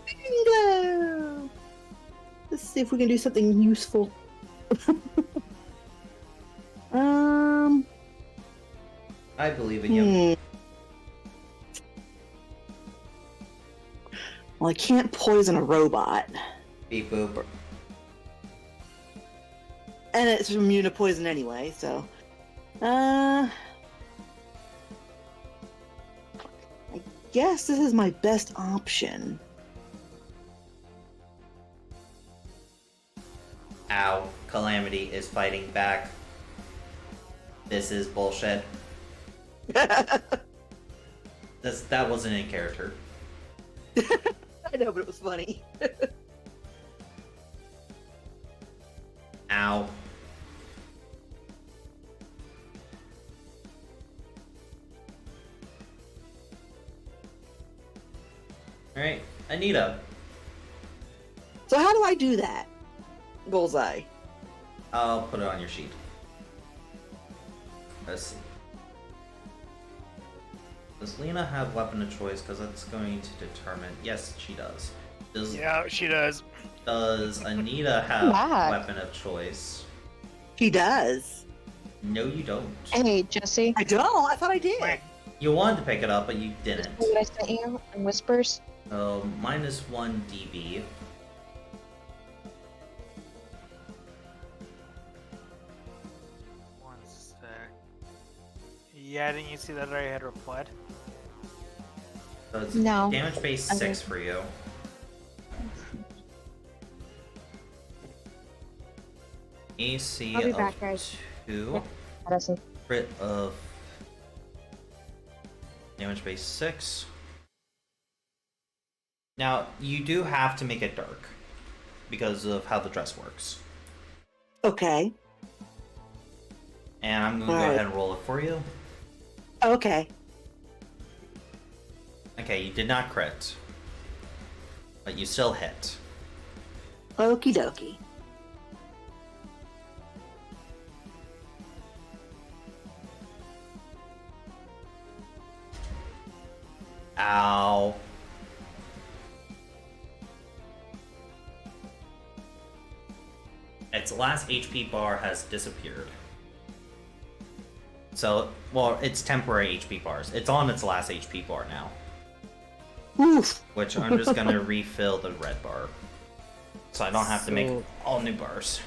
Bingo! Let's see if we can do something useful. I believe in you. Well, I can't poison a robot. Beep boop. And it's immune to poison anyway, so. I guess this is my best option. Ow. Calamity is fighting back. This is bullshit. That wasn't in character. I know, but it was funny. Ow. Alright, Anita. So how do I do that? Bullseye. I'll put it on your sheet. Let's see. Does Lena have weapon of choice? Because that's going to determine. Yes, she does. Yeah, she does. Does Anita have Wow. weapon of choice? He does. No, you don't. Hey, Jesse. I don't. I thought I did. Wait, You wanted to pick it up, but you didn't. What I sent you in whispers? So, -1 DB. one sec. Yeah, didn't you see that I had replied? So it's No. damage base Okay. 6 for you. AC I'll be of back, guys. 2. Madison. Crit of damage base 6. Now, you do have to make it dark because of how the dress works. Okay. And I'm going to go Alright. ahead and roll it for you. Okay. Okay, you did not crit. But you still hit. Okie dokie. Ow. Its last HP bar has disappeared. So, well, it's temporary HP bars. It's on its last HP bar now. Oof. Which I'm just gonna refill the red bar. So I don't have to make So- all new bars.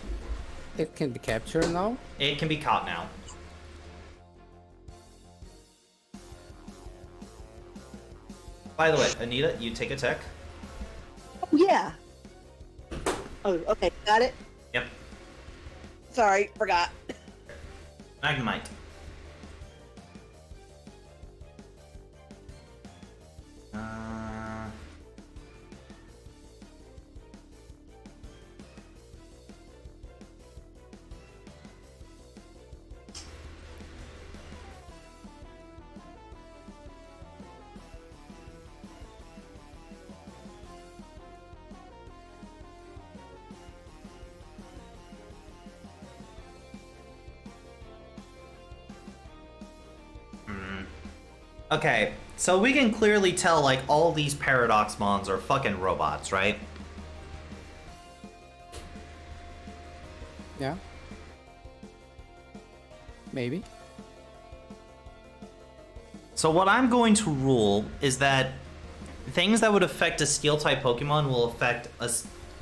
It can be captured now. It can be caught now. By the way, Anita, you take a tick. Oh, yeah. Oh, okay. Got it. Yep. Sorry, forgot. Magnemite. Okay, so we can clearly tell, like, all these Paradox Mons are fucking robots, right? Yeah. Maybe. So what I'm going to rule is that things that would affect a Steel-type Pokemon will affect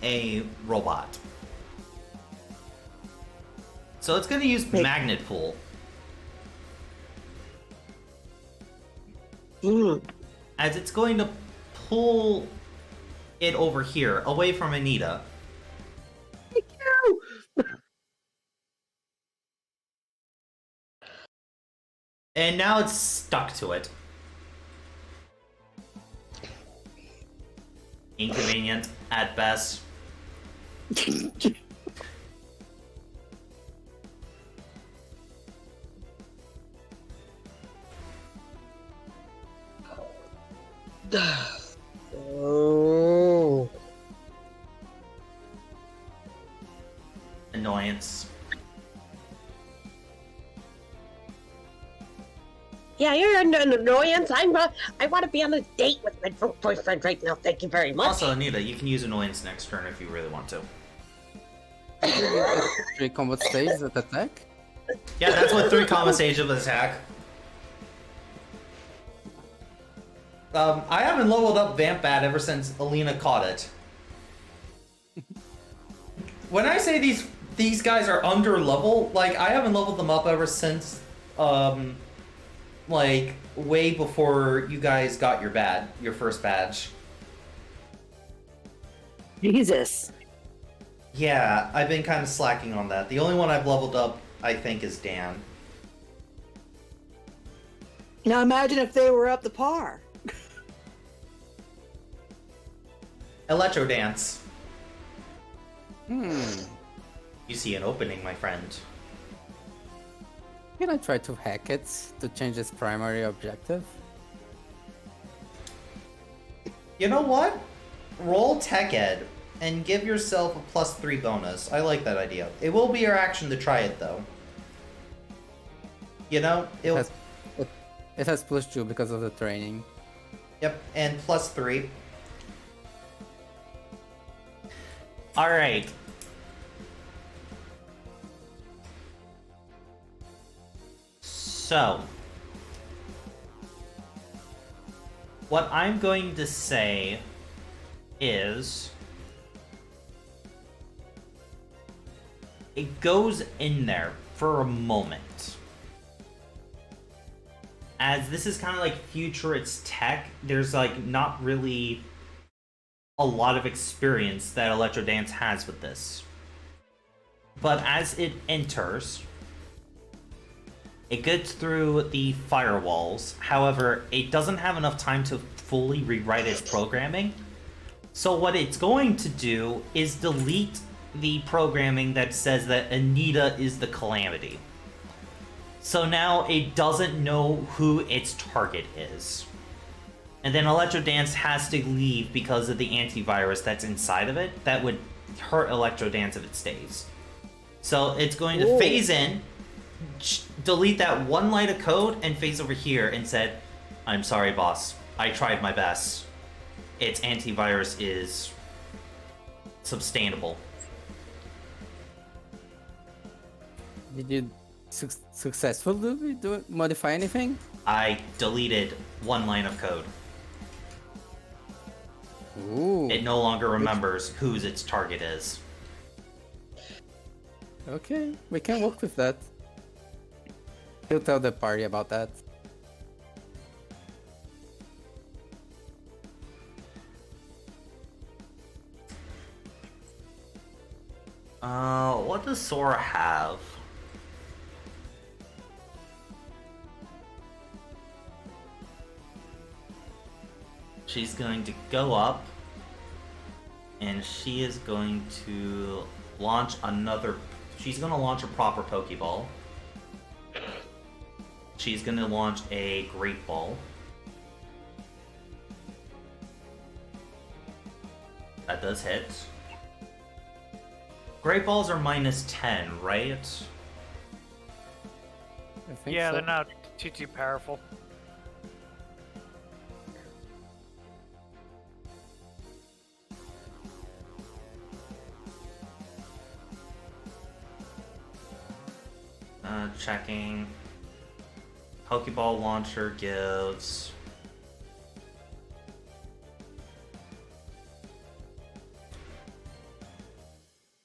a robot. So it's going to use Wait. Magnet Pool. As it's going to pull it over here, away from Anita. Thank you. And now it's stuck to it. Inconvenient at best. Oh. Annoyance. Yeah, you're an annoyance. I want to be on a date with my boyfriend right now. Thank you very much. Also, Anita, you can use annoyance next turn if you really want to. You get 3 combat stages at attack? Yeah, that's what 3 combat stage of attack. I haven't leveled up Vamp Bat ever since Alina caught it. When I say these guys are under level, like I haven't leveled them up ever since like way before you guys got your first badge. Jesus. Yeah, I've been kind of slacking on that. The only one I've leveled up, I think, is Dan. Now imagine if they were up to par. Electro Dance. Hmm. You see an opening, my friend. Can I try to hack it to change its primary objective? You know what? Roll Tech Ed and give yourself a +3 bonus. I like that idea. It will be your action to try it, though. You know, It has +2 because of the training. Yep, and +3. Alright. So, what I'm going to say is it goes in there for a moment. As this is kind of like futurist tech, there's like not really a lot of experience that Electro Dance has with this. But as it enters, it gets through the firewalls. However, it doesn't have enough time to fully rewrite its programming. So what it's going to do is delete the programming that says that Anita is the calamity. So now it doesn't know who its target is. And then Electro Dance has to leave because of the antivirus that's inside of it that would hurt Electro Dance if it stays. So it's going to phase in, delete that one line of code, and phase over here and said, I'm sorry, boss. I tried my best. Its antivirus is sustainable. Did you successfully modify anything? I deleted one line of code. Ooh. It no longer remembers whose its target is. Okay, we can work with that. He'll tell the party about that. What does Sora have? She's going to go up, and she is going to launch another. She's going to launch a proper Pokeball. She's going to launch a Great Ball. That does hit. Great Balls are -10, right? I think Yeah, so. they're not too powerful. Checking. Pokeball launcher gives.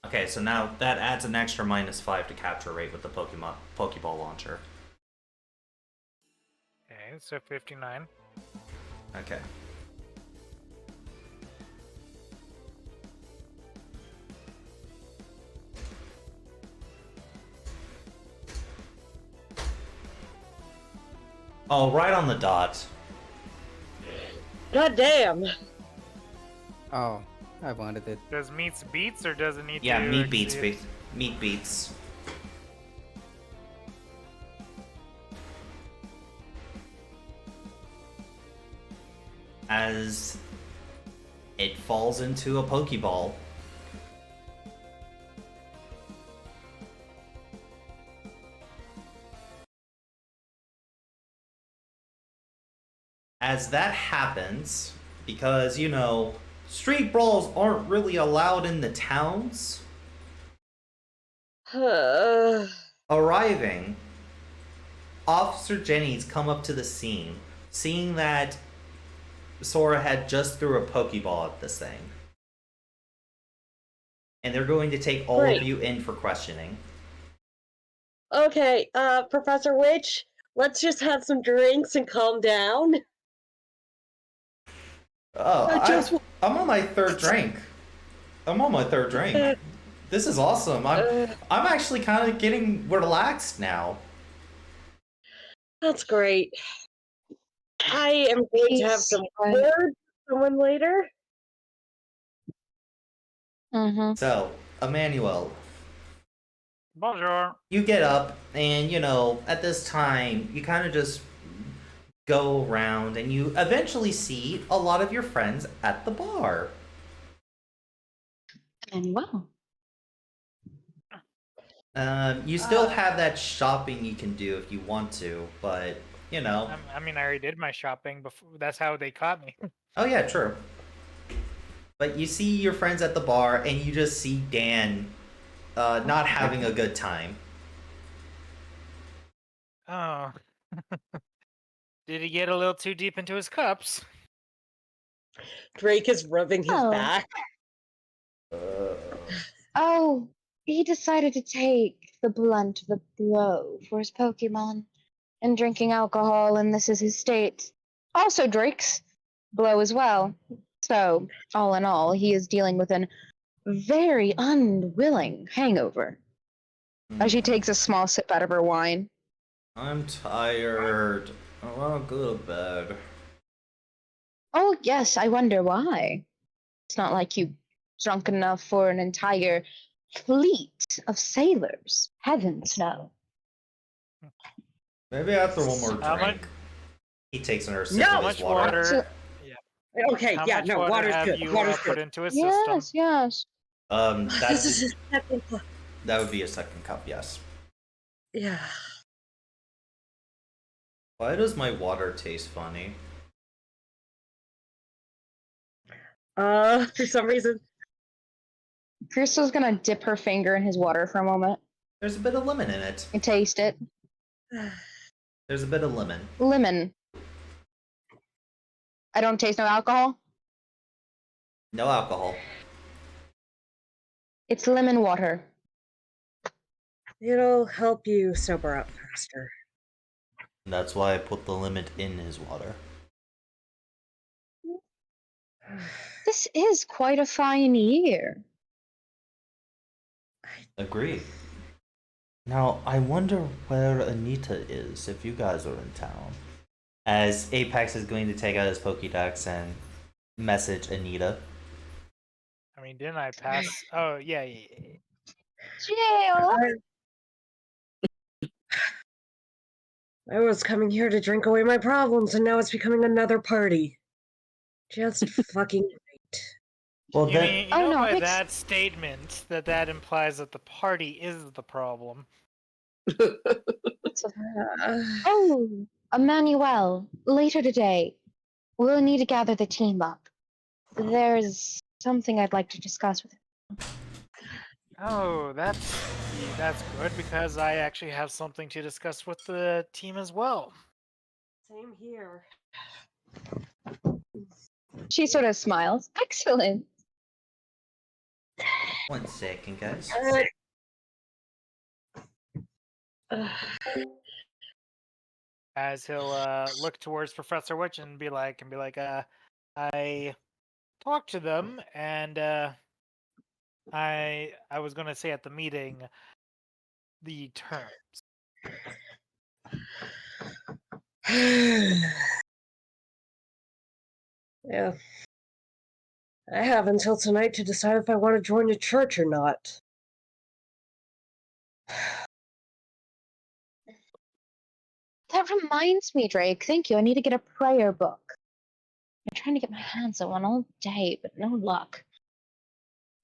Okay, so now that adds an extra -5 to capture rate with the Pokeball launcher. Okay, so 59. Okay. Oh, right on the dot. God damn. Oh, I wanted it. Does meets beats or does it need Yeah, to meat beats. exceed- Meat beats. as it falls into a Pokeball. As that happens, because, you know, street brawls aren't really allowed in the towns, arriving, Officer Jennings come up to the scene, seeing that Sora had just threw a Pokeball at this thing. And they're going to take all Great. of you in for questioning. Okay, Professor Witch, let's just have some drinks and calm down. Oh, just- I'm on my third drink. This is awesome. I'm actually kind of getting relaxed now. That's great. I am going to have some words with someone later. Mm-hmm. So, Emmanuel, Bonjour. you get up, and, you know, at this time, you kind of just go around, and you eventually see a lot of your friends at the bar. And well. You still have that shopping you can do if you want to, but, you know. I mean, I already did my shopping before. That's how they caught me. Oh, yeah, true. But you see your friends at the bar, and you just see Dan not having a good time. Oh. Did he get a little too deep into his cups? Drake is rubbing his Oh. back. Oh, he decided to take the blunt of the blow for his Pokemon and drinking alcohol, and this is his state. Also, Drake's blow as well. So, all in all, he is dealing with an very unwilling hangover. As she takes a small sip out of her wine. I'm tired. I want to go to bed. Oh, yes, I wonder why. It's not like you drunk enough for an entire fleet of sailors. Heavens, no. Maybe after one more How drink. He takes another sip No! of How his much water. water? Okay, How yeah, much no, water water's have good. you Water's put good. into his system? Yes, yes. This That's is his second cup. that would be a second cup, yes. Yeah. Why does my water taste funny? For some reason. Crystal's gonna dip her finger in his water for a moment There's a bit of lemon in it. and taste it. There's a bit of lemon. Lemon. I don't taste no alcohol. No alcohol. It's lemon water. It'll help you sober up faster. That's why I put the lemon in his water. This is quite a fine year. Agree. Now, I wonder where Anita is if you guys are in town. As Apex is going to take out his Pokédex and message Anita. I mean, didn't I pass? Oh, yeah. Jail. I was coming here to drink away my problems, and now it's becoming another party. Just fucking great. Well, You then, mean, you Oh, know no, by it's- that statement that implies that the party is the problem. Oh, Emmanuel, later today, we'll need to gather the team up. There's something I'd like to discuss with you. Oh, that's good because I actually have something to discuss with the team as well. Same here. She sort of smiles. Excellent. 1 second, guys. As he'll look towards Professor Witch and be like, I talked to them, and I was gonna say at the meeting the terms. Yeah. I have until tonight to decide if I want to join a church or not. That reminds me, Drake. Thank you. I need to get a prayer book. trying to get my hands on one all day, but no luck.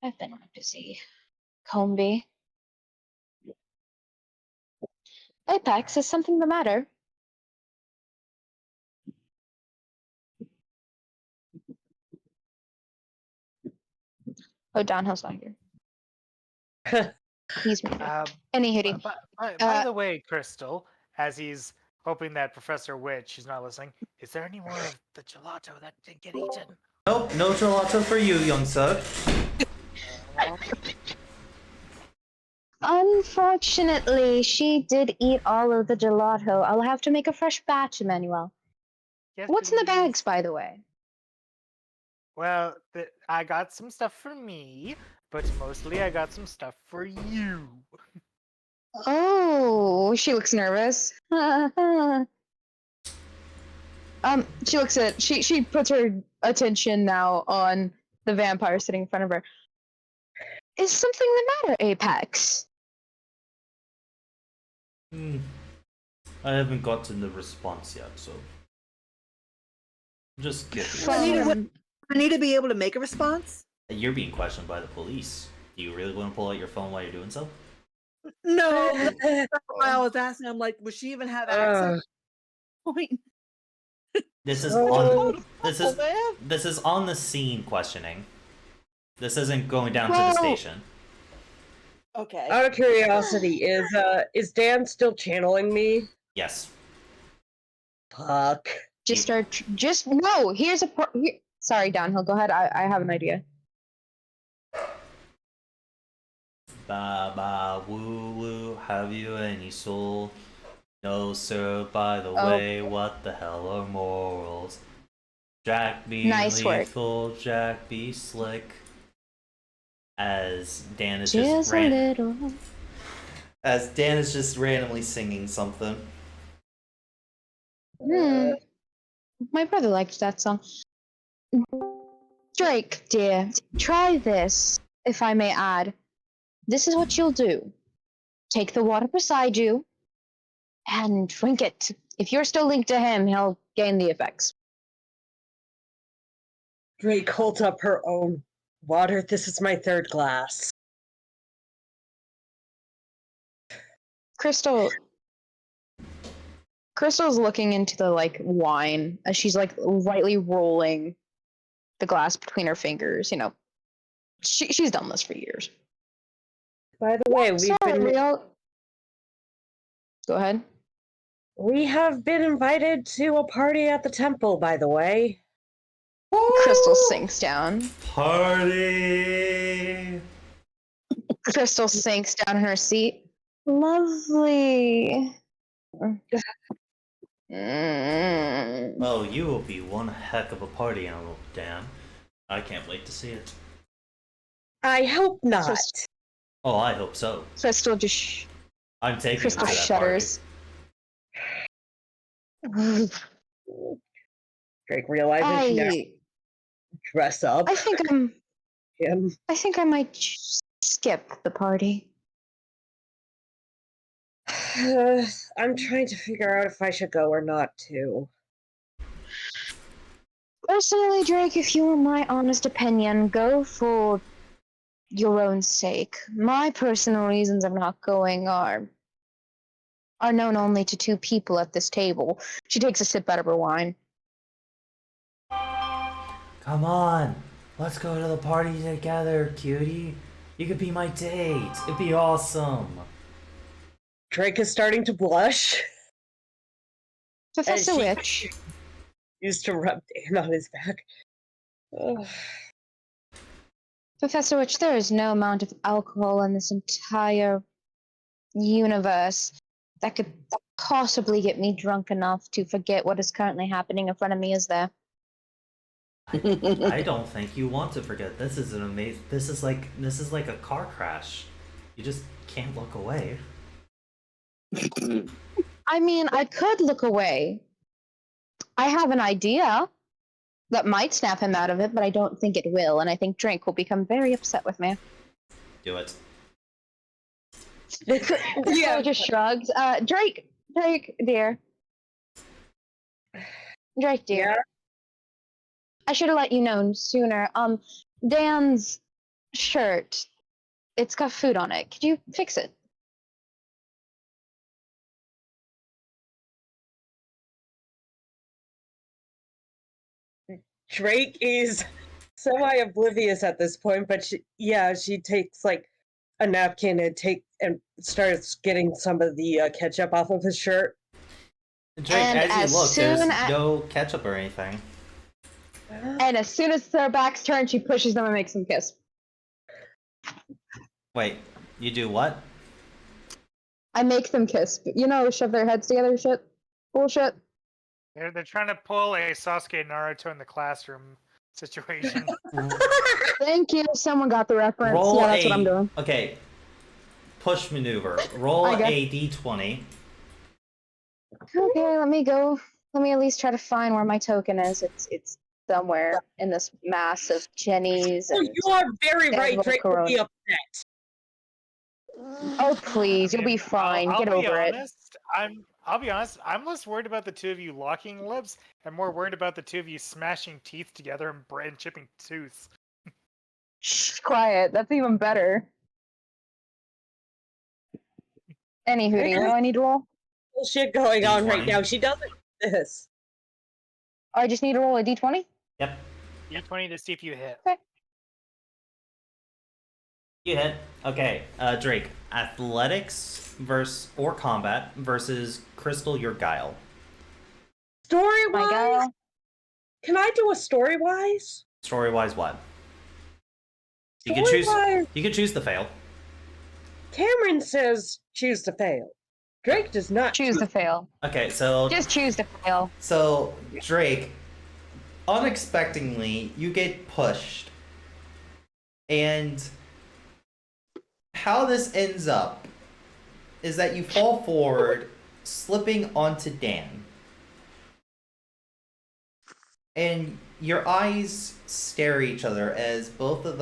I've been busy. Comby. Apex, is something the matter? Oh, Downhill's not here. He's muted. Any hoodie. By the way, Crystal, as he's hoping that Professor Witch is not listening, is there any more of the gelato that didn't get eaten? Nope, no gelato for you, young sir. Unfortunately, she did eat all of the gelato. I'll have to make a fresh batch, Emmanuel. Yes, What's in the please. bags, by the way? Well, I got some stuff for me, but mostly I got some stuff for you. Oh, she looks nervous. She looks at she puts her attention now on the vampire sitting in front of her. Is something the matter, Apex? I haven't gotten the response yet, so just kidding. I need to be able to make a response. You're being questioned by the police. Do you really want to pull out your phone while you're doing so? No, that's why I was asking. I'm like, would she even have access? Point. This is this is on the scene questioning. This isn't going down to the station. Okay. Out of curiosity, is Dan still channeling me? Yes. Fuck. No. Here's a sorry, Downhill. Go ahead. I have an idea. Ba ba woo woo. Have you any soul? No, sir. By the way, what the hell are morals? Jack be nice lethal, work. Jack be slick. As Dan is just randomly singing something. My brother liked that song. Drake, dear, try this, if I may add. This is what you'll do. Take the water beside you and drink it. If you're still linked to him, he'll gain the effects. Drake holds up her own water. This is my third glass. Crystal's looking into the wine as she's lightly rolling the glass between her fingers. You know, she's done this for years. By the way, Go ahead. We have been invited to a party at the temple, by the way. Crystal sinks down. Party! Crystal sinks down in her seat. Lovely. Oh, you will be one heck of a party animal, Dan. I can't wait to see it. I hope not. Oh, I hope so. Crystal just. I'm taking Crystal it to that shudders. Drake realizing she now dress up. I think I might skip the party. I'm trying to figure out if I should go or not, too. Personally, Drake, if you want my honest opinion, go for your own sake. My personal reasons of not going are known only to two people at this table. She takes a sip out of her wine. Come on, let's go to the party together, cutie. You could be my date. It'd be awesome. Drake is starting to blush. Professor Witch used to rub Dan on his back. Ugh. Professor Witch, there is no amount of alcohol in this entire universe that could possibly get me drunk enough to forget what is currently happening in front of me, is there? I don't think you want to forget. This is an amazing. This is like a car crash. You just can't look away. I mean, I could look away. I have an idea that might snap him out of it, but I don't think it will, and I think Drake will become very upset with me. Do it. Yeah, just shrugs. Drake, dear. Drake, dear. I should have let you know sooner. Dan's shirt, it's got food on it. Could you fix it? Drake is semi-oblivious at this point, but she takes like a napkin and starts getting some of the ketchup off of his shirt. Drake, And as you as look, soon there's as- no ketchup or anything. And as soon as their backs turn, she pushes them and makes them kiss. Wait, you do what? I make them kiss. You know, shove their heads together shit. Bullshit. They're trying to pull a Sasuke Naruto in the classroom situation. Thank you. Someone got the reference. Roll Yeah, that's what I'm doing. Okay. Push maneuver. Roll I guess. a d20. Okay, let me go. Let me at least try to find where my token is. It's somewhere in this mass of Jennies Oh, and. you are very right. Edward Drake will be Corona. upset. Oh please, you'll be fine. I'll Get be over it. honest, I'll be honest. I'm less worried about the two of you locking lips, and more worried about the two of you smashing teeth together and chipping tooths. Shh, quiet. That's even better. Anywho, what do I need to roll? Bullshit going on right D20. now. She doesn't this. Oh, I just need to roll a d20? Yep. D20 to see if you hit. You hit. Okay, Drake. Athletics or combat versus Crystal, your guile. Story My wise, gal. can I do a story wise? Story-wise, what? You Story can choose. wise, You can choose to fail. Cameron says choose to fail. Drake does not Choose to fail. Okay, so Just choose to fail. So, Drake, unexpectedly, you get pushed. And how this ends up is that you fall forward, slipping onto Dan. And your eyes stare at each other as both of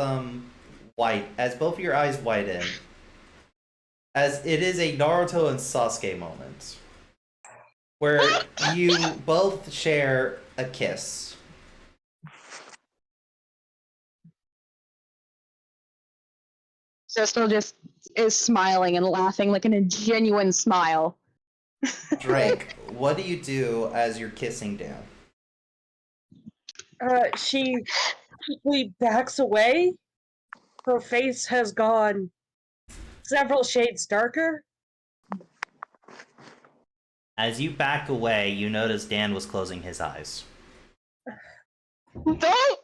your eyes widen. As it is a Naruto and Sasuke moment. Where you both share a kiss. Crystal just is smiling and laughing like in a genuine smile. Drake, what do you do as you're kissing Dan? She quickly backs away. Her face has gone several shades darker. As you back away, you notice Dan was closing his eyes. Don't!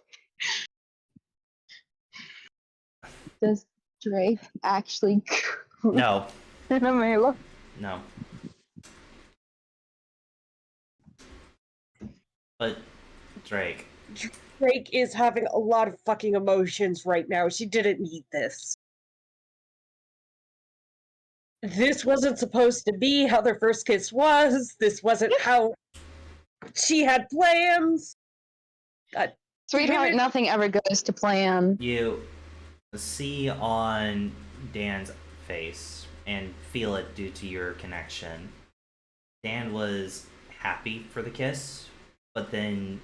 Does Drake actually No, Amela? no. But, Drake, Drake is having a lot of fucking emotions right now. She didn't need this. This wasn't supposed to be how their first kiss was. This wasn't how she had plans. Sweetheart, nothing ever goes to plan. you see on Dan's face and feel it due to your connection. Dan was happy for the kiss, but then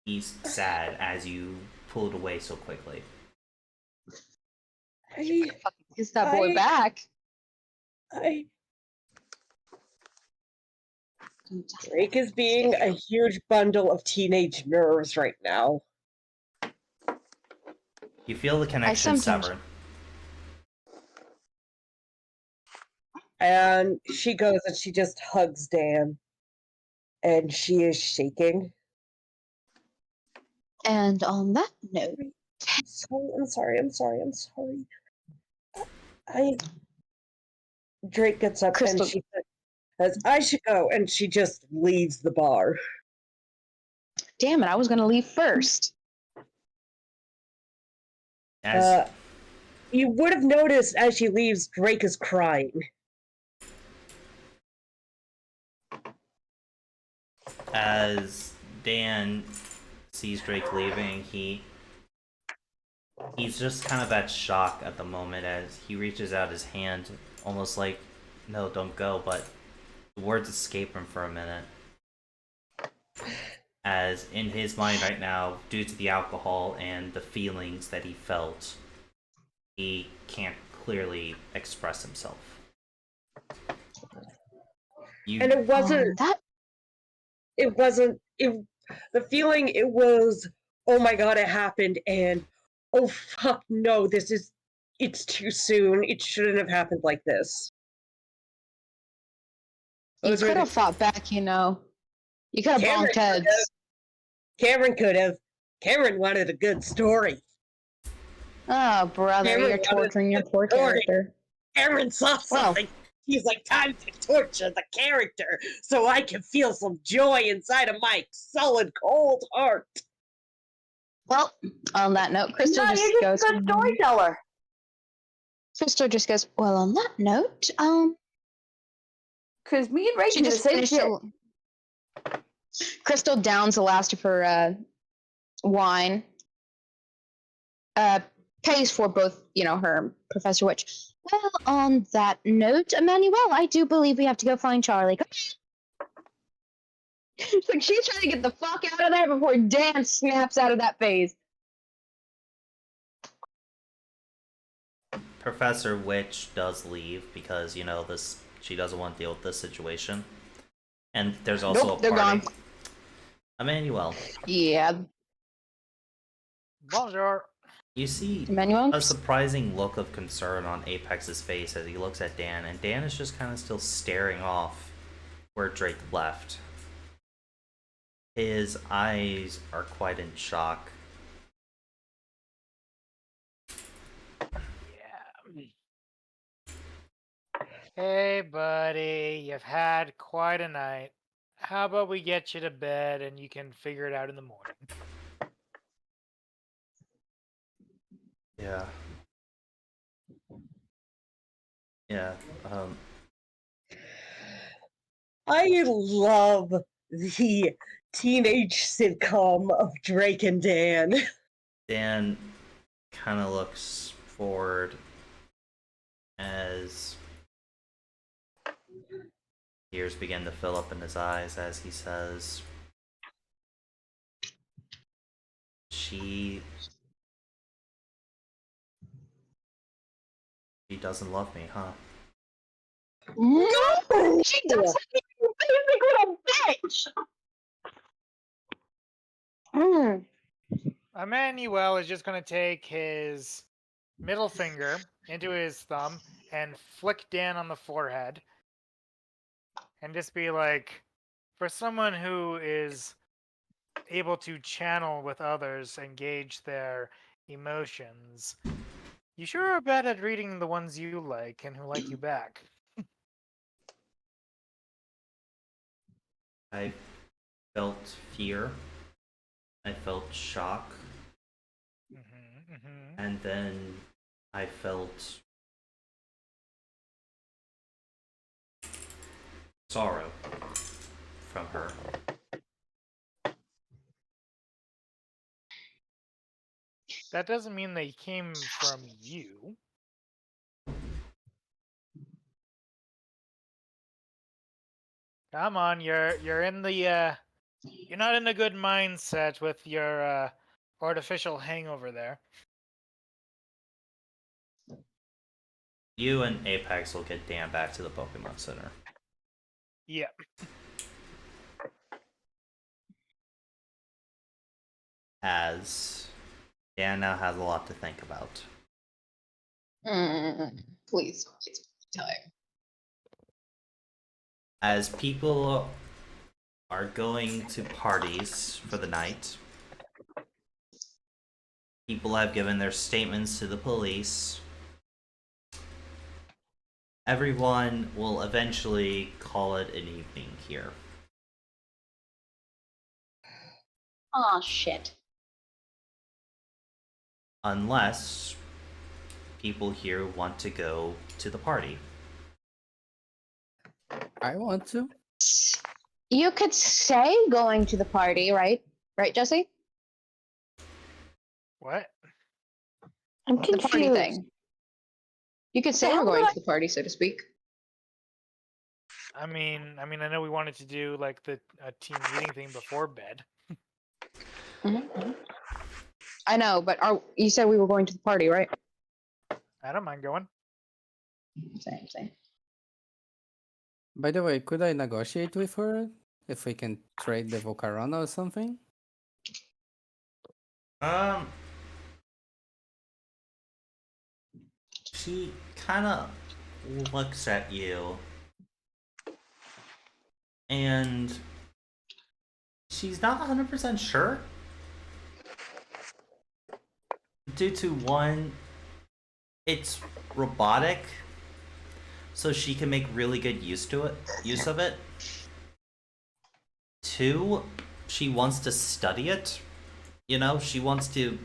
he's sad as you pulled away so quickly. I, Kiss that boy I- back. Drake is being a huge bundle of teenage nerves right now. You feel the connection sometimes- severed. And she goes and she just hugs Dan. And she is shaking. And on that note, I'm sorry. Drake gets up Crystal. and she says, I should go, and she just leaves the bar. damn it, I was gonna leave first. As You would have noticed as she leaves, Drake is crying. as Dan sees Drake leaving, he's just kind of at shock at the moment as he reaches out his hand, almost like, no, don't go, but the words escape him for a minute. as in his mind right now, due to the alcohol and the feelings that he felt, he can't clearly express himself. And it wasn't. It wasn't. The feeling it was. Oh my god! It happened, and oh fuck no! It's too soon. It shouldn't have happened like this. You Those are could the- have fought back, you know. You could have Cameron bonked heads. Cameron could have. Cameron wanted a good story. Oh, brother, Cameron you're wanted torturing your a poor good story. character. Cameron saw something. He's like, time to torture the character so I can feel some joy inside of my solid, cold heart. Well, on that note, Crystal No, just you're goes. just a good storyteller. Crystal just goes. Well, on that note, Because me and Ray she do the just same finished. shit. Crystal downs the last of her wine. Pays for both, you know, her and Professor Witch. Well, on that note, Emmanuel, I do believe we have to go find Charlie. It's like she's trying to get the fuck out of there before Dan snaps out of that phase. Professor Witch does leave because, you know, she doesn't want to deal with this situation. And there's also Nope, a they're party. gone. Emmanuel, Yeah, Bonjour. you see Emmanuel. a surprising look of concern on Apex's face as he looks at Dan, and Dan is just kind of still staring off where Drake left. His eyes are quite in shock. Yeah. Hey, buddy, you've had quite a night. How about we get you to bed and you can figure it out in the morning? Yeah. Yeah, I love the teenage sitcom of Drake and Dan. Dan kind of looks forward as tears begin to fill up in his eyes as he says, She doesn't love me, huh? No, she doesn't. You basic little bitch. Emmanuel is just going to take his middle finger into his thumb and flick Dan on the forehead and just be like, for someone who is able to channel with others and gauge their emotions, you sure are bad at reading the ones you like and who like you back. I felt fear. I felt shock. And then I felt sorrow from her. That doesn't mean they came from you. Come on, you're in the you're not in a good mindset with your artificial hangover there. You and Apex will get Dan back to the Pokemon Center. Yeah. As Dan now has a lot to think about. Please, it's time. As people are going to parties for the night, people have given their statements to the police. Everyone will eventually call it an evening here. Oh shit. Unless people here want to go to the party. I want to. You could say going to the party, right? Right, Jesse? What? I'm The party confused. thing. You could say The we're hell going did to the party, so to speak. I mean, I know we wanted to do like the team meeting thing before bed. I know, but you said we were going to the party, right? I don't mind going. Same. By the way, could I negotiate with her if we can trade the Volcarona or something? She kind of looks at you, and she's not 100% sure. Due to one, it's robotic, so she can make really good use of it. Two, she wants to study it. You know, she wants to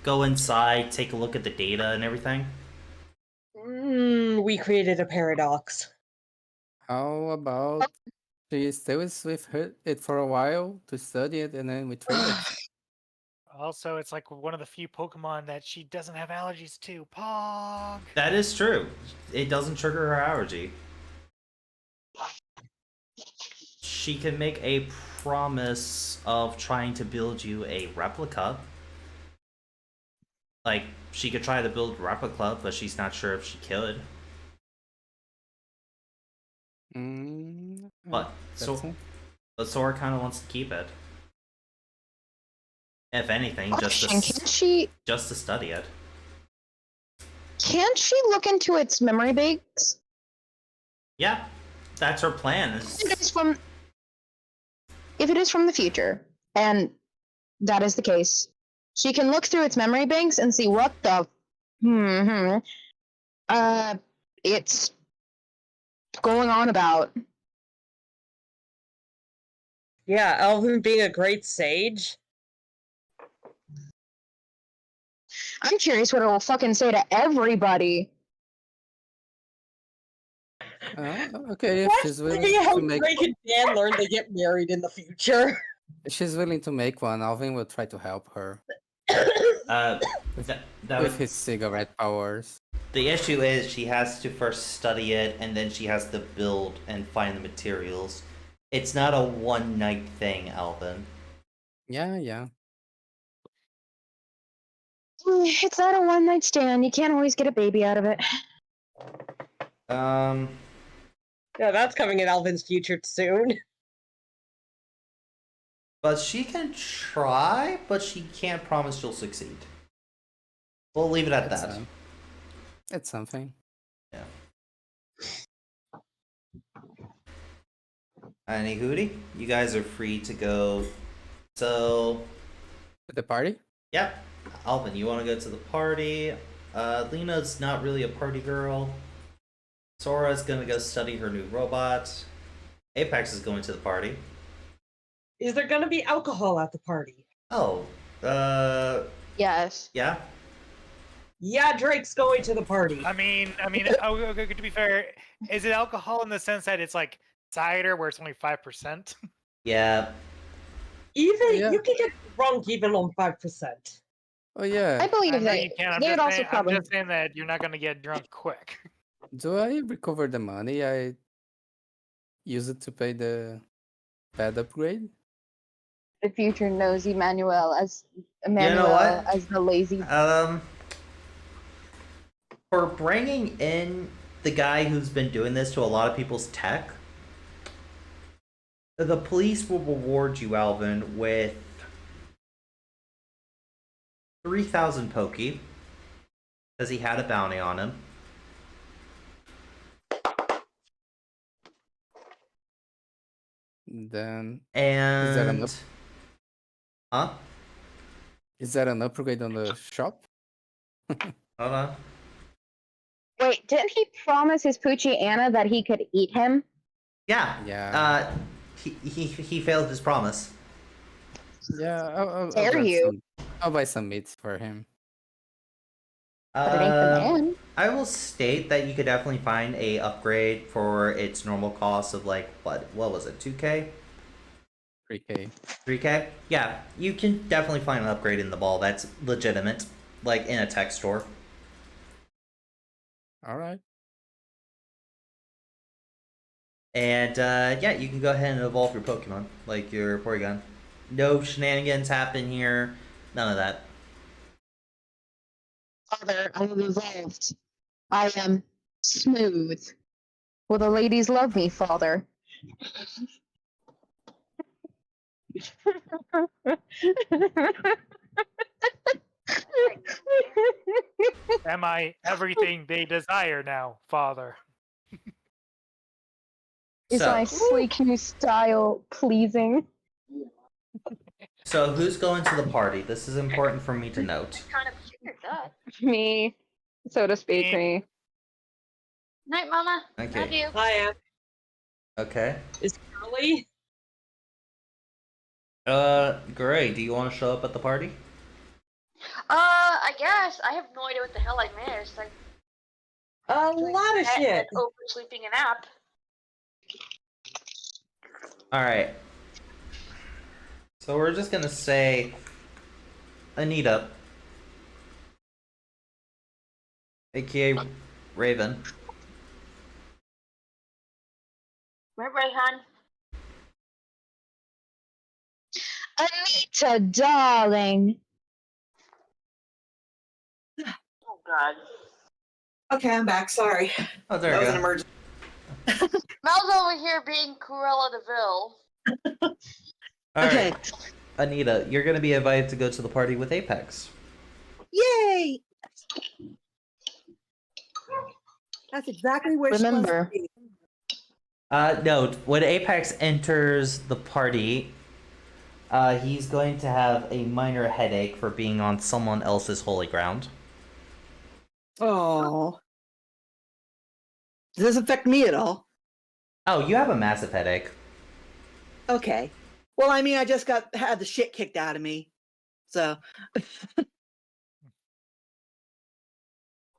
go inside, take a look at the data and everything. We created a paradox. How about she stays with it for a while to study it and then we trade it? Also, it's like one of the few Pokemon that she doesn't have allergies to. Pog. That is true. It doesn't trigger her allergy. She can make a promise of trying to build you a replica. Like, she could try to build a replica, but she's not sure if she could. But Sora kind of wants to keep it. If anything, just to study it. Can't she look into its memory banks? Yeah, that's her plan. If it is from the future, and that is the case, she can look through its memory banks and see what the it's going on about. Yeah, Alvin being a great sage. I'm curious what it will fucking say to everybody. Okay, if she's willing How to make, Drake and Dan learn they get married in the future. if she's willing to make one, Alvin will try to help her with his cigarette powers. The issue is she has to first study it, and then she has to build and find the materials. It's not a one-night thing, Alvin. Yeah. It's not a one-night stand. You can't always get a baby out of it. Yeah, that's coming in Alvin's future soon. But she can try, but she can't promise she'll succeed. We'll leave it at that. It's something. Yeah. Any hootie? You guys are free to go. So. To the party? Yep. Alvin, you want to go to the party? Lena's not really a party girl. Sora's gonna go study her new robot. Apex is going to the party. Is there gonna be alcohol at the party? Oh, Yes. yeah? Yeah, Drake's going to the party. I mean, okay, to be fair, is it alcohol in the sense that it's like cider where it's only 5%? Yeah. You can get drunk even on 5%. Oh yeah. I believe that. You can. I'm just saying that you're not gonna get drunk quick. Do I recover the money I use it to pay the pad upgrade? The future knows Emmanuel as the lazy. For bringing in the guy who's been doing this to a lot of people's tech, the police will reward you, Alvin, with 3,000 Poke, because he had a bounty on him. Then is that enough? Huh? Is that an upgrade on the shop? Hold on. Wait, didn't he promise his Poochie Anna that he could eat him? Yeah. He failed his promise. Yeah, I'll buy some meats for him. But it ain't the man. I will state that you could definitely find a upgrade for its normal cost of like what was it, 2K? 3K. 3K? Yeah, you can definitely find an upgrade in the ball that's legitimate, like in a tech store. All right. And yeah, you can go ahead and evolve your Pokemon, like your Porygon. No shenanigans happen here. None of that. Father, I have evolved. I am smooth. Will the ladies love me, father? Am I everything they desire now, father? Is So, my sleek new style pleasing? so who's going to the party? This is important for me to note. Kind of figured that. Me, so to speak, Me. me. Night, Mama. Okay. Love you. Hi, Em. Okay. Is Carly? Gray, do you want to show up at the party? I guess. I have no idea what the hell I missed. Like, A doing lot of that shit. and oversleeping a nap. Alright. So we're just gonna say Anita, aka Raven. Right, hon? Anita, darling. Oh, God. Okay, I'm back. Sorry. Oh, there That we was go. an emergency. Mel's over here being Cruella de Vil. Alright, Okay. Anita, you're gonna be invited to go to the party with Apex. Yay! That's exactly where she wants Remember, to be. No, when Apex enters the party, he's going to have a minor headache for being on someone else's holy ground. Oh. Does this affect me at all? Oh, you have a massive headache. Okay. Well, I mean, I just had the shit kicked out of me. So.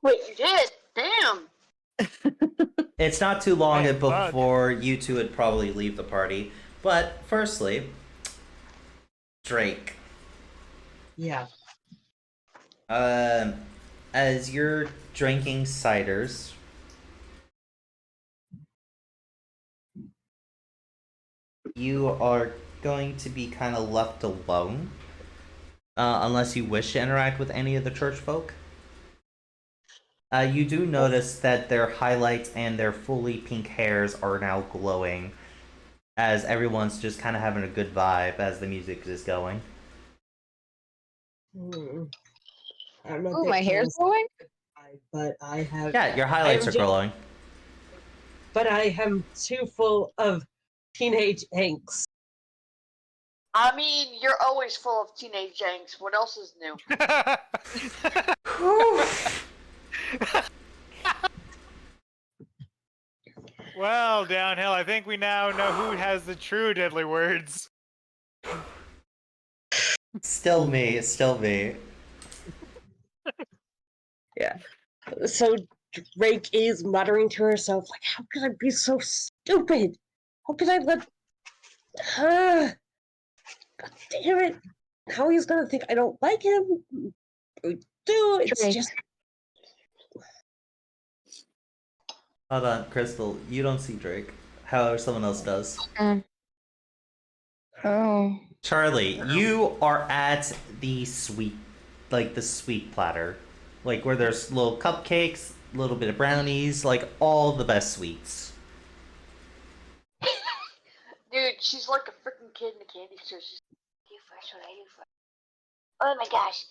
Wait, you did? Damn. It's not too long Hey, bud. before you two would probably leave the party. But firstly, Drake. Yeah. As you're drinking ciders, you are going to be kind of left alone, unless you wish to interact with any of the church folk. You do notice that their highlights and their fully pink hairs are now glowing, as everyone's just kind of having a good vibe as the music is going. I'm a ooh, bit my hair's glowing. but I have. Yeah, your highlights I'm are just- glowing. But I am too full of teenage angst. I mean, you're always full of teenage angst. What else is new? Well, downhill, I think we now know who has the true deadly words. Still me, still me. So Drake is muttering to herself, like, how could I be so stupid? How could I let God damn it. How he's gonna think I don't like him? I do, it's Drake. just Hold on, Crystal, you don't see Drake. However, someone else does. Oh. Charlie, you are at the sweet, like the sweet platter. Like where there's little cupcakes, a little bit of brownies, like all the best sweets. Dude, she's like a freaking kid in a candy store. She's like, do first what I do first. Oh my gosh.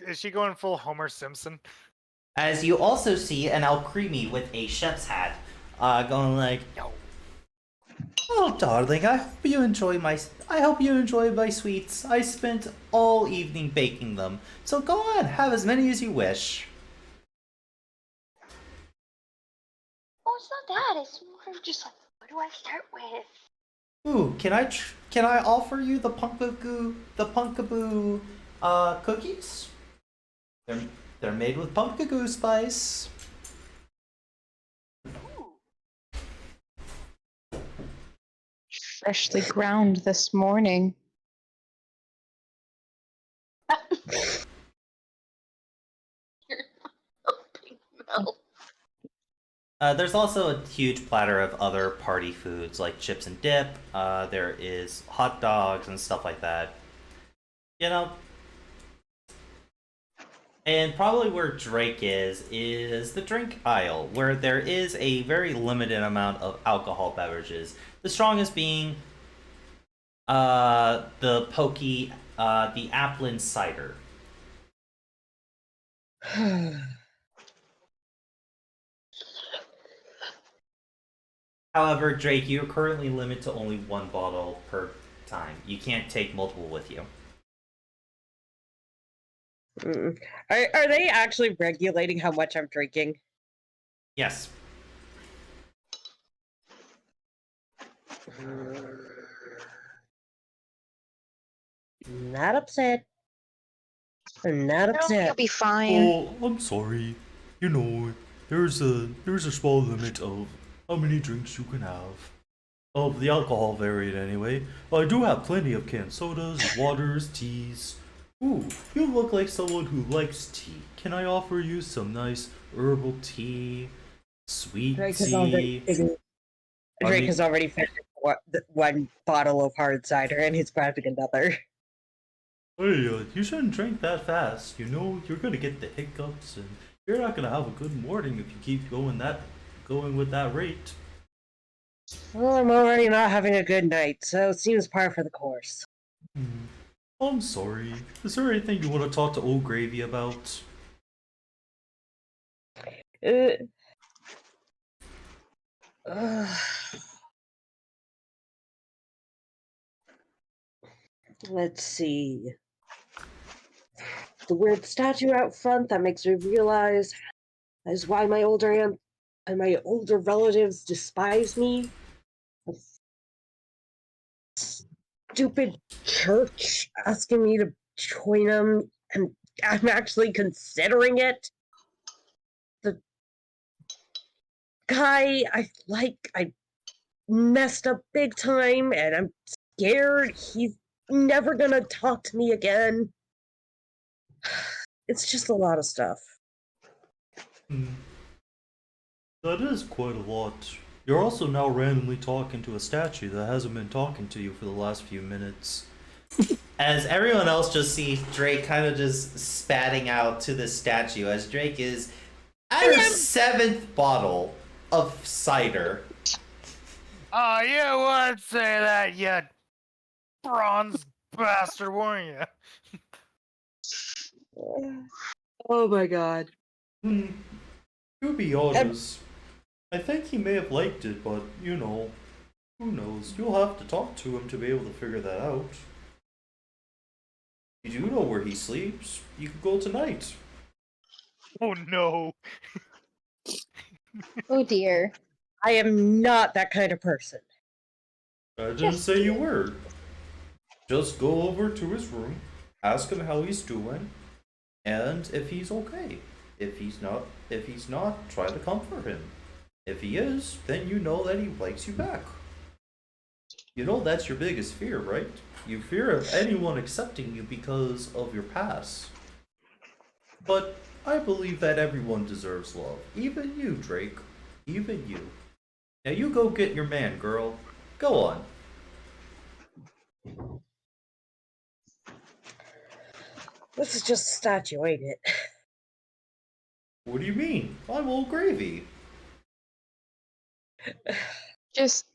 Is she going full Homer Simpson? As you also see an Alcremie with a chef's hat, going like, "Oh, darling, I hope you enjoy my sweets. I spent all evening baking them. So go on, have as many as you wish." Oh, it's not that. It's more of just like, what do I start with? Ooh, can I offer you the Punkaboo cookies? They're made with Punkaboo spice. Ooh. Freshly ground this morning. You're a pink Mel. There's also a huge platter of other party foods like chips and dip. There is hot dogs and stuff like that. You know, and probably where Drake is the drink aisle, where there is a very limited amount of alcohol beverages. The strongest being the Applin cider. However, Drake, you're currently limited to only one bottle per time. You can't take multiple with you. Are they actually regulating how much I'm drinking? Yes. Not upset. I'm not No, upset. you'll be fine. Oh, I'm sorry. You know, there's a small limit of how many drinks you can have. Of the alcohol variant, anyway. I do have plenty of canned sodas, waters, teas. Ooh, you look like someone who likes tea. Can I offer you some nice herbal tea, sweet Drake has tea? already figured. I Drake mean- has already figured one bottle of hard cider, and he's grabbing another. Hey, you shouldn't drink that fast. You know, you're gonna get the hiccups, and you're not gonna have a good morning if you keep going with that rate. Well, I'm already not having a good night, so it seems par for the course. I'm sorry. Is there anything you want to talk to Old Gravy about? Uh, let's see. The weird statue out front that makes me realize that is why my older aunt and my older relatives despise me. The stupid church asking me to join them, and I'm actually considering it. The guy I messed up big time, and I'm scared he's never gonna talk to me again. It's just a lot of stuff. That is quite a lot. You're also now randomly talking to a statue that hasn't been talking to you for the last few minutes. As everyone else just sees Drake kind of just spatting out to the statue, as Drake is at his 7th bottle of cider. Oh, you would say that, you bronze bastard, wouldn't you? Oh my god. To be honest, I think he may have liked it, but you know, who knows? You'll have to talk to him to be able to figure that out. You do know where he sleeps. You could go tonight. Oh no. Oh dear. I am not that kind of person. I didn't Just say you were. Just go over to his room, ask him how he's doing, and if he's okay. If he's not, try to comfort him. If he is, then you know that he likes you back. You know that's your biggest fear, right? You fear of anyone accepting you because of your past. But I believe that everyone deserves love. Even you, Drake. Even you. Now you go get your man, girl. Go on. This is just a statue, ain't it? What do you mean? I'm Old Gravy. Just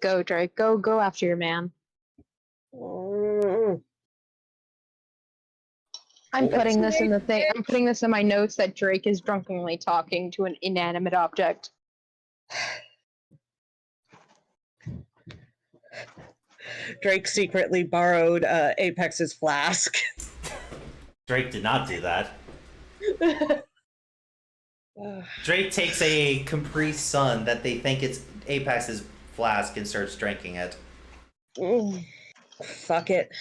go, Drake. Go after your man. Mm. I'm Well, putting this in the thing. I'm putting this in my notes that Drake is drunkenly talking to an inanimate object. Drake secretly borrowed Apex's flask. Drake did not do that. Drake takes a Capri Sun that they think it's Apex's flask and starts drinking it. Fuck it.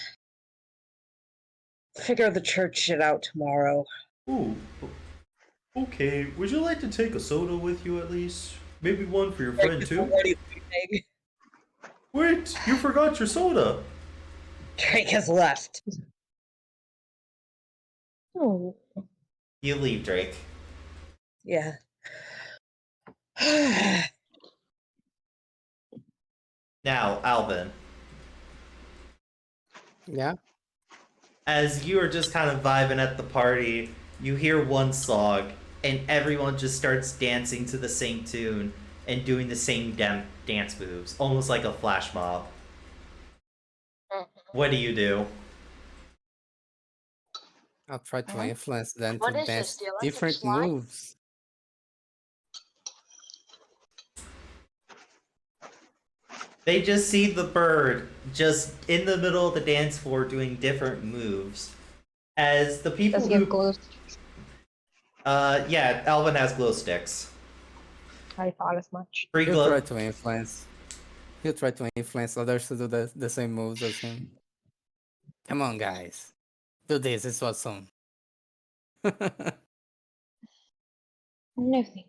Figure the church shit out tomorrow. Ooh. Okay, would you like to take a soda with you at least? Maybe one for your friend Drake is too? already leaving. Wait, you forgot your soda! Drake has left. Oh. You leave, Drake. Yeah. Now, Alvin, Yeah. as you are just kind of vibing at the party, you hear one song, and everyone just starts dancing to the same tune and doing the same dance moves, almost like a flash mob. What do you do? I'll try to Huh? influence them to What is this, dance the electric different slide? moves. They just see the bird just in the middle of the dance floor doing different moves. As the people Does he have who glow? yeah, Alvin has glow sticks. I thought as much. Free He'll glow. try to influence. He'll try to influence others to do the same moves as him. Come on, guys. Do this. It's awesome. No, thank you.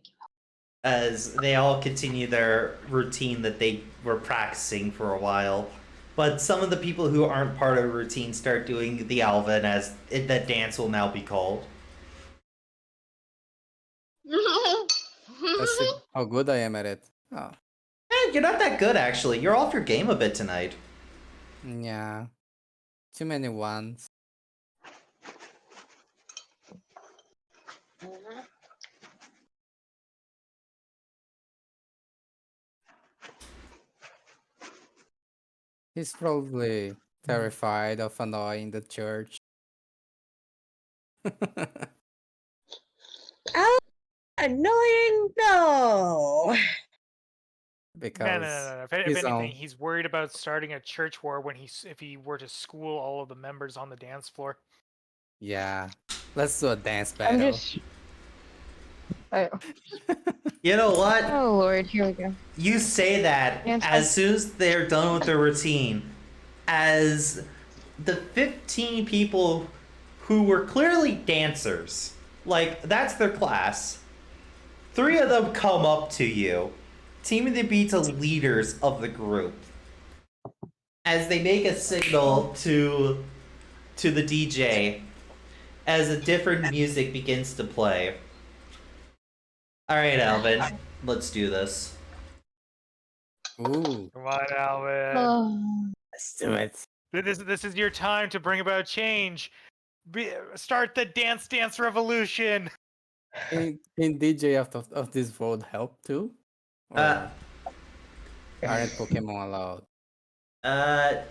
As they all continue their routine that they were practicing for a while. But some of the people who aren't part of the routine start doing the Alvin, as that dance will now be called. Let's see how good I am at it. Oh, You're not that good, actually. You're off your game a bit tonight. yeah. Too many ones. He's probably terrified of annoying the church. Annoying? No. Because No. If his anything, own. he's worried about starting a church war when if he were to school all of the members on the dance floor. Yeah. Let's do a dance I'm battle. just. Oh. You know what? Oh Lord, here we go. You say that Dance as soon as they're done with their routine, as the 15 people who were clearly dancers, like that's their class, 3 of them come up to you, seeming to be to leaders of the group, as they make a signal to the DJ as a different music begins to play. All right, Alvin, let's do this. Ooh, Come on, Alvin. Oh. let's do it. This is your time to bring about change. Start the dance revolution. Can DJ of this world help too? Or Uh, aren't Pokemon allowed?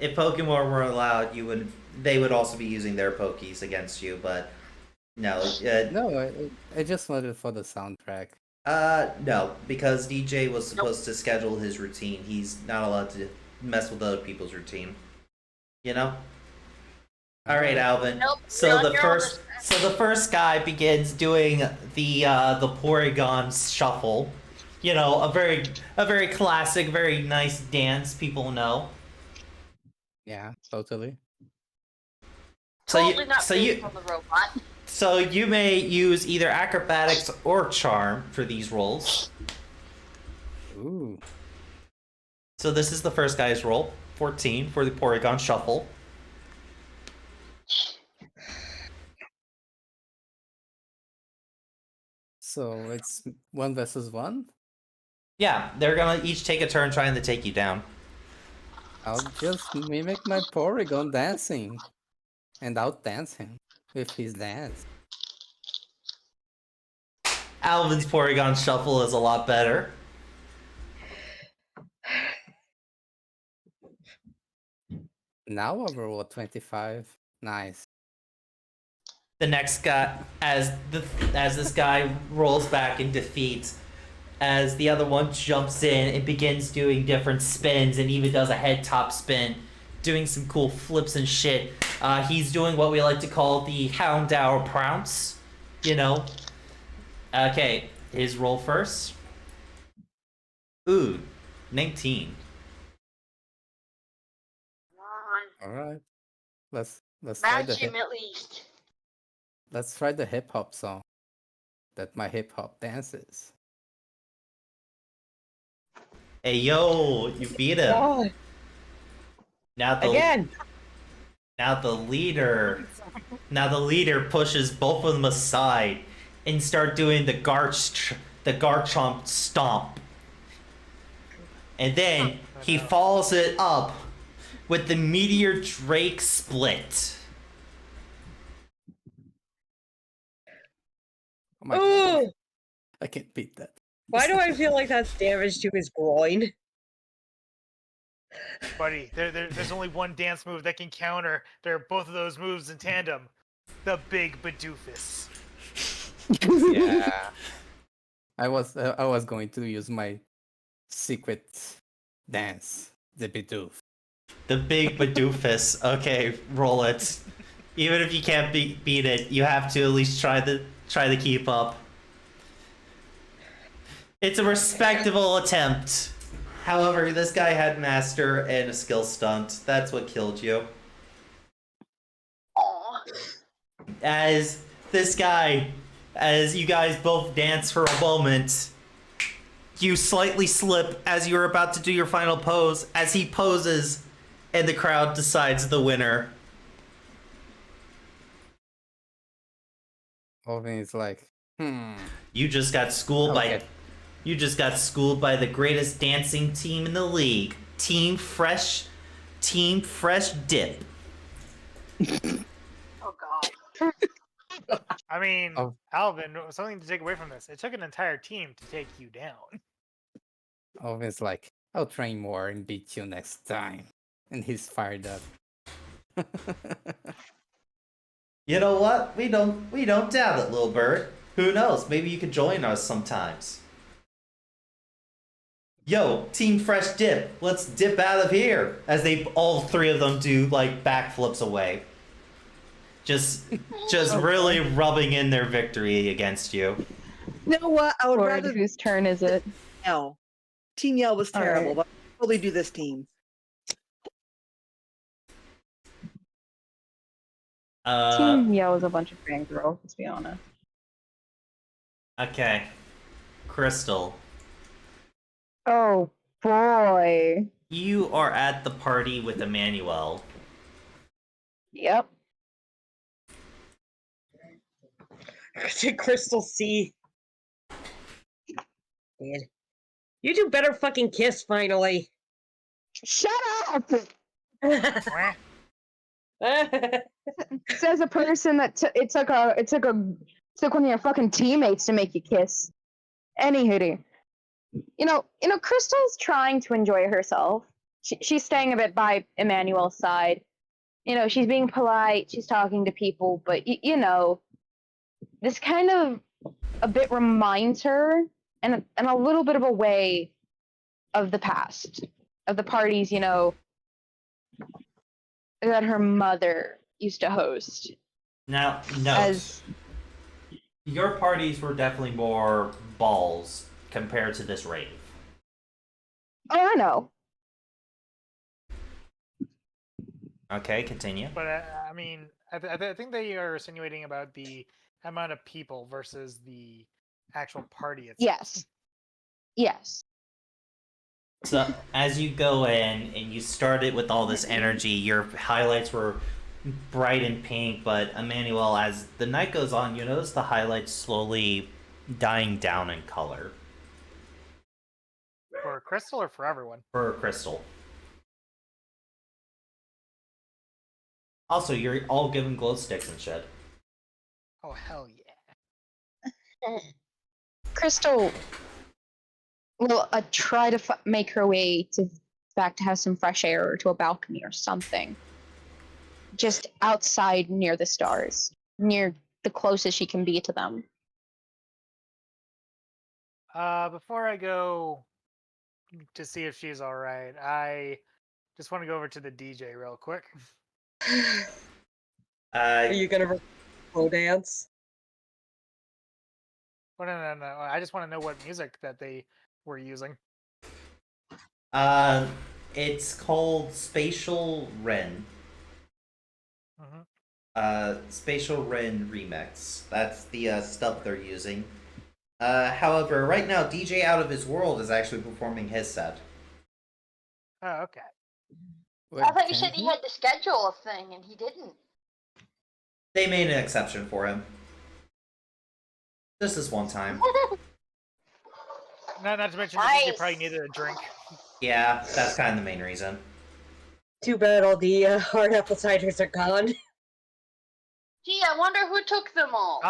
if Pokemon were allowed, they would also be using their Pokies against you, but no, No, I just wanted for the soundtrack. no, because DJ was supposed to schedule his routine. He's not allowed to mess with other people's routine. You know? All right, Alvin. Nope, So you're on the your own first guy begins doing the Porygon shuffle. You know, a very classic, very nice dance people know. Yeah, totally. Totally not so based you on the robot. so you may use either acrobatics or charm for these rolls. Ooh. So this is the first guy's roll, 14 for the Porygon shuffle. So it's 1 versus 1? Yeah, they're gonna each take a turn trying to take you down. I'll just mimic my Porygon dancing. And outdance him with his dance. Alvin's Porygon shuffle is a lot better. Now overall 25. Nice. The next guy, as this guy rolls back in defeat, as the other one jumps in and begins doing different spins and even does a head top spin, doing some cool flips and shit. He's doing what we like to call the Houndour Prounce, you know. Okay, his roll first. Ooh, 19. Come Alright. Let's on. try Match the him at least. let's try the hip hop song that my hip hop dances. Hey yo, you beat him. Oh, Now the again. Now the leader pushes both of them aside and start doing the the Garchomp stomp. And then Oh, he no. follows it up with the Meteor Drake split. Oh my god. Ooh! I can't beat that. Why do I feel like that's damage to his groin? Buddy, there's only one dance move that can counter both of those moves in tandem. The big Badoofus. Yeah. I was going to use my secret dance, the Bidoof. The big Badoofus. Okay, roll it. Even if you can't beat it, you have to at least try to keep up. It's a respectable attempt. However, this guy had master and a skill stunt. That's what killed you. Aw. As you guys both dance for a moment, you slightly slip as you're about to do your final pose, as he poses, and the crowd decides the winner. Alvin is like, You just got schooled Okay. by the greatest dancing team in the league. Team Fresh Dip. Oh god. I mean, Oh. Alvin, something to take away from this. It took an entire team to take you down. Alvin's like, I'll train more and beat you next time. And he's fired up. You know what? We don't doubt it, little bird. Who knows? Maybe you could join us sometimes. Yo, Team Fresh Dip, let's dip out of here. As all three of them do like backflips away. Just really rubbing in their victory against you. You know what? I would Lord, rather whose turn is it? Yell. Team Yell was All terrible, right. but I'll probably do this team. Team Yell is a bunch of fangirls, let's be honest. Okay. Crystal, Oh boy. you are at the party with Emmanuel. Yep. Did Crystal see? Man. You two better fucking kiss finally. Shut up! Mwah. Says a person that it took one of your fucking teammates to make you kiss. Anywho, you know, Crystal's trying to enjoy herself. She's staying a bit by Emmanuel's side. You know, she's being polite. She's talking to people, but you know, this kind of a bit reminds her, and a little bit of a way of the past, of the parties, you know, that her mother used to host. Now, no. As Your parties were definitely more balls compared to this rave. oh, I know. Okay, continue. But I mean, I think they are insinuating about the amount of people versus the actual party itself. Yes. Yes. So, as you go in and you started with all this energy, your highlights were bright and pink, but Emmanuel, as the night goes on, you notice the highlights slowly dying down in color. For Crystal or for everyone? For Crystal. Also, you're all given glow sticks and shit. Oh, hell yeah. Crystal will try to make her way to back to have some fresh air or to a balcony or something. Just outside near the stars, near the closest she can be to them. Before I go to see if she's all right, I just want to go over to the DJ real quick. Are you gonna slow dance? Well, no. I just want to know what music that they were using. It's called Spatial Ren. Spatial Ren Remix. That's the stuff they're using. However, right now, DJ Out of His World is actually performing his set. Oh, okay. I thought you said he had to schedule a thing and he didn't. They made an exception for him. Just this one time. Not to mention, I think they probably Nice. needed a drink. Yeah, that's kind of the main reason. Too bad all the hard apple ciders are gone. Gee, I wonder who took them all.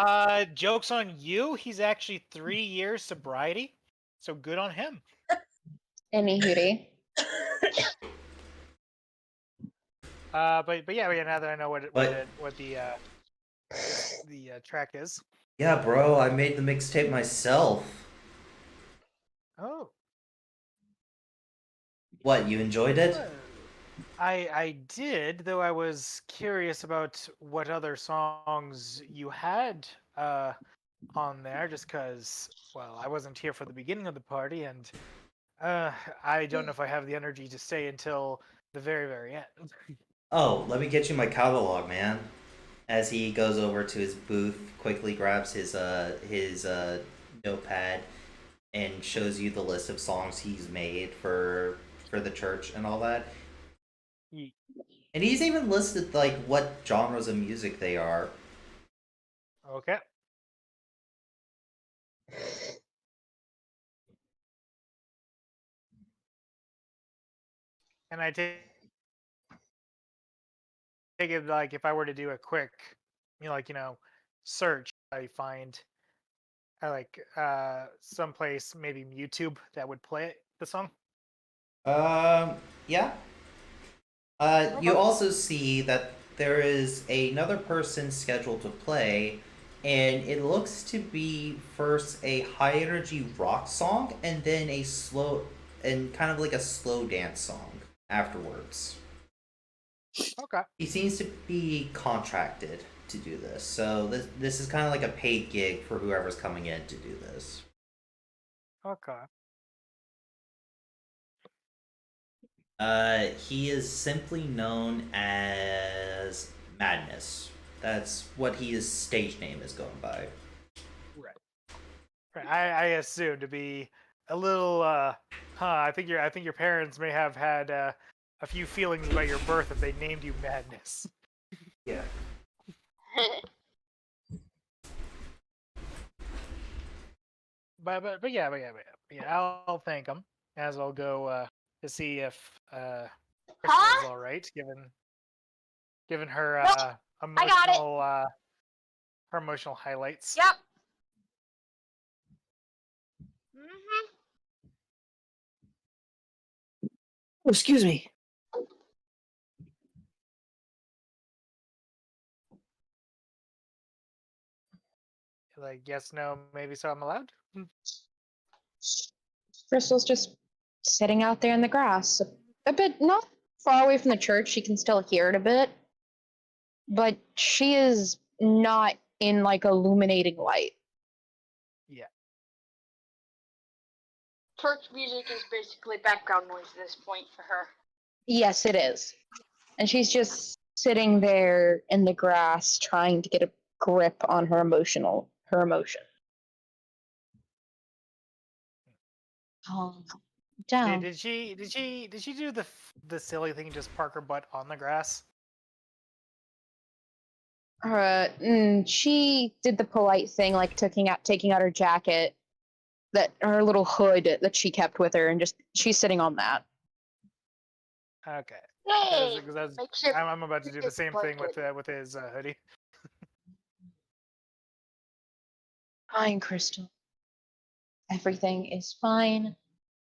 Joke's on you. He's actually 3 years sobriety, so good on him. Any hootie. But yeah, now that I know what But- the track is. Yeah, bro, I made the mixtape myself. Oh. What, you enjoyed it? I did, though I was curious about what other songs you had on there, just because, well, I wasn't here for the beginning of the party, and I don't know if I have the energy to stay until the very, very end. Oh, let me get you my catalog, man. As he goes over to his booth, quickly grabs his notepad and shows you the list of songs he's made for the church and all that. Ye- And he's even listed like what genres of music they are. Okay. And I take it like if I were to do a quick, search, I find someplace, maybe YouTube, that would play the song. Yeah. You also see that there is another person scheduled to play, and it looks to be first a high energy rock song and then a slow and kind of like a slow dance song afterwards. Okay. He seems to be contracted to do this, so this is kind of like a paid gig for whoever's coming in to do this. Okay. He is simply known as Madness. That's what his stage name is going by. Right. I assume to be a little I think your parents may have had a few feelings about your birth if they named you Madness. Yeah. But yeah. I'll thank them, as I'll go to see if Crystal's all right, given her Nope, I got it. her emotional highlights. Yep. Mhm. Oh, excuse me. Like yes, no, maybe so. I'm allowed. Crystal's just sitting out there in the grass, a bit not far away from the church. She can still hear it a bit, but she is not in like illuminating light. Yeah. Church music is basically background noise at this point for her. Yes, it is. And she's just sitting there in the grass trying to get a grip on her emotion. Calm down. Did she do the silly thing, just park her butt on the grass? She did the polite thing, like taking out her jacket, that her little hood that she kept with her, and just she's sitting on that. Okay. Yay! Because Make sure I'm about to do the it's same thing with blanket. with his hoodie. Fine, Crystal. Everything is fine.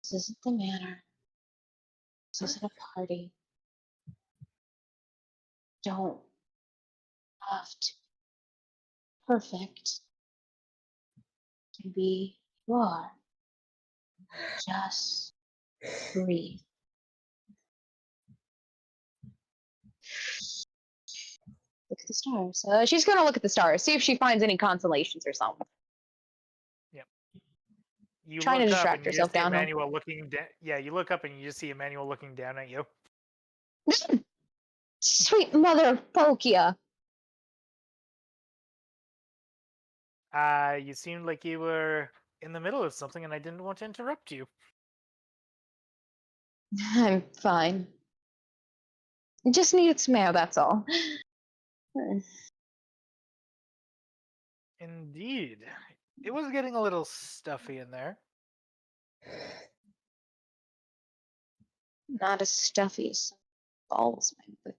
This isn't the manor. This isn't a party. Don't have to be perfect to be you are. Just breathe. Look at the stars. She's gonna look at the stars, see if she finds any constellations or something. Yep. You Trying to look up distract and you herself just see down. Emmanuel looking down. Yeah, you look up and you just see Emmanuel looking down at you. Sweet mother of Pokia. You seemed like you were in the middle of something, and I didn't want to interrupt you. I'm fine. Just needed some air, that's all. Indeed, it was getting a little stuffy in there. Not as stuffy as balls might be.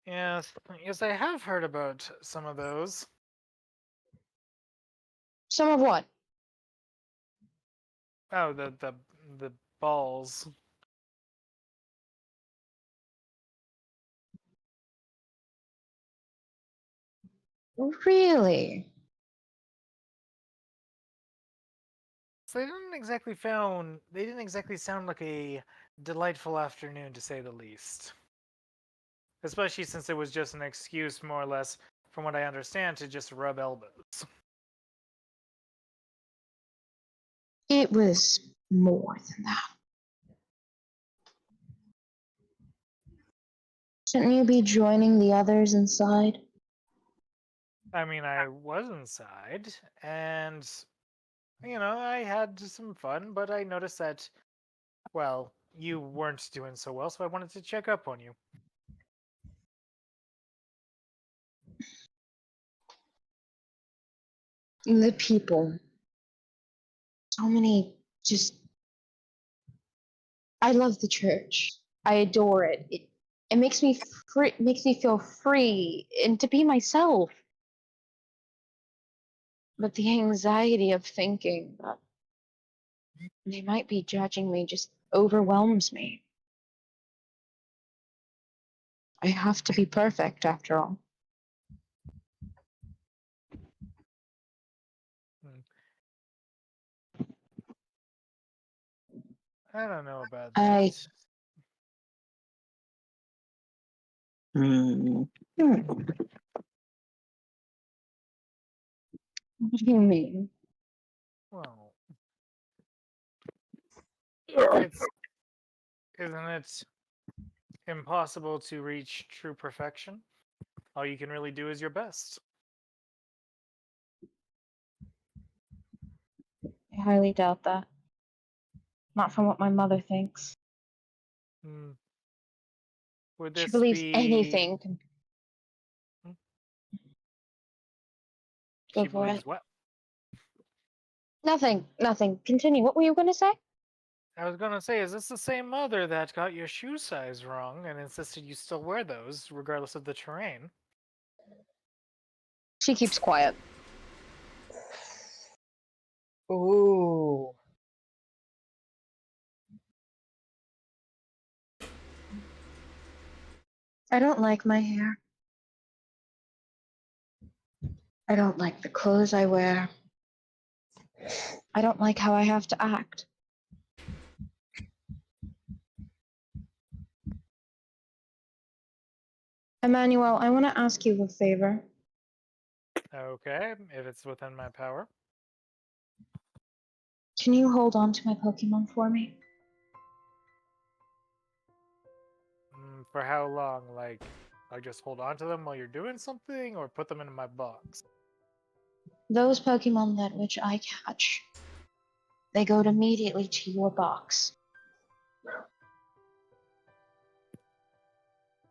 Yes, I have heard about some of those. Some of what? Oh, the balls. Really? So they didn't exactly sound like a delightful afternoon to say the least. Especially since it was just an excuse, more or less, from what I understand, to just rub elbows. It was more than that. Shouldn't you be joining the others inside? I mean, I was inside, and I had some fun, but I noticed that, well, you weren't doing so well, so I wanted to check up on you. The people. So many just. I love the church. I adore it. It makes me free, makes me feel free and to be myself. But the anxiety of thinking that they might be judging me just overwhelms me. I have to be perfect after all. Hmm. I don't know about I. that. Hmm. What do you mean? Well, isn't it impossible to reach true perfection? All you can really do is your best. I highly doubt that. Not from what my mother thinks. Hmm. Would She this believes be? anything can Hmm? go She for believes it. what? Nothing, nothing. Continue. What were you going to say? I was gonna say, is this the same mother that got your shoe size wrong and insisted you still wear those, regardless of the terrain? She keeps quiet. Ooh. I don't like my hair. I don't like the clothes I wear. I don't like how I have to act. Emmanuel, I want to ask you a favor. Okay, if it's within my power. Can you hold on to my Pokemon for me? For how long? Like, I just hold on to them while you're doing something, or put them in my box? Those Pokemon that which I catch, they go immediately to your box.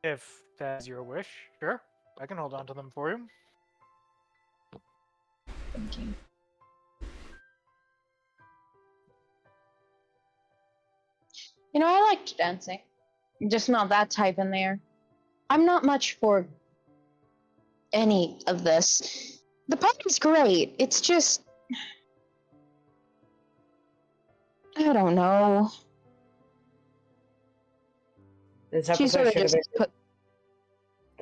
If that's your wish, sure. I can hold on to them for you. Thank you. You know, I liked dancing. Just not that type in there. I'm not much for any of this. The party's great. It's just. I don't know. This She episode sort of should have just been.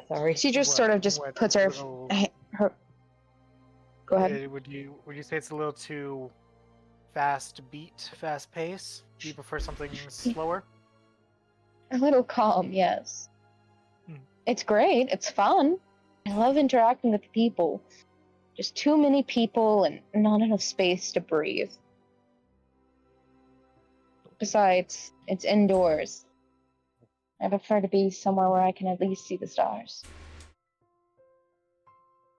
Sorry. She just sort of just What puts little? her. Go ahead. Would you say it's a little too fast beat, fast pace? Do you prefer something slower? A little calm, yes. Hmm. It's great. It's fun. I love interacting with people. Just too many people and not enough space to breathe. Besides, it's indoors. I prefer to be somewhere where I can at least see the stars.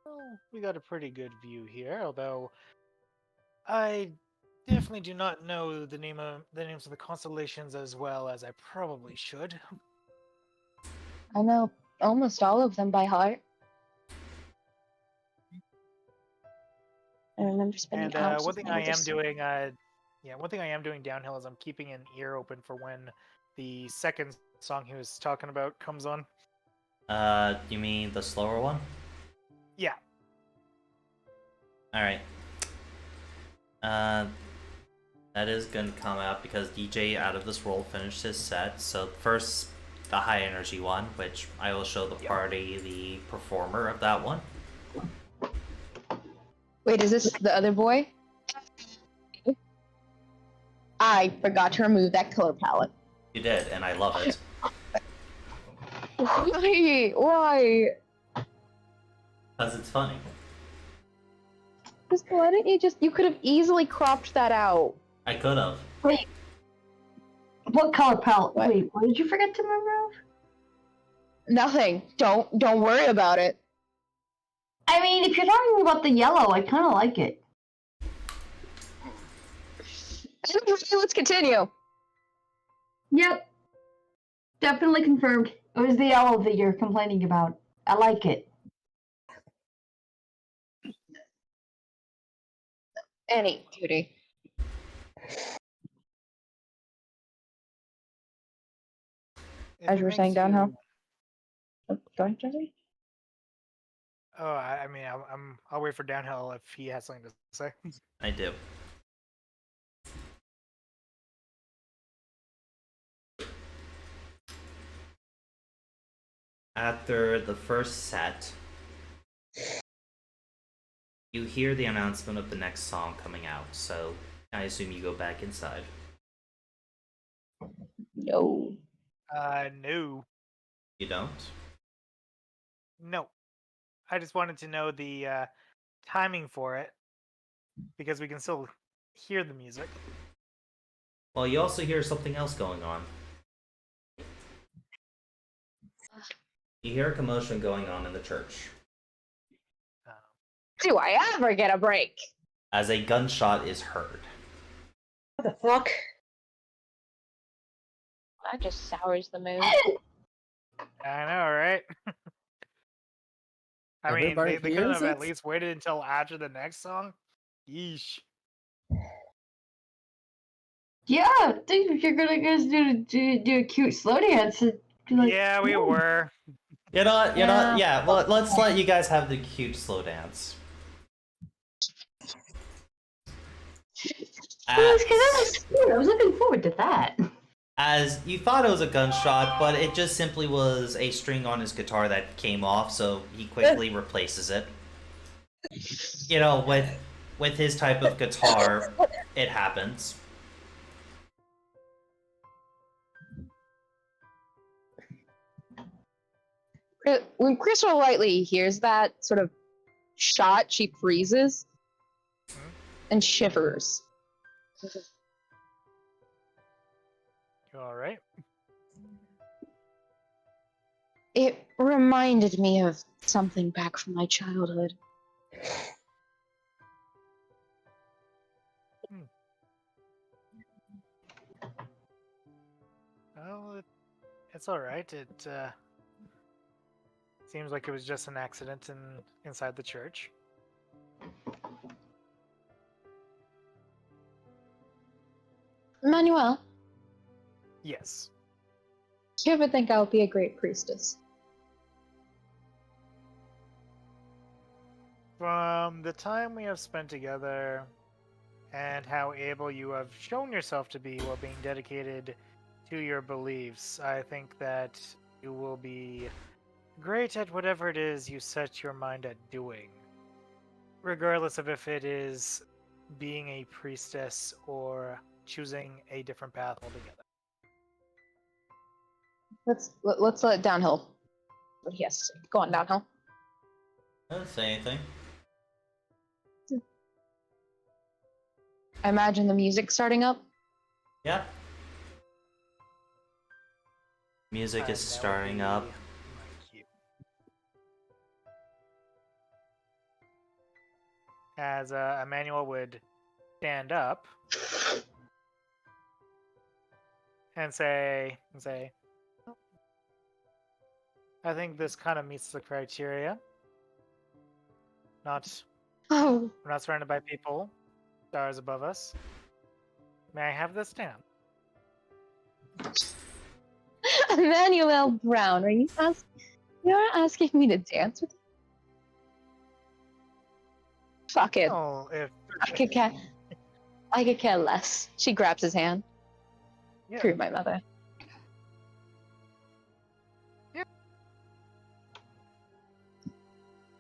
Well, we got a pretty good view here, although I definitely do not know the names of the constellations as well as I probably should. I know almost all of them by heart. I remember spending And hours one with thing my I older am sister. doing, one thing I am doing downhill is I'm keeping an ear open for when the second song he was talking about comes on. You mean the slower one? Yeah. Alright. That is gonna come out because DJ Out of This World finished his set. So first, the high energy one, which I will show the party the performer of that one. Wait, is this the other boy? I forgot to remove that color palette. You did, and I love it. Why? Why? Because it's funny. Just why didn't you just? You could have easily cropped that out. I could have. Wait. What color palette? What? Wait, what did you forget to remove? Nothing. Don't worry about it. I mean, if you're talking about the yellow, I kind of like it. Let's continue. Yep. Definitely confirmed. It was the yellow that you're complaining about. I like it. Any cutie. As you were saying, downhill. Oh, go ahead, Jesse. Oh, I mean, I'll wait for downhill if he has something to say. I do. After the first set, you hear the announcement of the next song coming out, so I assume you go back inside. No. No. You don't? No. I just wanted to know the timing for it because we can still hear the music. Well, you also hear something else going on. You hear a commotion going on in the church Do I ever get a break? as a gunshot is heard. What the fuck? That just sours the mood. I know, right? I mean, Everybody they could hears have at it? least waited until after the next song. Yeesh. Yeah, I think if you're gonna guys do a cute slow dance, it'd be like, Yeah, we "Whoa." were. You're not, Yeah. yeah, well, let's let you guys have the cute slow dance. Well, it's 'cause that was cute. I was looking forward to that. As you thought it was a gunshot, but it just simply was a string on his guitar that came off, so he quickly replaces it. You know, with his type of guitar, it happens. When Crystal Lightly hears that sort of shot, she freezes and shivers. You all right? It reminded me of something back from my childhood. Well, it's all right. It seems like it was just an accident inside the church. Manuel, Yes. do you ever think I would be a great priestess? From the time we have spent together and how able you have shown yourself to be while being dedicated to your beliefs, I think that you will be great at whatever it is you set your mind at doing, regardless of if it is being a priestess or choosing a different path altogether. Let's let downhill. What he has to say. Go on, downhill. I didn't say anything. I imagine the music starting up. Yeah. Music is That would starting be up. my cue. As Emmanuel would stand up and say, I think this kind of meets the criteria. Not Oh, We're not surrounded by people. Stars above us. May I have this stamp? Emmanuel Brown, you're asking me to dance with you? Fuck it. Oh, if I could care less. She grabs his hand. yeah. Screw my mother.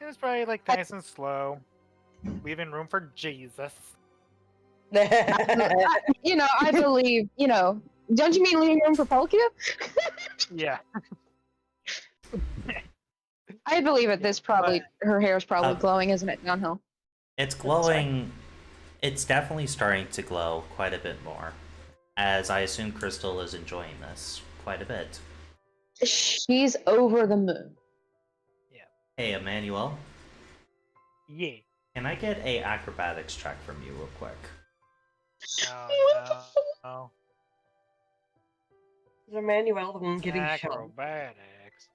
It was probably like nice and slow, leaving room for Jesus. You know, I believe, you know, don't you mean leaving room for Polka? Yeah. I believe at this probably, her hair is probably Um, glowing, isn't it, downhill? It's glowing. It's definitely starting to glow quite a bit more, as I assume Crystal is enjoying this quite a bit. She's over the moon. Hey, Emmanuel, Yeah. can I get a acrobatics check from you real quick? Oh no. Is Emmanuel the one getting shot? Acrobatics.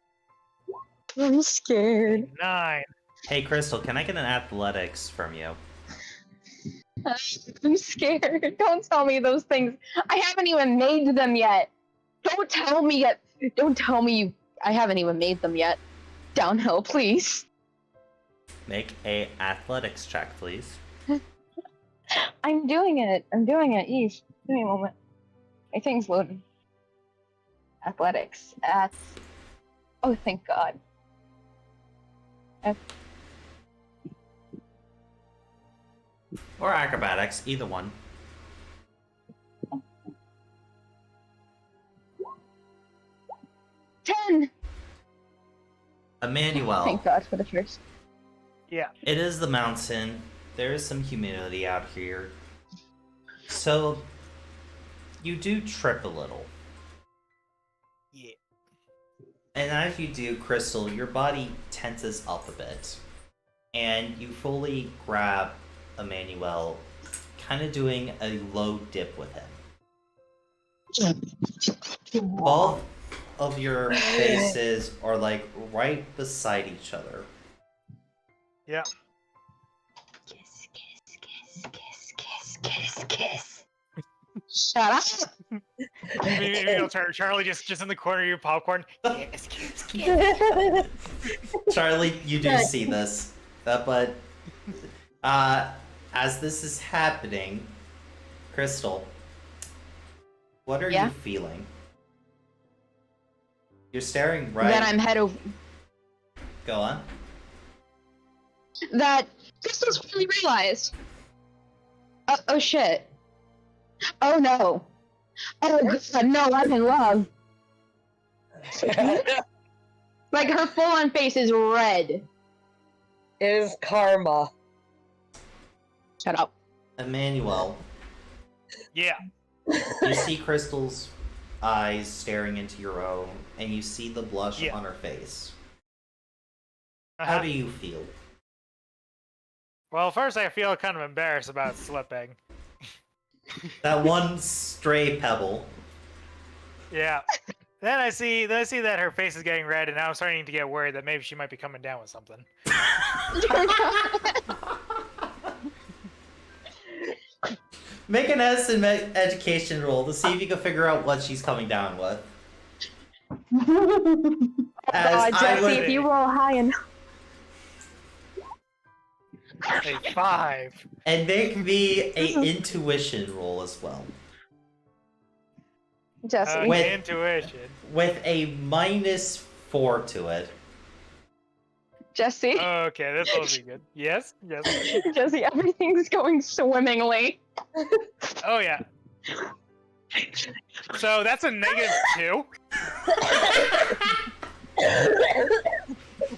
I'm scared. 9. Hey, Crystal, can I get an athletics from you? I'm scared. Don't tell me those things. I haven't even made them yet. Don't tell me yet. Don't tell me I haven't even made them yet. Downhill, please. Make a athletics check, please. I'm doing it. Yeesh. Give me a moment. My thing's loading. Athletics. Oh, thank God. Or acrobatics, either one. $10! Emmanuel, Thank God for the first. Yeah. it is the mountain. There is some humidity out here. So, you do trip a little. Yeah. And as you do, Crystal, your body tenses up a bit. And you fully grab Emmanuel, kind of doing a low dip with him. Both of your faces are like right beside each other. Yeah. Kiss, kiss, kiss, kiss, kiss, kiss, kiss. Shut up! You know, Charlie just in the corner of your popcorn. Kiss, kiss, kiss. Charlie, you do see this. But as this is happening, Crystal, what are Yeah? you feeling? You're staring right. That I'm head over. Go on. That Crystal's finally realized. Oh shit. Oh no. Oh God, no, I'm in love. Like her full-on face is red. It is karma. Shut up. Emmanuel, Yeah. you see Crystal's eyes staring into your own, and you see the blush Yeah. on her face. Uh-huh. How do you feel? Well, first I feel kind of embarrassed about slipping. That one stray pebble. Yeah. Then I see that her face is getting red, and now I'm starting to get worried that maybe she might be coming down with something. Make an education roll to see if you can figure out what she's coming down with. As I Jesse, would, if you roll high enough. A 5. and make me a intuition roll as well, Jesse. Wait. Intuition. with a -4 to it. Jesse. Okay, this will be good. Yes. Yes. Jesse, everything's going swimmingly. Oh yeah. So that's a -2.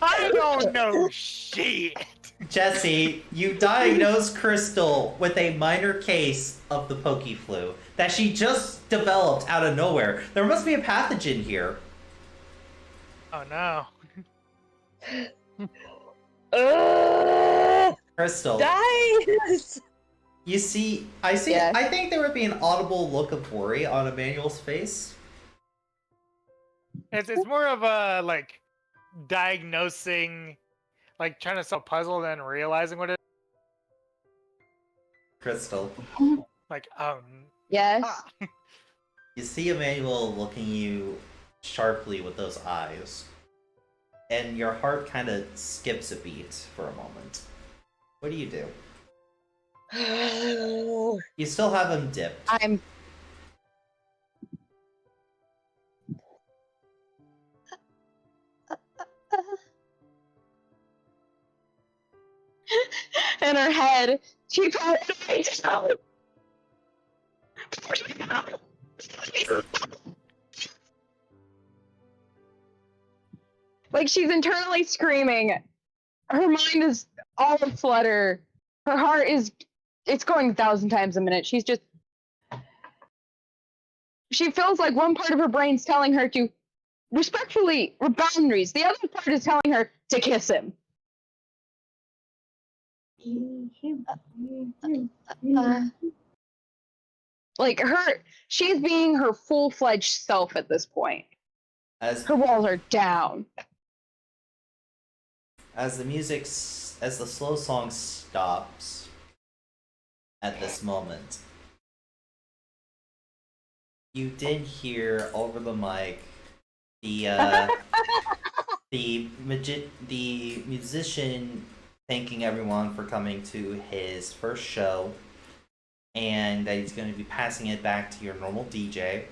I don't know shit. Jesse, you diagnosed Crystal with a minor case of the Poke Flu that she just developed out of nowhere. There must be a pathogen here. Oh no. Crystal, Guys! you see, I Yes. I think there would be an audible look of worry on Emmanuel's face. It's more of a like diagnosing, like trying to solve a puzzle, then realizing what it Crystal. Like, Yes. ah. You see Emmanuel looking you sharply with those eyes, and your heart kind of skips a beat for a moment. What do? You still have him dipped. I'm. In her head, she probably like she's internally screaming. Her mind is all aflutter. Her heart is, it's going 1,000 times a minute. She's just, she feels like one part of her brain's telling her to respectfully boundaries. The other part is telling her to kiss him. Like she's being her full-fledged self at this point. As Her walls are down. as the slow song stops at this moment, you did hear over the mic the the musician thanking everyone for coming to his first show, and that he's going to be passing it back to your normal DJ.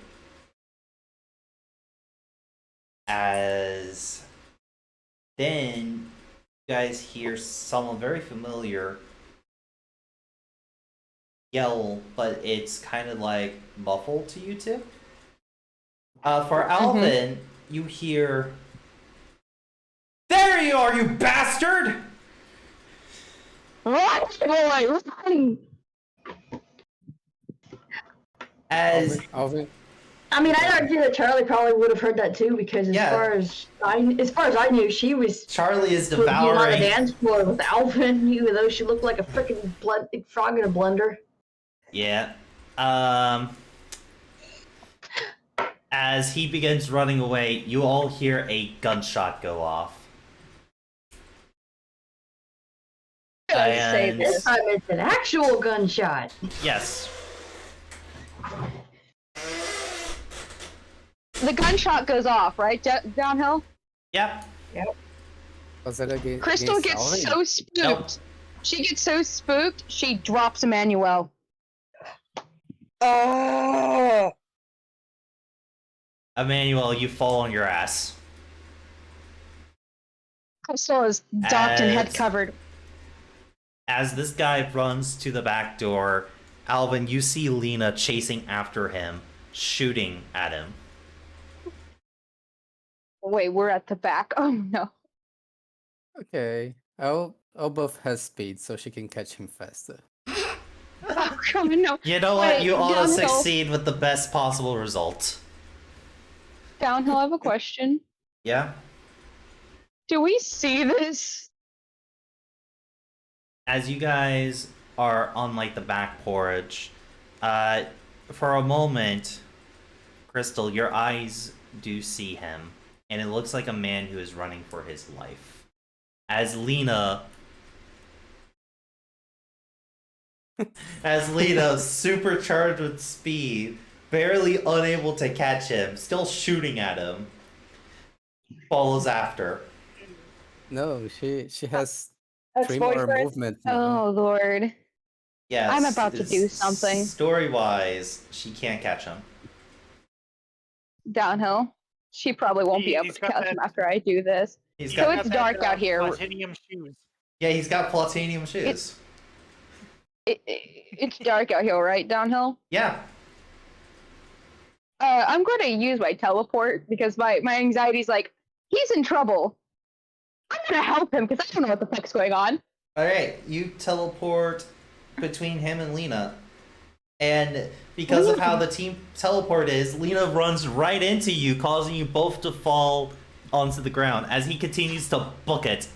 As then you guys hear someone very familiar yell, but it's kind of like muffled to you two. For Alvin, you hear, "There you are, you bastard!" Run, boy, run! As Alvin, I mean, I'd argue that Charlie probably would have heard that too, because Yeah. as far as I knew, she was Charlie is on the devouring. dance floor with Alvin, even though she looked like a freaking frog in a blender. Yeah. As he begins running away, you all hear a gunshot go off. Say And- this. This time it's an actual gunshot. Yes. The gunshot goes off, right? Downhill? Yep. was it against Crystal against gets Alvin? so spooked. Nope. She gets so spooked, she drops Emmanuel. Emmanuel, you fall on your ass. Crystal is docked and head As- covered. As this guy runs to the back door, Alvin, you see Lena chasing after him, shooting at him. Wait, we're at the back. Oh no. Okay, I'll both has speed so she can catch him faster. Oh, come on, no. You know what? Wait, You ought to downhill. succeed with the best possible result. Downhill, I have a question. Yeah? Do we see this? As you guys are on like the back porch, for a moment, Crystal, your eyes do see him, and it looks like a man who is running for his life. As Lena, supercharged with speed, barely unable to catch him, still shooting at him, follows after. No, she has 3 more Ex-boyfriend? movement now. Oh lord. Yes, I'm about to do something. Story-wise, she can't catch him. Downhill. She probably won't be able He's to got catch that- him after I do this. He's So got it's dark out here. Platinum shoes. yeah, he's got platinum shoes. It's dark out here, right, Downhill? Yeah. I'm going to use my teleport because my anxiety's like, he's in trouble. I'm going to help him because I don't know what the fuck's going on. All right, you teleport between him and Lena, and because of how the team teleport is, Lena runs right into you, causing you both to fall onto the ground as he continues to book it.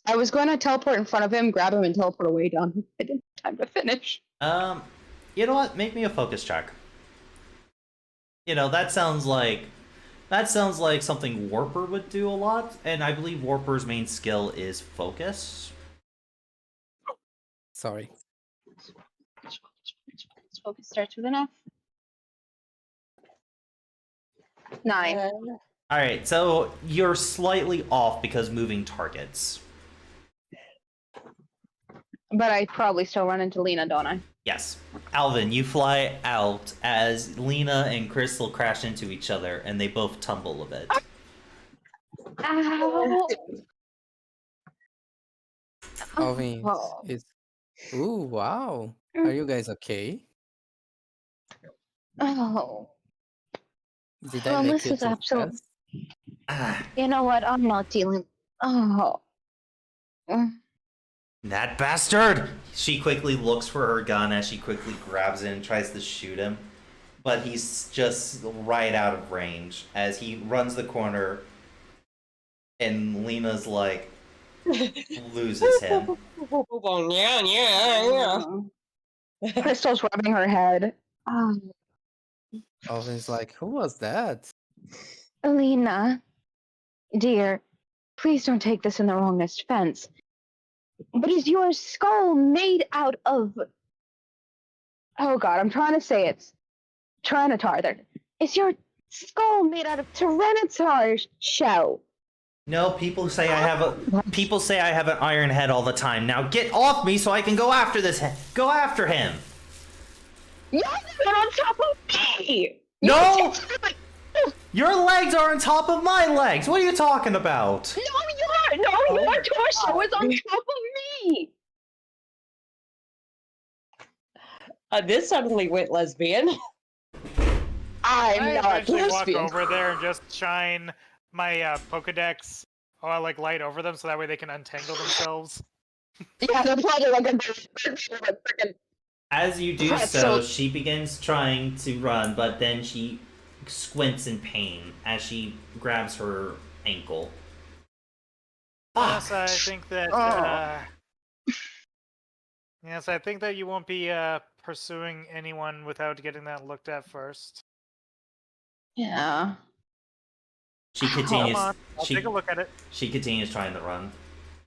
I was going to teleport in front of him, grab him, and teleport away down. I didn't have time to finish. You know what? Make me a focus check. You know, that sounds like something Warper would do a lot, and I believe Warper's main skill is focus. Sorry. Focus starts with an F. 9. All right, so you're slightly off because moving targets. But I probably still run into Lena, don't I? Yes. Alvin, you fly out as Lena and Crystal crash into each other, and they both tumble a bit. Ow! Alvin Oh. is. Ooh, wow. Are you guys okay? Oh. Did I Well, make this you is too absolute. fast? Ah, You know what? I'm not dealing. Oh. that bastard! She quickly looks for her gun as she quickly grabs it and tries to shoot him. But he's just right out of range as he runs the corner, and Lena's like, loses him. Crystal's rubbing her head. Alvin's like, who was that? Lena, dear, please don't take this in the wrong offense. But is your skull made out of... Oh god, I'm trying to say it. Tyranitar. Is your skull made out of Tyranitar shell? No, people say I have an iron head all the time. Now get off me so I can go after go after him. You're on top of me! No! Your legs are on top of my legs. What are you talking about? No, your torso is on top of me! This suddenly went lesbian. I'm I not eventually walk lesbian. over there and just shine my Pokedex like light over them so that way they can untangle themselves. Yeah, they're probably like a freaking. As you do Pretzel. so, she begins trying to run, but then she squints in pain as she grabs her ankle. Yes, I think that. Yes, I think that you won't be pursuing anyone without getting that looked at first. Yeah. She Come continues. on, I'll take a look at it. She continues trying to run.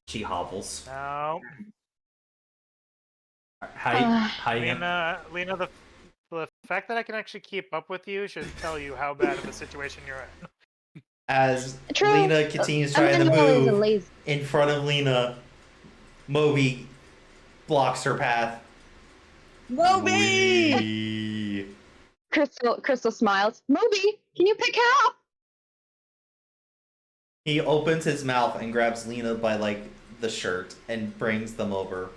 She hobbles. No, How you Lena, the fact that I can actually keep up with you should tell you how bad of a situation you're in. As True. Lena continues trying to Emmanuel is a move lazy. in front of Lena, Moby blocks her path. Moby! Wee. Crystal smiles. Moby, can you pick her up? He opens his mouth and grabs Lena by like the shirt and brings them over.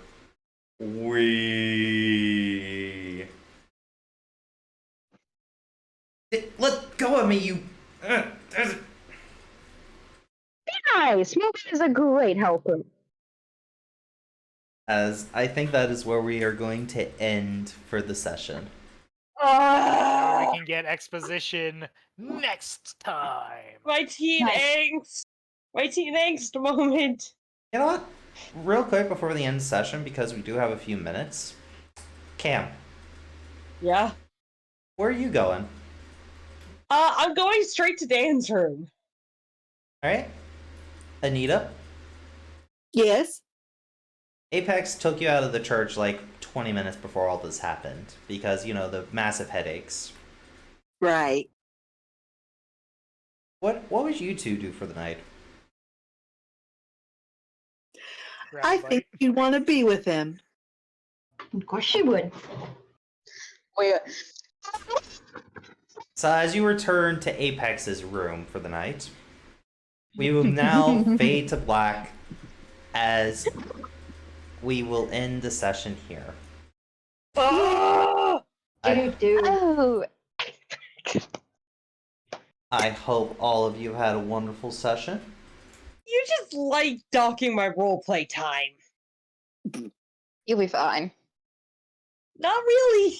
Wee. Let go of me, you. Nice. Moby is a great helper. As I think that is where we are going to end for the session. We can get exposition next time. My teen angst. My teen angst moment. You know what? Real quick before the end session, because we do have a few minutes. Cam, Yeah. where are you going? I'm going straight to Dan's room. Alright? Anita, Yes. Apex took you out of the church like 20 minutes before all this happened. Because, you know, the massive headaches. Right. What would you two do for the night? Grab I a bite. think you'd want to be with him. Of course she would. So as you return to Apex's room for the night, we will now fade to black as we will end the session here. Oh! Oh. I hope all of you had a wonderful session. You just like docking my roleplay time. You'll be fine. Not really.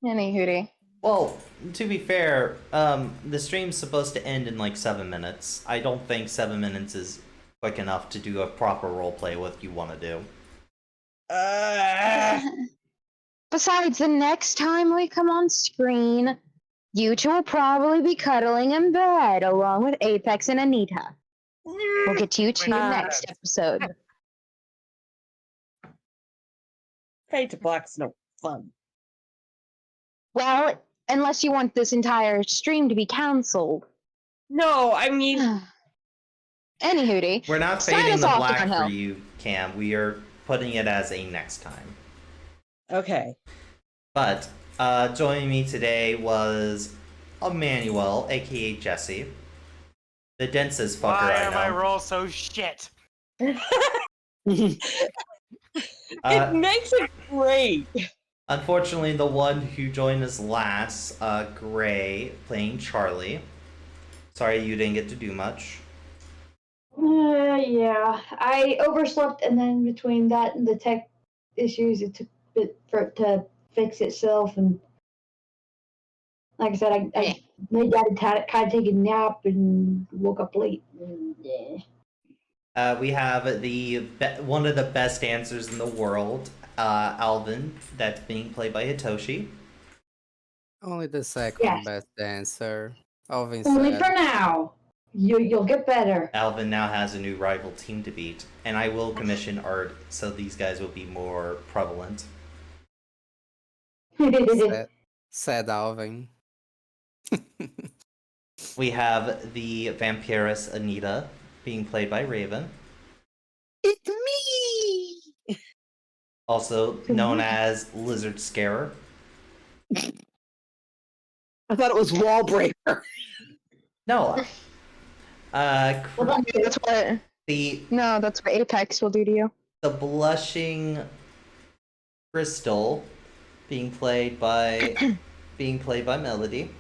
Any hootie. Well, to be fair, the stream's supposed to end in like 7 minutes. I don't think 7 minutes is quick enough to do a proper roleplay what you want to do. Besides, the next time we come on screen, you two will probably be cuddling in bed along with Apex and Anita. We'll get to you two next episode. Fade to Black's no fun. Well, unless you want this entire stream to be cancelled. No, I mean, Anywho, We're not sign fading us the off, black for downhill. you, Cam. We are putting it as a next time. okay. But joining me today was Emmanuel, aka Jesse, the densest fucker Why I am know. I roll so shit? It makes it great. Unfortunately, the one who joined us last, Gray, playing Charlie. Sorry you didn't get to do much. Yeah, I overslept, and then between that and the tech issues, it took a bit for it to fix itself. And like I said, I made that kind of take a nap and woke up late. We have one of the best dancers in the world, Alvin, that's being played by Hitoshi. Only the second Yes. best dancer. Alvin Only said. for now. You'll get better. Alvin now has a new rival team to beat, and I will commission art so these guys will be more prevalent. Said Alvin. We have the vampiress Anita, being played by Raven, It's me. also known as Lizard Scarer. I thought it was wall breaker. No. That's what. The No, that's what Apex will do to you. blushing Crystal, being played by Melody.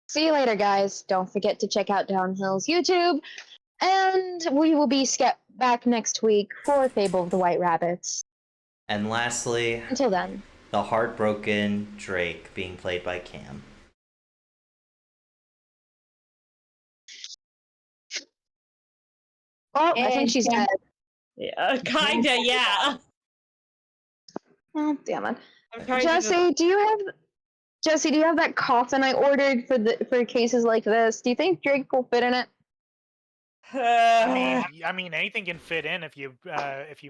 See you later, guys. Don't forget to check out Downhill's YouTube. And we will be back next week for Fable of the White Rabbits. And lastly, Until then. the heartbroken Drake, being played by Cam. Oh, I think she's dead. Yeah, kinda, yeah. Oh, damn it. I'm trying to Jesse, do you have that coffin I ordered for cases like this? Do you think Drake will fit in it? I mean, anything can fit in if you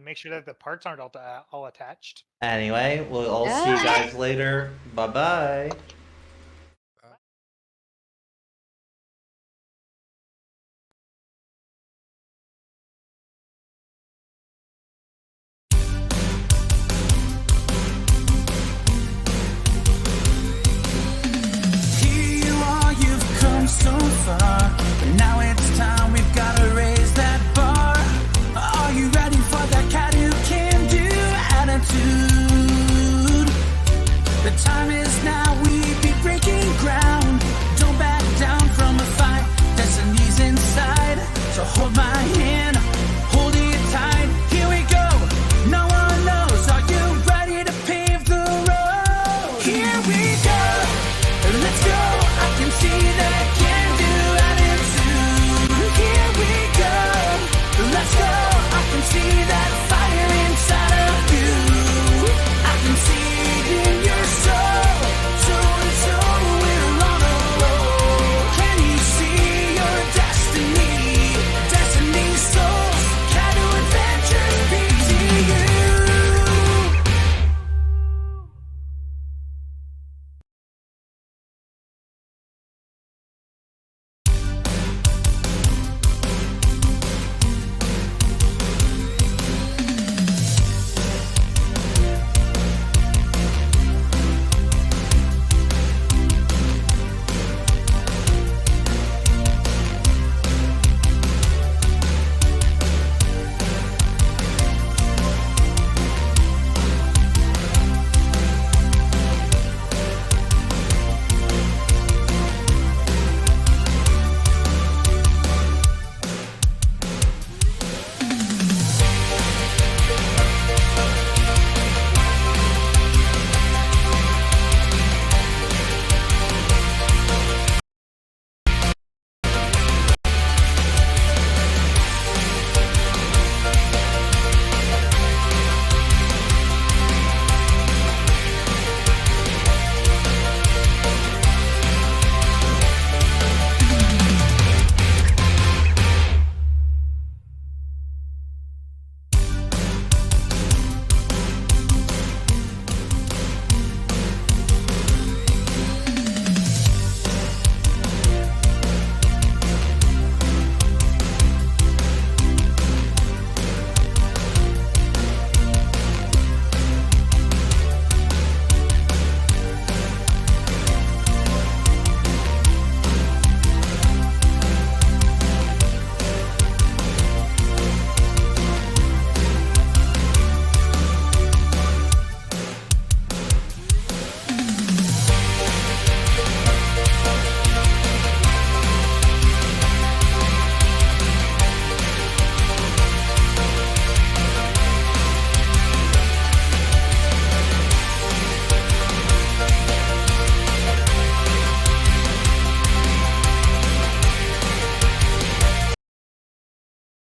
make sure that the parts aren't all attached. Anyway, we'll all see you guys later. Bye bye. Here you are, you've come so far, but now it's time, we've gotta raise that bar. Are you ready for that cat who can do attitude? The time is now, we be breaking